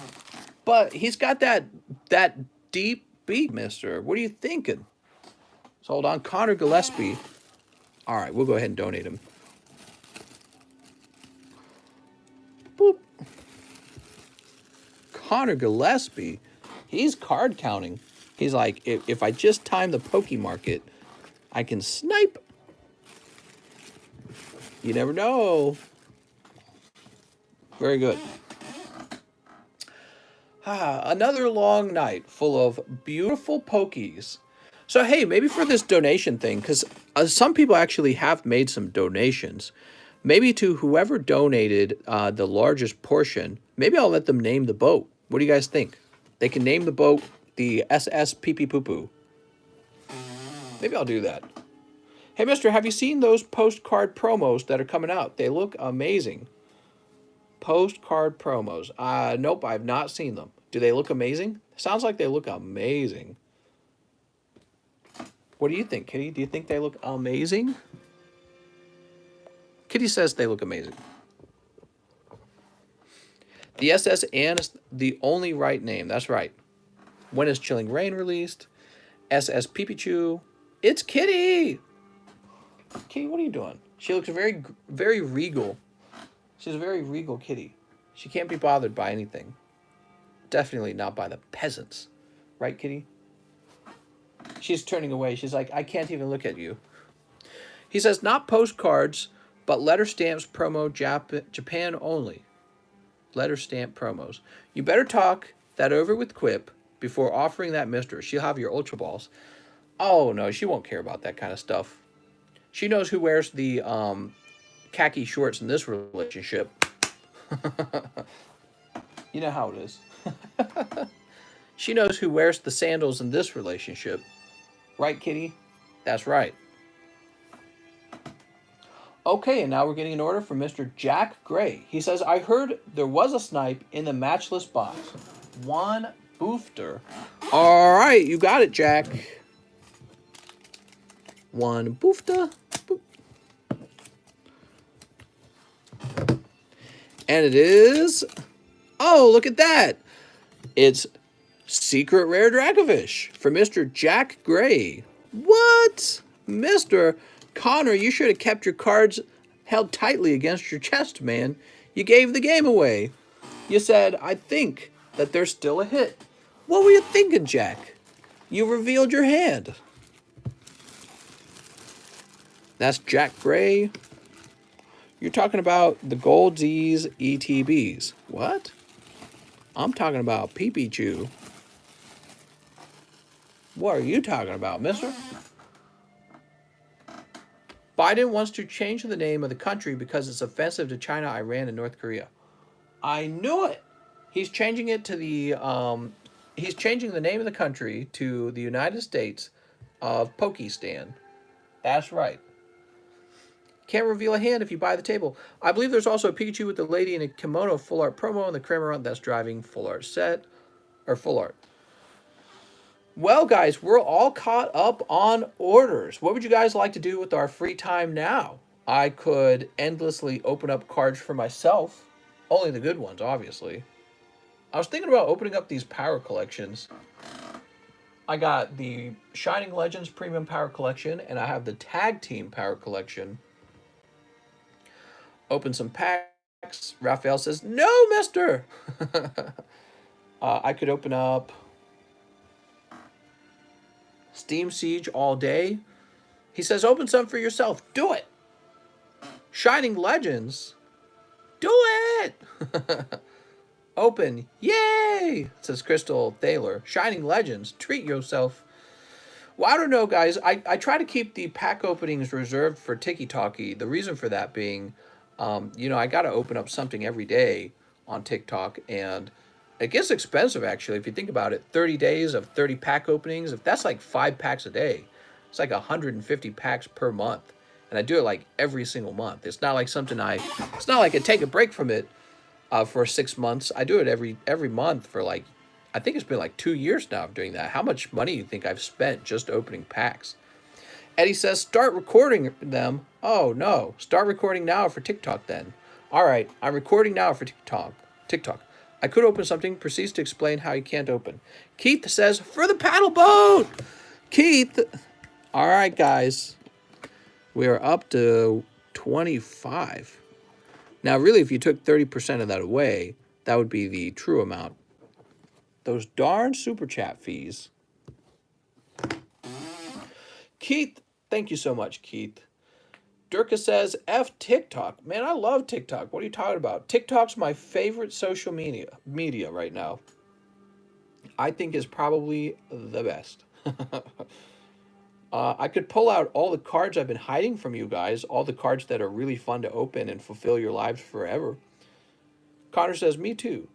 But he's got that deep beat, mister. What are you thinking? So hold on. Connor Gillespie. All right, we'll go ahead and donate him. Boop. Connor Gillespie, he's card counting. He's like, if I just time the Poke Market, I can snipe. You never know. Very good. Another long night full of beautiful Pokies. So, hey, maybe for this donation thing, because some people actually have made some donations. Maybe to whoever donated the largest portion, maybe I'll let them name the boat. What do you guys think? They can name the boat the SS Pee Pee Poo Poo. Maybe I'll do that. Hey, mister, have you seen those postcard promos that are coming out? They look amazing. Postcard promos. Nope, I've not seen them. Do they look amazing? Sounds like they look amazing. What do you think, Kitty? Do you think they look amazing? Kitty says they look amazing. The SS Ann is the only right name. That's right. When is Chilling Rain released? SS Pipichu. It's Kitty. Kitty, what are you doing? She looks very, very regal. She's a very regal kitty. She can't be bothered by anything. Definitely not by the peasants. Right, Kitty? She's turning away. She's like, I can't even look at you. He says, not postcards, but letter stamps promo Japan only. Letter stamp promos. You better talk that over with Quip before offering that mister. She'll have your Ultra Balls. Oh, no, she won't care about that kind of stuff. She knows who wears the khaki shorts in this relationship. You know how it is. She knows who wears the sandals in this relationship. Right, Kitty? That's right. Okay, and now we're getting an order from Mr. Jack Gray. He says, I heard there was a snipe in the matchless box. One boofter. All right, you got it, Jack. One boofter. Boop. And it is... Oh, look at that. It's Secret Rare Dracovish for Mr. Jack Gray. What? Mr. Connor, you should have kept your cards held tightly against your chest, man. You gave the game away. You said, I think that there's still a hit. What were you thinking, Jack? You revealed your hand. That's Jack Gray. You're talking about the Gold Z's ETBs. What? I'm talking about Pee-Pee Chew. What are you talking about, mister? Biden wants to change the name of the country because it's offensive to China, Iran, and North Korea. I knew it. He's changing it to the he's changing the name of the country to the United States of Pokistan. That's right. Can't reveal a hand if you buy the table. I believe there's also a Pikachu with the lady in a kimono full art promo and the Kramer that's driving full art set or full art. Well, guys, we're all caught up on orders. What would you guys like to do with our free time now? I could endlessly open up cards for myself. Only the good ones, obviously. I was thinking about opening up these power collections. I got the Shining Legends Premium Power Collection, and I have the Tag Team Power Collection. Open some packs. Raphael says, no, mister! I could open up Steam Siege all day. He says, open some for yourself. Do it. Shining Legends. Do it. Open. Yay, says Crystal Thaler. Shining Legends. Treat yourself. Well, I don't know, guys. I try to keep the pack openings reserved for Tiki Talkie. The reason for that being, I got to open up something every day on TikTok, and it gets expensive, actually, if you think about it. 30 days of 30 pack openings, if that's like 5 packs a day, it's like 150 packs per month. And I do it like every single month. It's not like something it's not like I take a break from it for 6 months. I do it every month for like, I think it's been like 2 years now of doing that. How much money do you think I've spent just opening packs? Eddie says, start recording them. Oh, no. Start recording now for TikTok then. All right, I'm recording now for TikTok. I could open something. Proceeds to explain how you can't open. Keith says, for the paddle boat. Keith. All right, guys. We are up to 25. Now, really, if you took 30% of that away, that would be the true amount. Those darn super chat fees. Keith, thank you so much, Keith. Durka says, F TikTok. Man, I love TikTok. What are you talking about? TikTok's my favorite social media right now. I think is probably the best. I could pull out all the cards I've been hiding from you guys, all the cards that are really fun to open and fulfill your lives forever. Connor says, me too.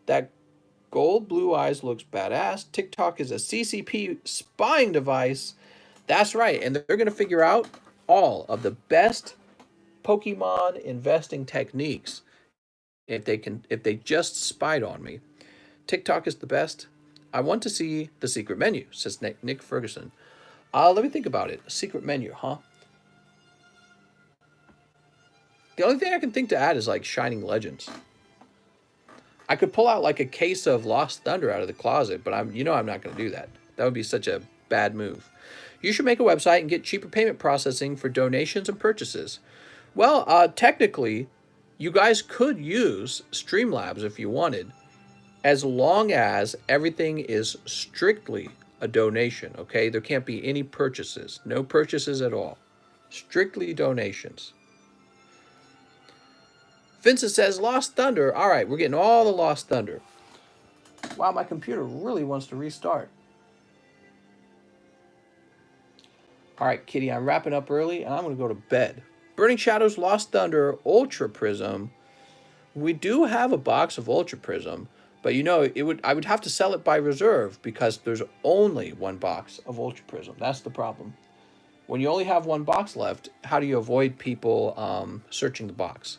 That gold blue eyes looks badass. TikTok is a CCP spying device. That's right, and they're going to figure out all of the best Pokemon investing techniques if they just spied on me. TikTok is the best. I want to see the secret menu, says Nick Ferguson. Let me think about it. A secret menu, huh? The only thing I can think to add is like Shining Legends. I could pull out like a case of Lost Thunder out of the closet, but I'm not going to do that. That would be such a bad move. You should make a website and get cheaper payment processing for donations and purchases. Well, technically, you guys could use Streamlabs if you wanted, as long as everything is strictly a donation, okay? There can't be any purchases. No purchases at all. Strictly donations. Vincent says, Lost Thunder. All right, we're getting all the Lost Thunder. Wow, my computer really wants to restart. All right, Kitty, I'm wrapping up early, and I'm going to go to bed. Burning Shadows, Lost Thunder, Ultra Prism. We do have a box of Ultra Prism, but I would have to sell it by reserve because there's only one box of Ultra Prism. That's the problem. When you only have one box left, how do you avoid people searching the box?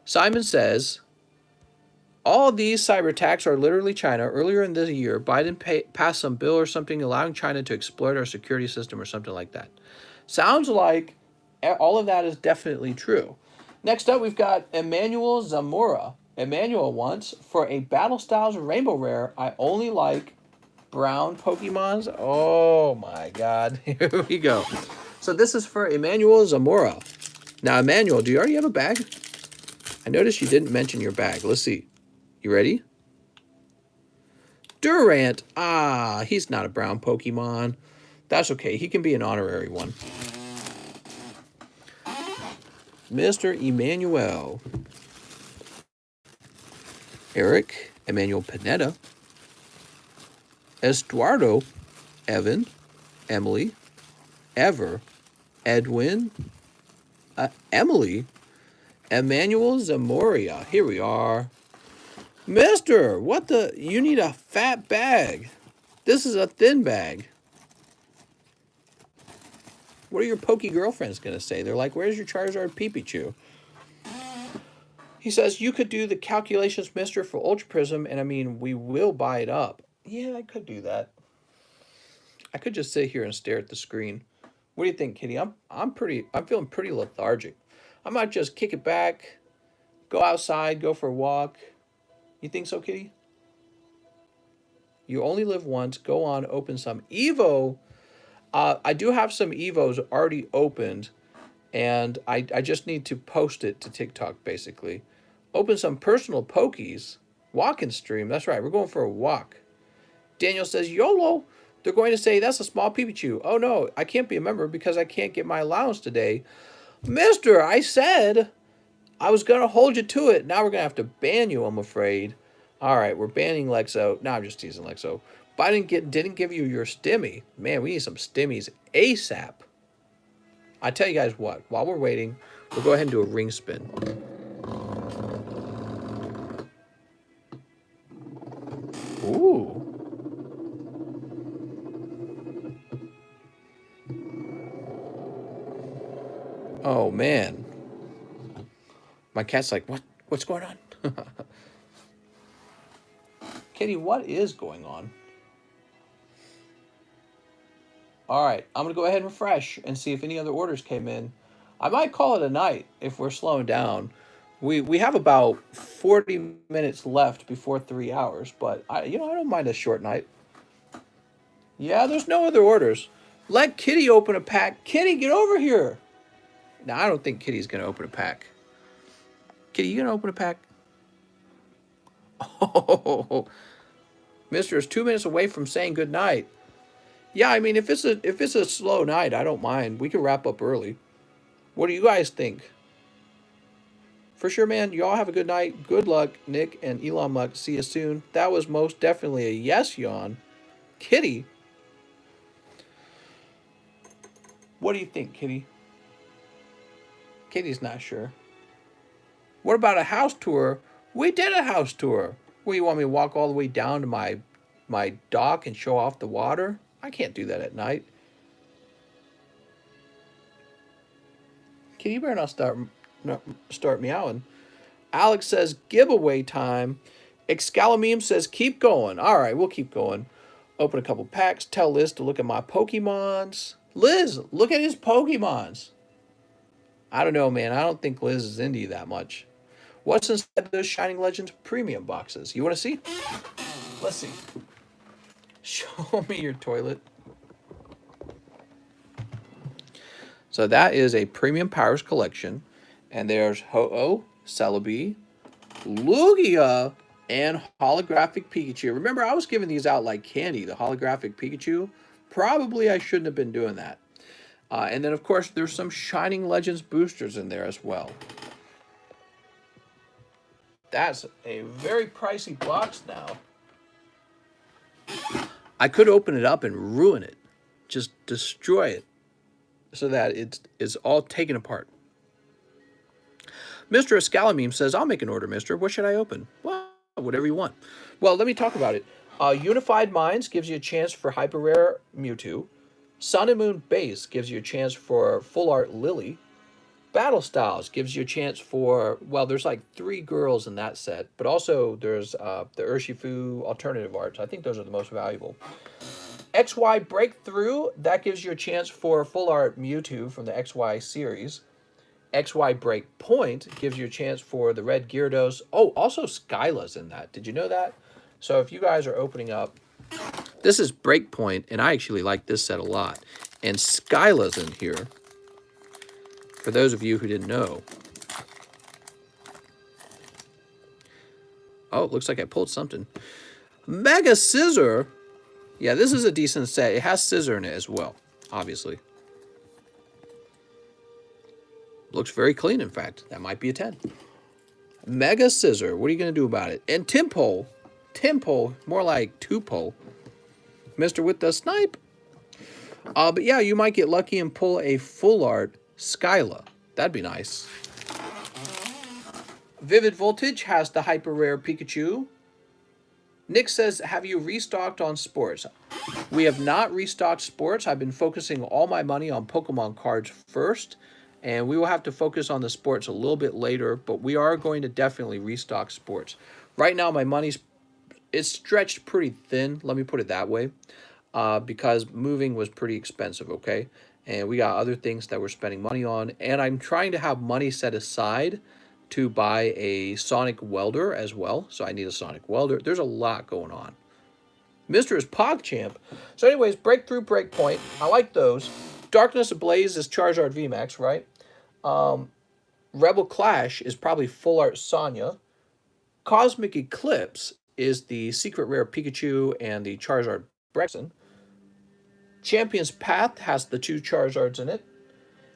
Simon says, all of these cyber attacks are literally China. Earlier in the year, Biden passed some bill or something allowing China to exploit our security system or something like that. Sounds like all of that is definitely true. Next up, we've got Emmanuel Zamora. Emmanuel wants, for a Battle Styles Rainbow Rare, I only like brown Pokemons. Oh my God. Here we go. So this is for Emmanuel Zamora. Now, Emmanuel, do you already have a bag? I noticed you didn't mention your bag. Let's see. You ready? Durant. Ah, he's not a brown Pokemon. That's okay. He can be an honorary one. Mr. Emmanuel. Eric. Emmanuel Pineda. Estuardo. Evan. Emily. Ever. Edwin. Emily. Emmanuel Zamoria. Here we are. Mister, what the? You need a fat bag. This is a thin bag. What are your pokey girlfriends going to say? They're like, where's your Charizard Pikachu? He says, you could do the calculations, mister, for Ultra Prism, and I mean, we will buy it up. Yeah, I could do that. I could just sit here and stare at the screen. What do you think, Kitty? I'm feeling pretty lethargic. I might just kick it back, go outside, go for a walk. You think so, Kitty? You only live once. Go on, open some Evo. I do have some Evos already opened, and I just need to post it to TikTok, basically. Open some personal Pokies. Walk and stream. That's right. We're going for a walk. Daniel says, YOLO. They're going to say, that's a small Pikachu. Oh, no. I can't be a member because I can't get my allowance today. Mister, I said I was going to hold you to it. Now we're going to have to ban you, I'm afraid. All right, we're banning Lexo. No, I'm just teasing Lexo. But I didn't give you your stimmy. Man, we need some stimmies ASAP. I tell you guys what, while we're waiting, we'll go ahead and do a ring spin. Ooh. Oh, man. My cat's like, what's going on? Kitty, what is going on? All right, I'm going to go ahead and refresh and see if any other orders came in. I might call it a night if we're slowing down. We have about 40 minutes left before 3 hours, but I don't mind a short night. Yeah, there's no other orders. Let Kitty open a pack. Kitty, get over here. Now, I don't think Kitty's going to open a pack. Kitty, you going to open a pack? Oh, Mister is 2 minutes away from saying good night. Yeah, I mean, if it's a slow night, I don't mind. We can wrap up early. What do you guys think? For sure, man. Y'all have a good night. Good luck, Nick and Elon Musk. See you soon. That was most definitely a yes yawn. Kitty. What do you think, Kitty? Kitty's not sure. What about a house tour? We did a house tour. Well, you want me to walk all the way down to my dock and show off the water? I can't do that at night. Kitty, you better not start meowing. Alex says, giveaway time. Excalibur says, keep going. All right, we'll keep going. Open a couple packs. Tell Liz to look at my Pokemons. Liz, look at his Pokemons. I don't know, man. I don't think Liz is into you that much. What's inside those Shining Legends premium boxes? You want to see? Let's see. Show me your toilet. So that is a Premium Powers collection. And there's Ho-Oh, Celebi, Lugia, and Holographic Pikachu. Remember, I was giving these out like candy, the Holographic Pikachu. Probably I shouldn't have been doing that. And then, of course, there's some Shining Legends boosters in there as well. That's a very pricey box now. I could open it up and ruin it. Just destroy it so that it's all taken apart. Mr. Escalameme says, I'll make an order, mister. What should I open? Well, whatever you want. Well, let me talk about it. Unified Minds gives you a chance for Hyper Rare Mewtwo. Sun and Moon Base gives you a chance for Full Art Lily. Battle Styles gives you a chance for, well, there's like 3 girls in that set, but also there's the Urshifu alternative arts. I think those are the most valuable. XY Breakthrough, that gives you a chance for Full Art Mewtwo from the XY series. XY Breakpoint gives you a chance for the Red Gyarados. Oh, also Skyla's in that. Did you know that? So if you guys are opening up, this is Breakpoint, and I actually like this set a lot. And Skyla's in here, for those of you who didn't know. Oh, it looks like I pulled something. Mega Scissor. Yeah, this is a decent set. It has Scissor in it as well, obviously. Looks very clean, in fact. That might be a 10. Mega Scissor. What are you going to do about it? And Timpole. Timpole, more like Tupole. Mr. with the Snipe. But yeah, you might get lucky and pull a Full Art Skyla. That'd be nice. Vivid Voltage has the hyper rare Pikachu. Nick says, have you restocked on sports? We have not restocked sports. I've been focusing all my money on Pokemon cards first, and we will have to focus on the sports a little bit later, but we are going to definitely restock sports. Right now, my it's stretched pretty thin, let me put it that way, because moving was pretty expensive, okay? And we got other things that we're spending money on, and I'm trying to have money set aside to buy a Sonic Welder as well. So I need a Sonic Welder. There's a lot going on. Mr. is PogChamp. So anyways, Breakthrough, Breakpoint. I like those. Darkness Ablaze is Charizard VMAX, right? Rebel Clash is probably Full Art Sonya. Cosmic Eclipse is the Secret Rare Pikachu and the Charizard Brexen. Champion's Path has the 2 Charizards in it.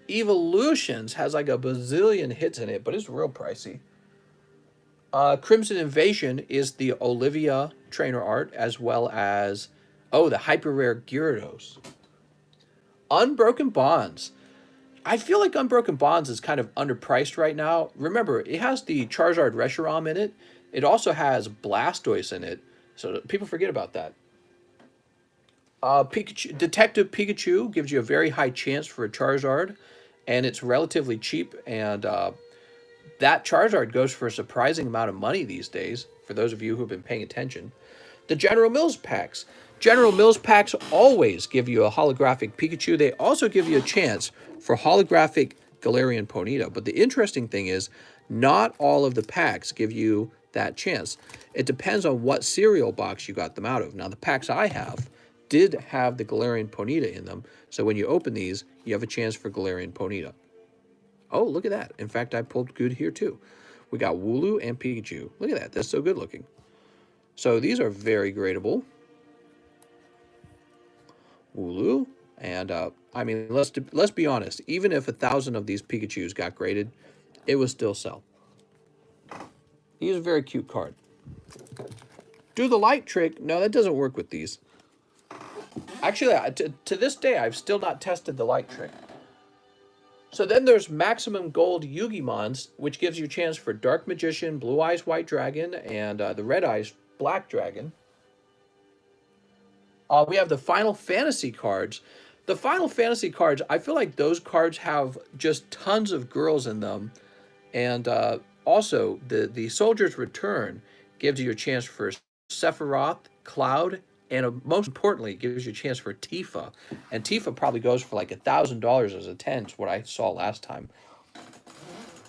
Evolutions has like a bazillion hits in it, but it's real pricey. Crimson Invasion is the Olivia trainer art, as well as, oh, the hyper rare Gyarados. Unbroken Bonds. I feel like Unbroken Bonds is kind of underpriced right now. Remember, it has the Charizard Reshiram in it. It also has Blastoise in it, so people forget about that. Detective Pikachu gives you a very high chance for a Charizard, and it's relatively cheap, and that Charizard goes for a surprising amount of money these days, for those of you who have been paying attention. The General Mills packs. General Mills packs always give you a holographic Pikachu. They also give you a chance for holographic Galarian Ponyta, but the interesting thing is, not all of the packs give you that chance. It depends on what cereal box you got them out of. Now, the packs I have did have the Galarian Ponyta in them, so when you open these, you have a chance for Galarian Ponyta. Oh, look at that. In fact, I pulled good here too. We got Wooloo and Pikachu. Look at that. That's so good looking. So these are very gradable. Wooloo. And, I mean, let's be honest. Even if 1,000 of these Pikachus got graded, it would still sell. He's a very cute card. Do the light trick. No, that doesn't work with these. Actually, to this day, I've still not tested the light trick. So then there's Maximum Gold Yugimons, which gives you a chance for Dark Magician, Blue Eyes White Dragon, and the Red Eyes Black Dragon. We have the Final Fantasy cards. The Final Fantasy cards, I feel like those cards have just tons of girls in them. And also, the Soldier's Return gives you a chance for Sephiroth, Cloud, and most importantly, it gives you a chance for Tifa. And Tifa probably goes for like $1,000 as a 10, is what I saw last time.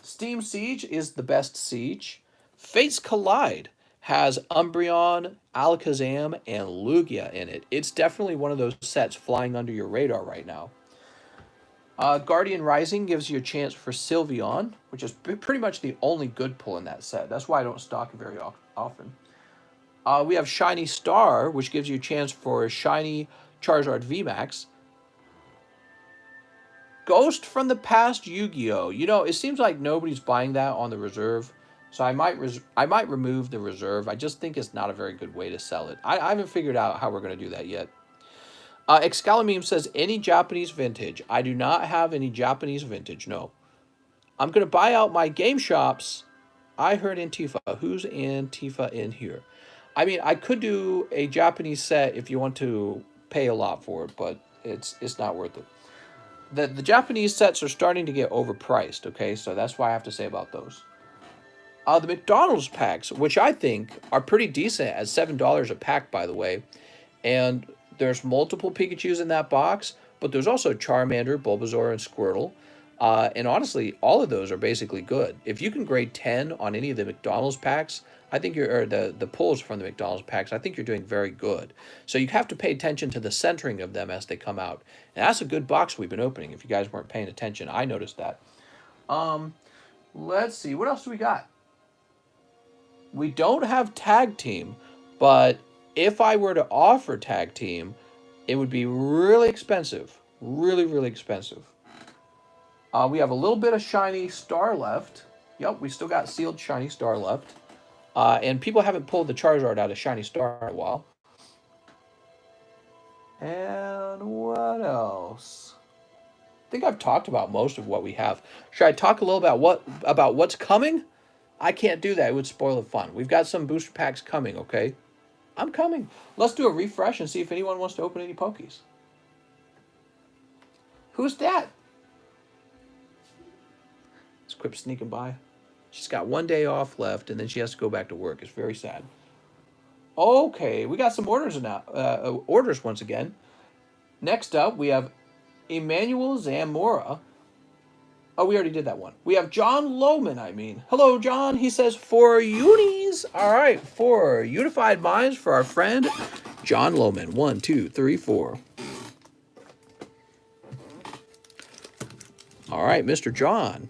Steam Siege is the best Siege. Fates Collide has Umbreon, Alakazam, and Lugia in it. It's definitely one of those sets flying under your radar right now. Guardian Rising gives you a chance for Sylveon, which is pretty much the only good pull in that set. That's why I don't stock it very often. We have Shiny Star, which gives you a chance for Shiny Charizard VMAX. Ghost from the Past Yu-Gi-Oh! You know, it seems like nobody's buying that on the reserve, so I might remove the reserve. I just think it's not a very good way to sell it. I haven't figured out how we're going to do that yet. Excalibur says, any Japanese vintage? I do not have any Japanese vintage, no. I'm going to buy out my game shops. I heard Antifa. Who's Antifa in here? I mean, I could do a Japanese set if you want to pay a lot for it, but It's not worth it. The Japanese sets are starting to get overpriced, okay? So that's what I have to say about those. The McDonald's packs, which I think are pretty decent at $7 a pack, by the way. And there's multiple Pikachus in that box, but there's also Charmander, Bulbasaur, and Squirtle. And honestly, all of those are basically good. If you can grade 10 on any of the McDonald's packs, I think you're, or the pulls from the McDonald's packs, I think you're doing very good. So you have to pay attention to the centering of them as they come out. And that's a good box we've been opening. If you guys weren't paying attention, I noticed that. Let's see, what else do we got? We don't have tag team, but if I were to offer tag team, it would be really expensive. Really, really expensive. We have a little bit of shiny star left. Yep, we still got sealed shiny star left. And people haven't pulled the Charizard out of shiny star in a while. And what else? I think I've talked about most of what we have. Should I talk a little about what's coming? I can't do that. It would spoil the fun. We've got some booster packs coming, okay? I'm coming. Let's do a refresh and see if anyone wants to open any Pokies. Who's that? Let's quit sneaking by. She's got 1 day off left, and then she has to go back to work. It's very sad. Okay, we got some orders now. Orders once again. Next up, we have Emmanuel Zamora. Oh, we already did that one. We have John Lohman, I mean. Hello, John. He says, for unis. All right, for Unified Minds for our friend, John Lohman. 1, 2, 3, 4. All right, Mr. John.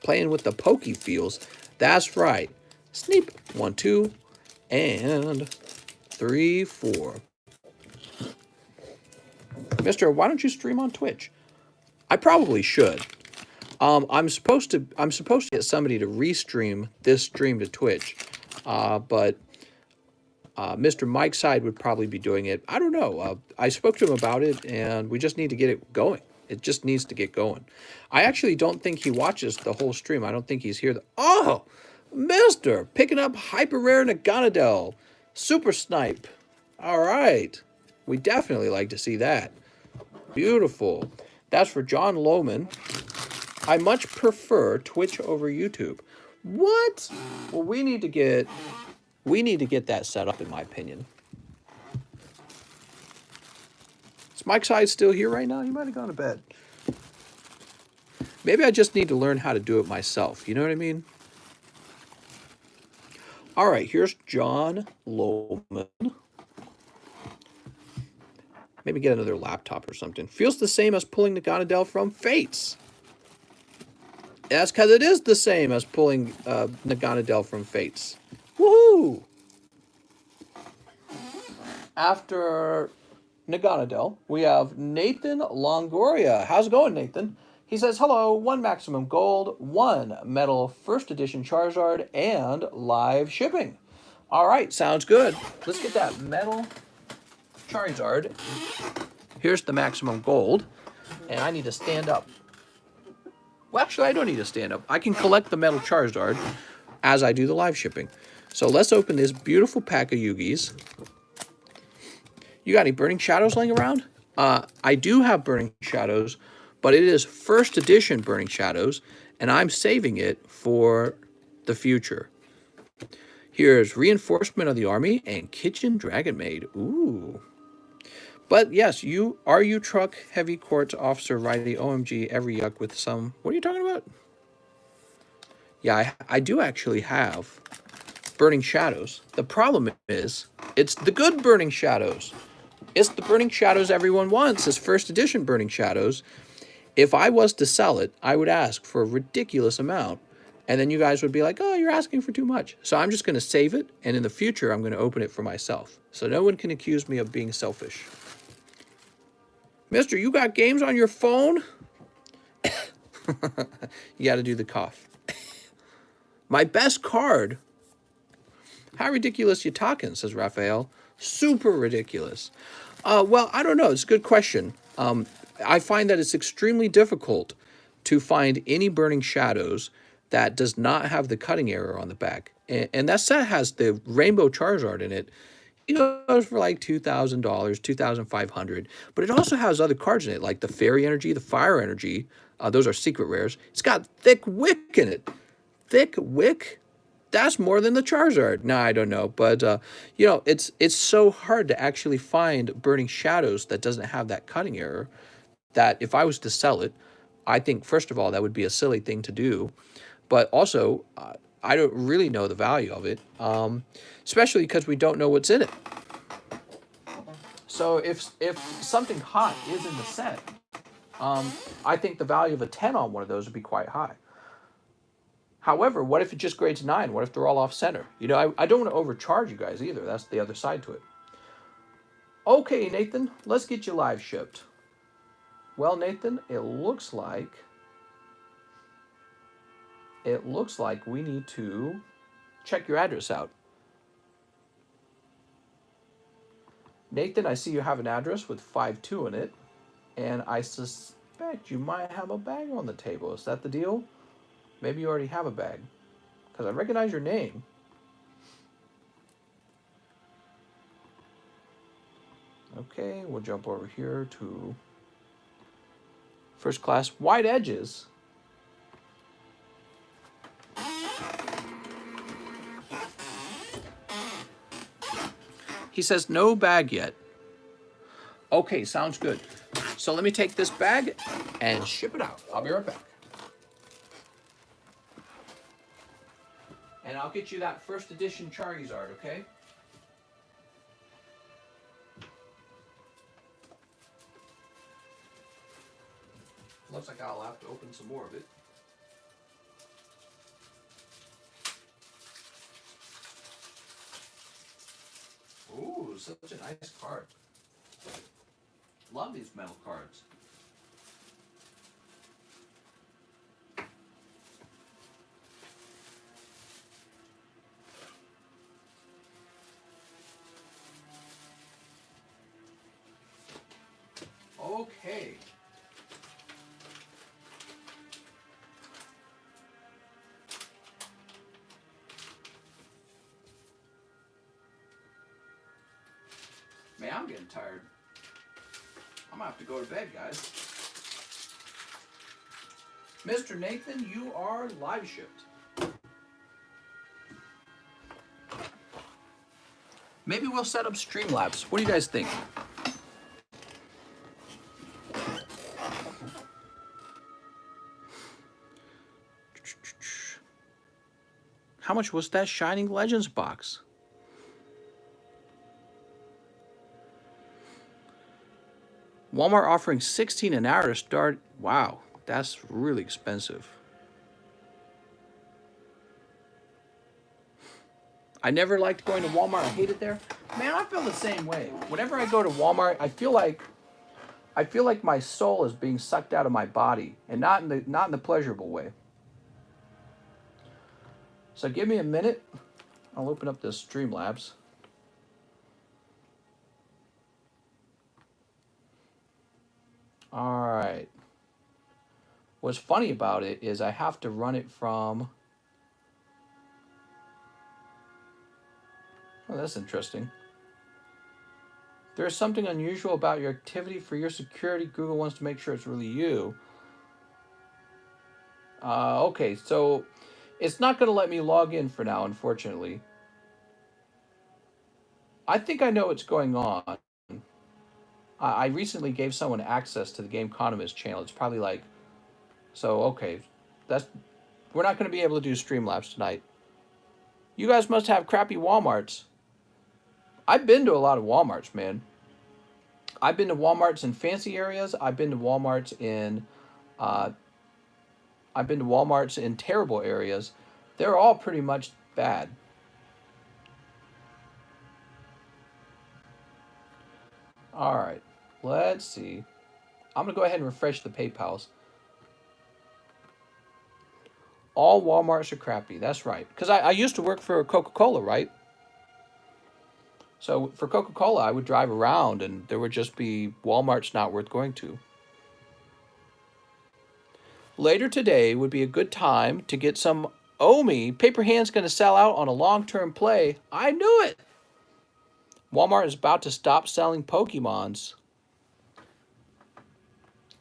Playing with the pokey feels. That's right. Sneep. 1, 2, and 3, 4. Mister, why don't you stream on Twitch? I probably should. I'm supposed to get somebody to restream this stream to Twitch, but Mr. Mike Side would probably be doing it. I don't know. I spoke to him about it, and we just need to get it going. It just needs to get going. I actually don't think he watches the whole stream. I don't think he's here. Oh, Mister, picking up hyper rare Naganadel, Super Snipe. All right, we definitely like to see that. Beautiful. That's for John Lohman. I much prefer Twitch over YouTube. What? Well, we need to get that set up, in my opinion. Is Mike Side still here right now? He might have gone to bed. Maybe I just need to learn how to do it myself. You know what I mean? All right, here's John Lohman. Maybe get another laptop or something. Feels the same as pulling Naganadel from Fates. That's because it is the same as pulling Naganadel from Fates. Woohoo! After Naganadel, we have Nathan Longoria. How's it going, Nathan? He says, hello, 1 maximum gold, 1 metal first edition Charizard, and live shipping. All right, sounds good. Let's get that metal Charizard. Here's the maximum gold, and I need to stand up. Well, actually, I don't need to stand up. I can collect the metal Charizard as I do the live shipping. So let's open this beautiful pack of Yugis. You got any Burning Shadows laying around? I do have Burning Shadows, but it is first edition Burning Shadows, and I'm saving it for the future. Here's Reinforcement of the Army and Kitchen Dragon Maid. Ooh. But yes, you truck heavy quartz officer righty OMG every yuck with some. What are you talking about? Yeah, I do actually have Burning Shadows. The problem is, it's the good Burning Shadows. It's the Burning Shadows everyone wants. It's first edition Burning Shadows. If I was to sell it, I would ask for a ridiculous amount. And then you guys would be like, oh, you're asking for too much. So I'm just going to save it. And in the future, I'm going to open it for myself. So no one can accuse me of being selfish. Mister, you got games on your phone? You got to do the cough. My best card. How ridiculous you talking, says Raphael. Super ridiculous. Well, I don't know. It's a good question. I find that it's extremely difficult to find any Burning Shadows that does not have the cutting error on the back. And that set has the Rainbow Charizard in it. goes for like $2,000, 2,500. But it also has other cards in it, like the Fairy Energy, the Fire Energy. Those are secret rares. It's got Thick Wick in it. Thick Wick? That's more than the Charizard. Nah, I don't know. But, it's so hard to actually find Burning Shadows that doesn't have that cutting error that if I was to sell it, I think, first of all, that would be a silly thing to do. But also, I don't really know the value of it, especially because we don't know what's in it. So if something hot is in the set, I think the value of a 10 on one of those would be quite high. However, what if it just grades 9? What if they're all off center? I don't want to overcharge you guys either. That's the other side to it. Okay, Nathan, let's get you live shipped. Well, Nathan, it looks like we need to check your address out. Nathan, I see you have an address with 52 in it, and I suspect you might have a bag on the table. Is that the deal? Maybe you already have a bag, because I recognize your name. Okay, we'll jump over here to first class white edges. He says no bag yet. Okay, sounds good. So let me take this bag and ship it out. I'll be right back. And I'll get you that first edition Cherry-Zard, okay? Looks like I'll have to open some more of it. Ooh, such a nice card. Love these metal cards. Okay. Man, I'm getting tired. I'm gonna have to go to bed, guys. Mr. Nathan, you are live shipped. Maybe we'll set up Streamlabs. What do you guys think? How much was that Shining Legends box? Walmart offering $16 an hour to start. Wow, that's really expensive. I never liked going to Walmart. I hate it there. Man, I feel the same way. Whenever I go to Walmart, I feel like my soul is being sucked out of my body, and not in the pleasurable way. So give me a minute. I'll open up this Streamlabs. All right. What's funny about it is I have to run it from... Oh, that's interesting. There's something unusual about your activity. For your security, Google wants to make sure it's really you. Okay, so it's not going to let me log in for now, unfortunately. I think I know what's going on. I recently gave someone access to the TheCardconomist channel. It's probably like... So, okay. We're not going to be able to do Streamlabs tonight. You guys must have crappy Walmarts. I've been to a lot of Walmarts, man. I've been to Walmarts in fancy areas. I've been to Walmarts in terrible areas. They're all pretty much bad. All right. Let's see. I'm going to go ahead and refresh the PayPals. All Walmarts are crappy. That's right. Because I used to work for Coca-Cola, right? So for Coca-Cola, I would drive around and there would just be Walmarts not worth going to. Later today would be a good time to get some Omi. Paper Hand's going to sell out on a long-term play. I knew it. Walmart is about to stop selling Pokemons.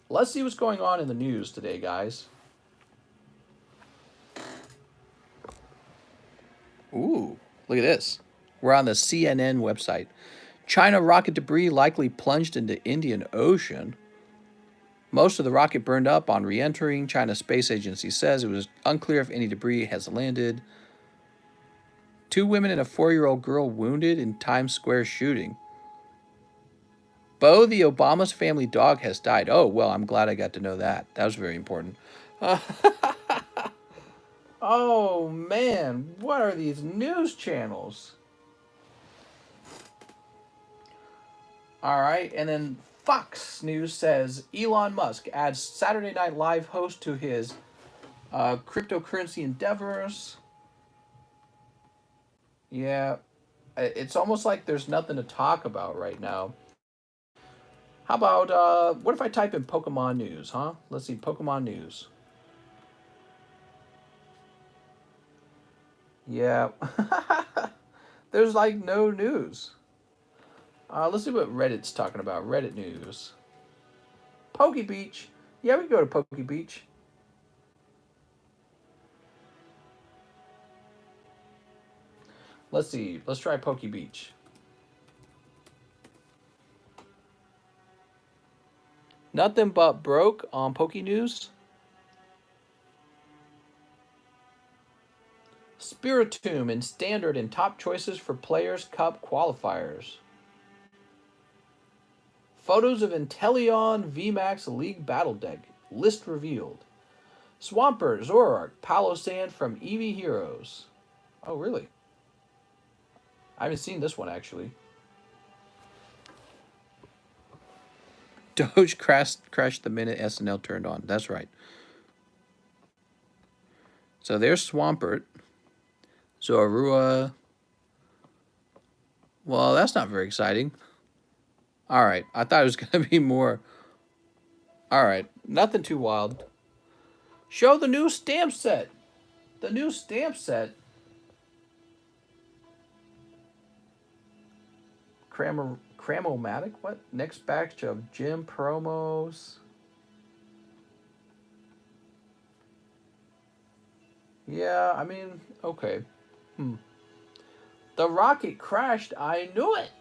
Let's see what's going on in the news today, guys. Ooh, look at this. We're on the CNN website. China rocket debris likely plunged into Indian Ocean. Most of the rocket burned up on re-entering. China's space agency says it was unclear if any debris has landed. 2 women and a 4-year-old girl wounded in Times Square shooting. Bo, the Obama's family dog, has died. Oh, well, I'm glad I got to know that. That was very important. Oh, man. What are these news channels? All right. And then Fox News says Elon Musk adds Saturday Night Live host to his cryptocurrency endeavors. Yeah. It's almost like there's nothing to talk about right now. How about, what if I type in Pokemon news, huh? Let's see, Pokemon news. Yeah. There's like no news. Let's see what Reddit's talking about. Reddit news. Poke Beach. Yeah, we can go to Poke Beach. Let's see. Let's try Poke Beach. Nothing but broke on Poke News. Spiritomb and Standard in top choices for Players' Cup qualifiers. Photos of Inteleon VMAX League Battle Deck. List revealed. Swampert, Zoroark, Palossand from Eevee Heroes. Oh, really? I haven't seen this one, actually. Doge crashed the minute SNL turned on. That's right. So there's Swampert. Zorua. Well, that's not very exciting. All right. I thought it was going to be more. All right. Nothing too wild. Show the new stamp set. The new stamp set. Cramomatic? What? Next batch of gym promos. Yeah, I mean, okay. The rocket crashed. I knew it.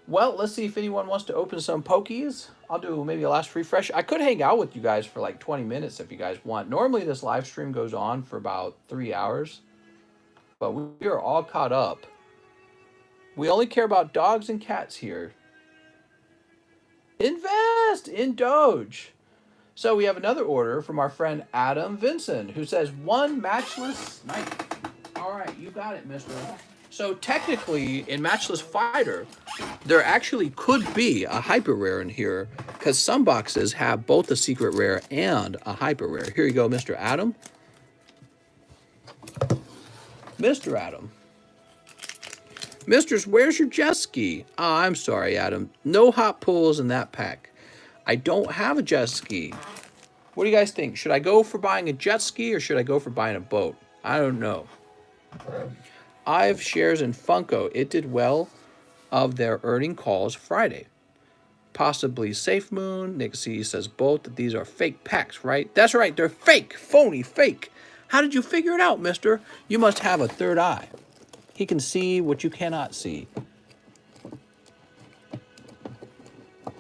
Well, let's see if anyone wants to open some Pokies. I'll do maybe a last refresh. I could hang out with you guys for like 20 minutes if you guys want. Normally this live stream goes on for about 3 hours. But we are all caught up. We only care about dogs and cats here. Invest in Doge. So we have another order from our friend Adam Vinson, who says 1 matchless night. All right, you got it, mister. So technically, in Matchless Fighter, there actually could be a hyper rare in here, because some boxes have both a secret rare and a hyper rare. Here you go, Mr. Adam. Mr. Adam. Misters, where's your jet ski? Oh, I'm sorry, Adam. No hot pulls in that pack. I don't have a jet ski. What do you guys think? Should I go for buying a jet ski or should I go for buying a boat? I don't know. I have shares in Funko. It did well of their earning calls Friday. Possibly Safe Moon. Nick C says both that these are fake packs, right? That's right. They're fake. Phony fake. How did you figure it out, mister? You must have a third eye. He can see what you cannot see.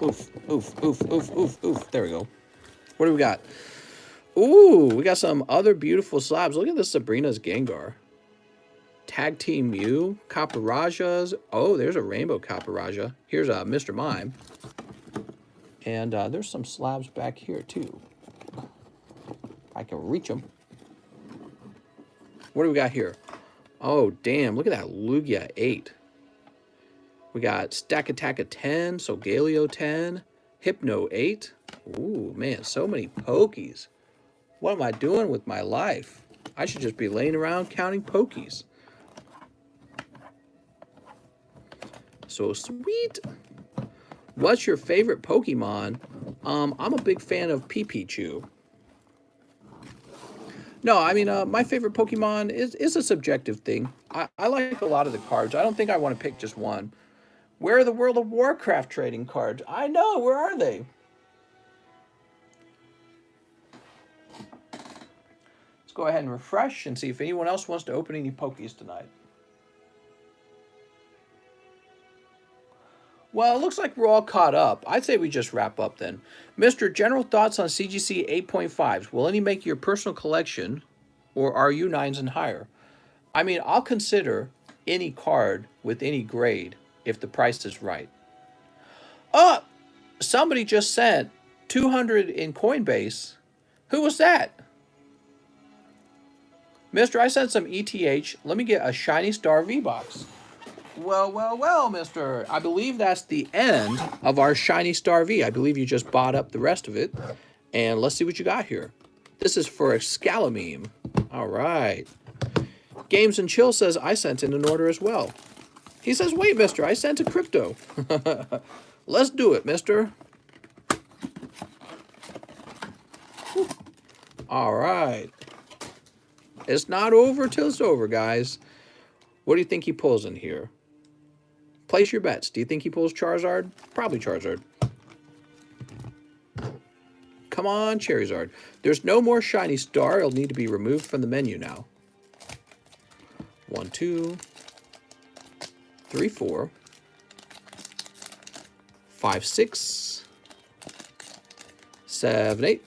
Oof, oof, oof, oof, oof, oof. There we go. What do we got? Ooh, we got some other beautiful slabs. Look at this Sabrina's Gengar. Tag Team Mew. Caparajas. Oh, there's a rainbow Caparaja. Here's a Mr. Mime. And there's some slabs back here, too. I can reach them. What do we got here? Oh, damn. Look at that Lugia 8. We got Stack Attack 10, Solgaleo 10, Hypno 8. Ooh, man, so many Pokies. What am I doing with my life? I should just be laying around counting Pokies. So sweet. What's your favorite Pokemon? I'm a big fan of Pipichu. No, I mean, my favorite Pokemon is a subjective thing. I like a lot of the cards. I don't think I want to pick just one. Where are the World of Warcraft trading cards? I know, where are they? Let's go ahead and refresh and see if anyone else wants to open any Pokies tonight. Well, it looks like we're all caught up. I'd say we just wrap up then. Mr. General thoughts on CGC 8.5s. Will any make your personal collection, or are you 9s and higher? I mean, I'll consider any card with any grade if the price is right. Oh, somebody just sent 200 in Coinbase. Who was that? Mister, I sent some ETH. Let me get a Shiny Star V-Box. Well, well, well, mister. I believe that's the end of our Shiny Star V. I believe you just bought up the rest of it. And let's see what you got here. This is for a Scalameme. All right. Games and Chill says, I sent in an order as well. He says, wait, mister, I sent a crypto. Let's do it, mister. All right. It's not over till it's over, guys. What do you think he pulls in here? Place your bets. Do you think he pulls Charizard? Probably Charizard. Come on, Cherry-Zard. There's no more Shiny Star. It'll need to be removed from the menu now. 1, 2, 3, 4, 5, 6, 7, 8,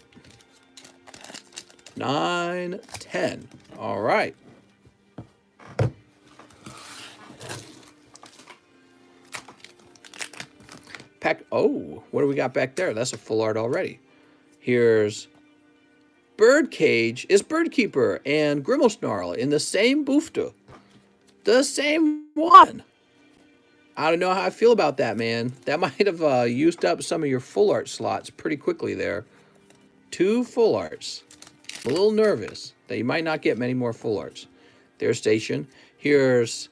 9, 10. All right. Pack. Oh, what do we got back there? That's a full art already. Here's Birdcage is Birdkeeper and Grimmelsnarl in the same boofta. The same one. I don't know how I feel about that, man. That might have used up some of your full art slots pretty quickly there. 2 full arts. I'm a little nervous that you might not get many more full arts. There's Station. Here's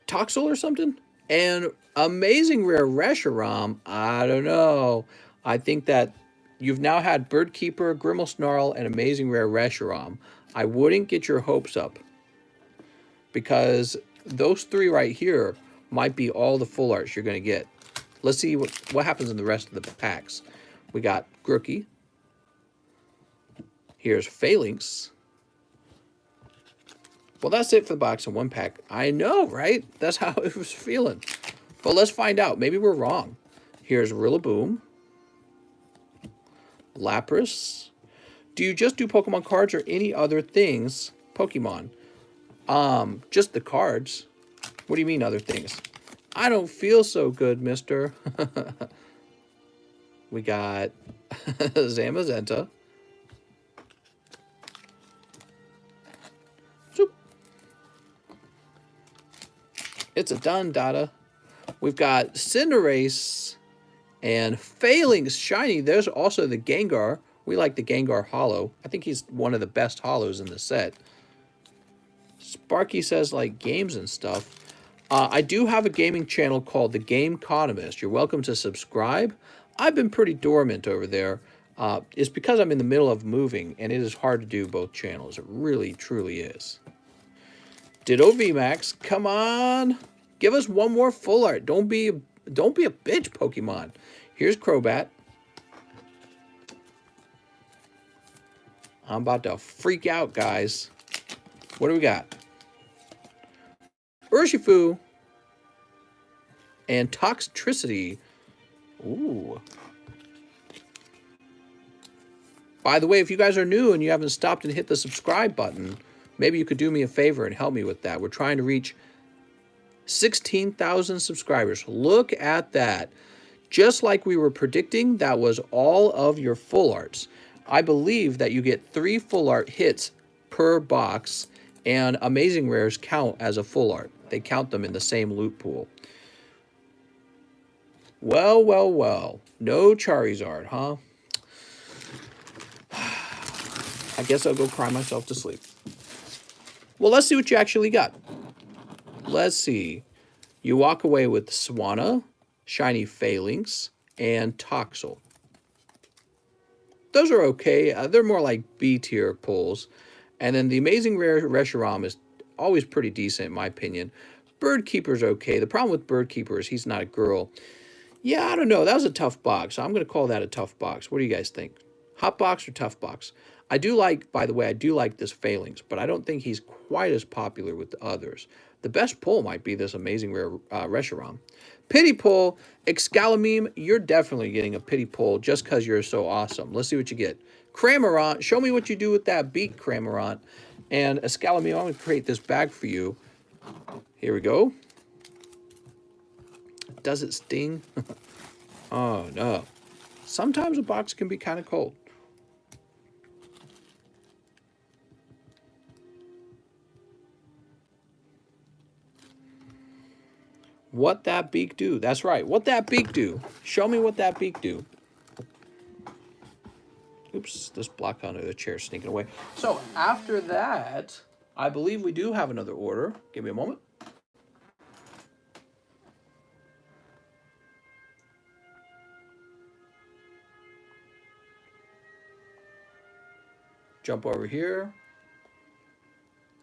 Toxel or something. And Amazing Rare Reshiram. I don't know. I think that you've now had Birdkeeper, Grimmelsnarl, and Amazing Rare Reshiram. I wouldn't get your hopes up, because those 3 right here might be all the full arts you're going to get. Let's see what happens in the rest of the packs. We got Grookey. Here's Phalanx. Well, that's it for the box in 1 pack. I know, right? That's how it was feeling. But let's find out. Maybe we're wrong. Here's Rillaboom. Lapras. Do you just do Pokemon cards or any other things? Pokemon. Just the cards. What do you mean other things? I don't feel so good, mister. We got Zamazenta. It's a done, Dada. We've got Cinderace and Phalanx Shiny. There's also the Gengar. We like the Gengar Holo. I think he's one of the best holos in the set. Sparky says, like, games and stuff. I do have a gaming channel called The TheCardconomist. You're welcome to subscribe. I've been pretty dormant over there. It's because I'm in the middle of moving, and it is hard to do both channels. It really, truly is. Ditto VMAX, come on. Give us one more full art. Don't be a bitch, Pokemon. Here's Crobat. I'm about to freak out, guys. What do we got? Urshifu and Toxtricity. Ooh. By the way, if you guys are new and you haven't stopped and hit the subscribe button, maybe you could do me a favor and help me with that. We're trying to reach 16,000 subscribers. Look at that. Just like we were predicting, that was all of your full arts. I believe that you get 3 full art hits per box, and Amazing Rares count as a full art. They count them in the same loot pool. Well, well, well. No Charizard, huh? I guess I'll go cry myself to sleep. Well, let's see what you actually got. Let's see. You walk away with Swanna, Shiny Phalanx, and Toxel. those are okay. They're more like B tier pulls. And then the Amazing Rare Reshiram is always pretty decent, in my opinion. Bird Keeper's okay. The problem with Bird Keeper is he's not a girl. Yeah, I don't know. That was a tough box. I'm going to call that a tough box. What do you guys think? Hot box or tough box? I do like, by the way, I do like this Phalanx, but I don't think he's quite as popular with the others. The best pull might be this Amazing Rare Reshiram. Pity pull, Excalibur, you're definitely getting a pity pull just because you're so awesome. Let's see what you get. Cramorant, show me what you do with that beak, Cramorant. And Excalibur, I'm going to create this bag for you. Here we go. Does it sting? Oh, no. Sometimes a box can be kind of cold. What that beak do? That's right. What that beak do? Show me what that beak do. Oops, this block under the chair sneaking away. So after that, I believe we do have another order. Give me a moment. Jump over here.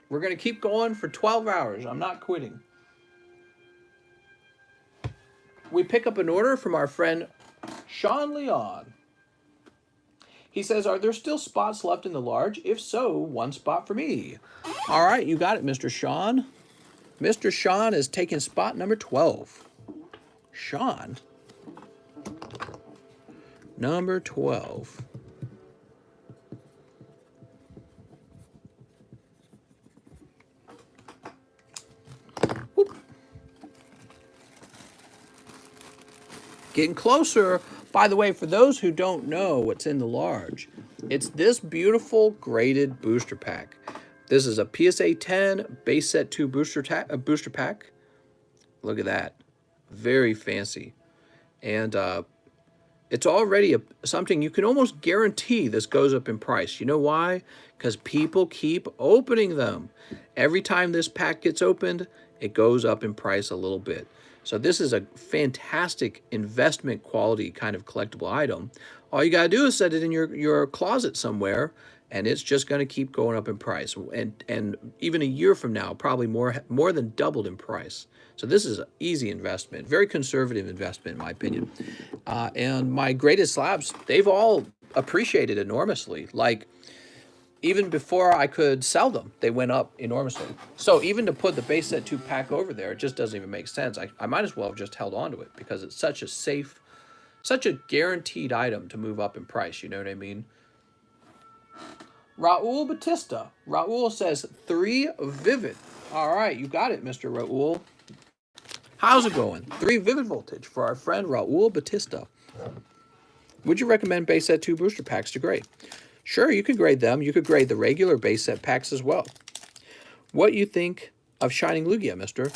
We're going to keep going for 12 hours. I'm not quitting. We pick up an order from our friend Sean Leon. He says, are there still spots left in the large? If so, one spot for me. All right, you got it, Mr. Sean. Mr. Sean is taking spot number 12. Sean? Number 12. Whoop. Getting closer. By the way, for those who don't know what's in the large, it's this beautiful graded booster pack. This is a PSA 10 base set 2 booster pack. Look at that. Very fancy. And it's already something you can almost guarantee this goes up in price. You know why? Because people keep opening them. Every time this pack gets opened, it goes up in price a little bit. So this is a fantastic investment quality kind of collectible item. All you got to do is set it in your closet somewhere, and it's just going to keep going up in price. And even a year from now, probably more than doubled in price. So this is an easy investment, very conservative investment in my opinion. And my greatest slabs, they've all appreciated enormously. Like, even before I could sell them, they went up enormously. So even to put the base set 2 pack over there, it just doesn't even make sense. I might as well have just held on to it because it's such a safe, such a guaranteed item to move up in price. You know what I mean? Raul Batista. Raul says 3 Vivid. All right, you got it, Mr. Raul. How's it going? 3 Vivid Voltage for our friend Raul Batista. Would you recommend base set 2 booster packs to grade? Sure, you could grade them. You could grade the regular base set packs as well. What you think of Shining Lugia, mister?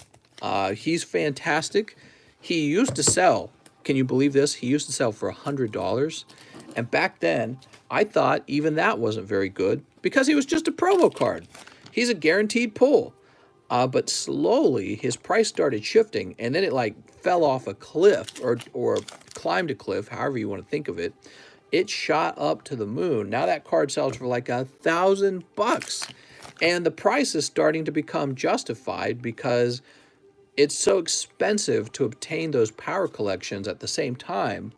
He's fantastic. He used to sell, can you believe this? He used to sell for $100. And back then, I thought even that wasn't very good because he was just a promo card. He's a guaranteed pull. But slowly, his price started shifting, and then it like fell off a cliff or climbed a cliff, however you want to think of it. It shot up to the moon. Now that card sells for like $1,000. And the price is starting to become justified because it's so expensive to obtain those power collections at the same time.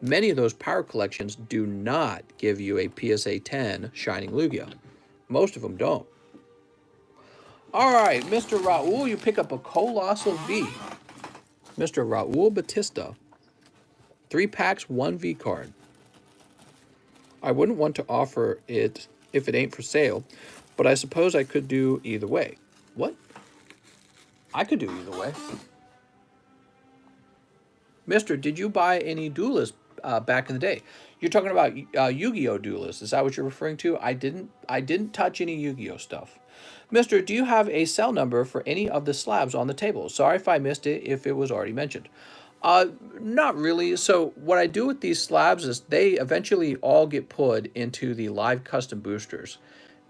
Many of those power collections do not give you a PSA 10 Shining Lugia. Most of them don't. All right, Mr. Raul, you pick up a Colossal V. Mr. Raul Batista. 3 packs, 1 V card. I wouldn't want to offer it if it ain't for sale, but I suppose I could do either way. What? I could do either way. Mister, did you buy any Duelists back in the day? You're talking about Yu-Gi-Oh! Duelists. Is that what you're referring to? I didn't touch any Yu-Gi-Oh! Stuff. Mister, do you have a cell number for any of the slabs on the table? Sorry if I missed it, if it was already mentioned. Not really. So what I do with these slabs is they eventually all get put into the live custom boosters.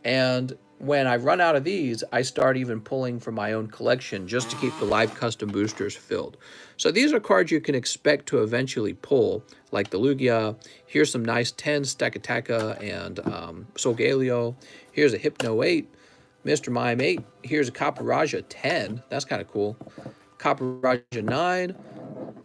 And when I run out of these, I start even pulling from my own collection just to keep the live custom boosters filled. So these are cards you can expect to eventually pull, like the Lugia. Here's some nice 10s, Stakataka and Solgaleo. Here's a Hypno 8, Mr. Mime 8. Here's a Copper 10. That's kind of cool. Copper 9.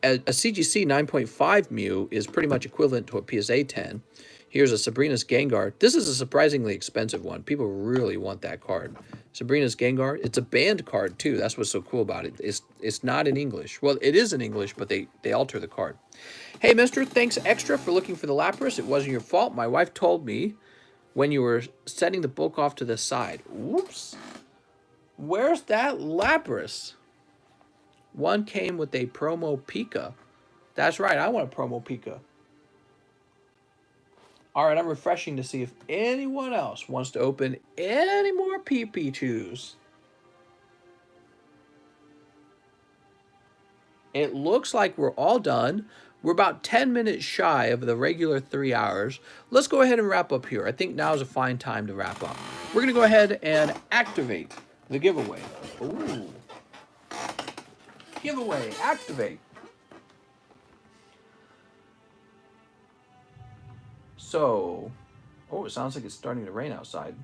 A CGC 9.5 Mew is pretty much equivalent to a PSA 10. Here's a Sabrina's Gengar. This is a surprisingly expensive one. People really want that card. Sabrina's Gengar. It's a banned card, too. That's what's so cool about it. It's not in English. Well, it is in English, but they alter the card. Hey, mister, thanks extra for looking for the Lapras. It wasn't your fault. My wife told me when you were setting the book off to the side. Whoops. Where's that Lapras? One came with a promo Pika. That's right, I want a promo Pika. All right, I'm refreshing to see if anyone else wants to open any more PP2s. It looks like we're all done. We're about 10 minutes shy of the regular 3 hours. Let's go ahead and wrap up here. I think now is a fine time to wrap up. We're going to go ahead and activate the giveaway. Ooh. Giveaway, activate. So, oh, it sounds like it's starting to rain outside.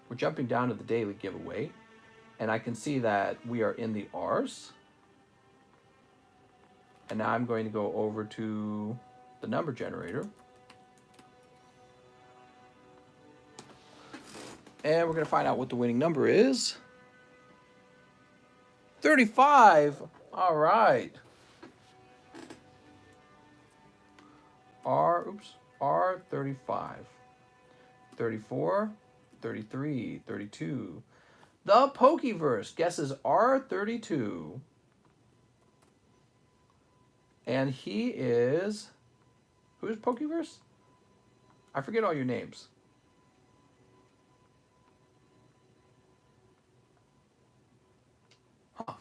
We're jumping down to the daily giveaway, and I can see that we are in the R's. And now I'm going to go over to the number generator. And we're going to find out what the winning number is. 35. All right. R35. 34, 33, 32. The Pokeverse guesses R32. And he is... Who is Pokeverse? I forget all your names. Huh.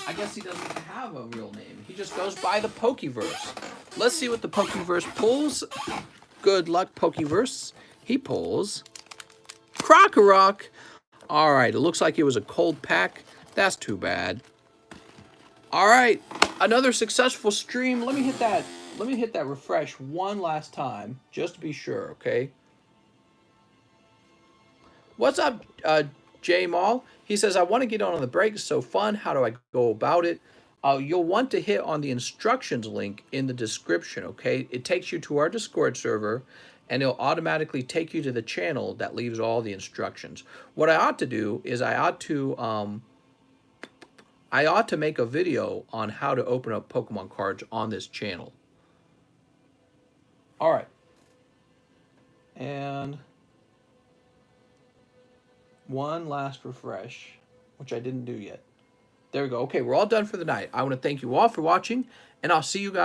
I guess he doesn't have a real name. He just goes by the Pokeverse. Let's see what the Pokeverse pulls. Good luck, Pokeverse. He pulls Krokorok. All right, it looks like it was a cold pack. That's too bad. All right, another successful stream. Let me hit that refresh one last time, just to be sure, okay? What's up, J Mall? He says, I want to get on the break. It's so fun. How do I go about it? You'll want to hit on the instructions link in the description, okay? It takes you to our Discord server, and it'll automatically take you to the channel that leaves all the instructions. What I ought to do is I ought to make a video on how to open up Pokemon cards on this channel. All right. And one last refresh, which I didn't do yet. There we go. Okay, we're all done for the night. I want to thank you all for watching, and I'll see you guys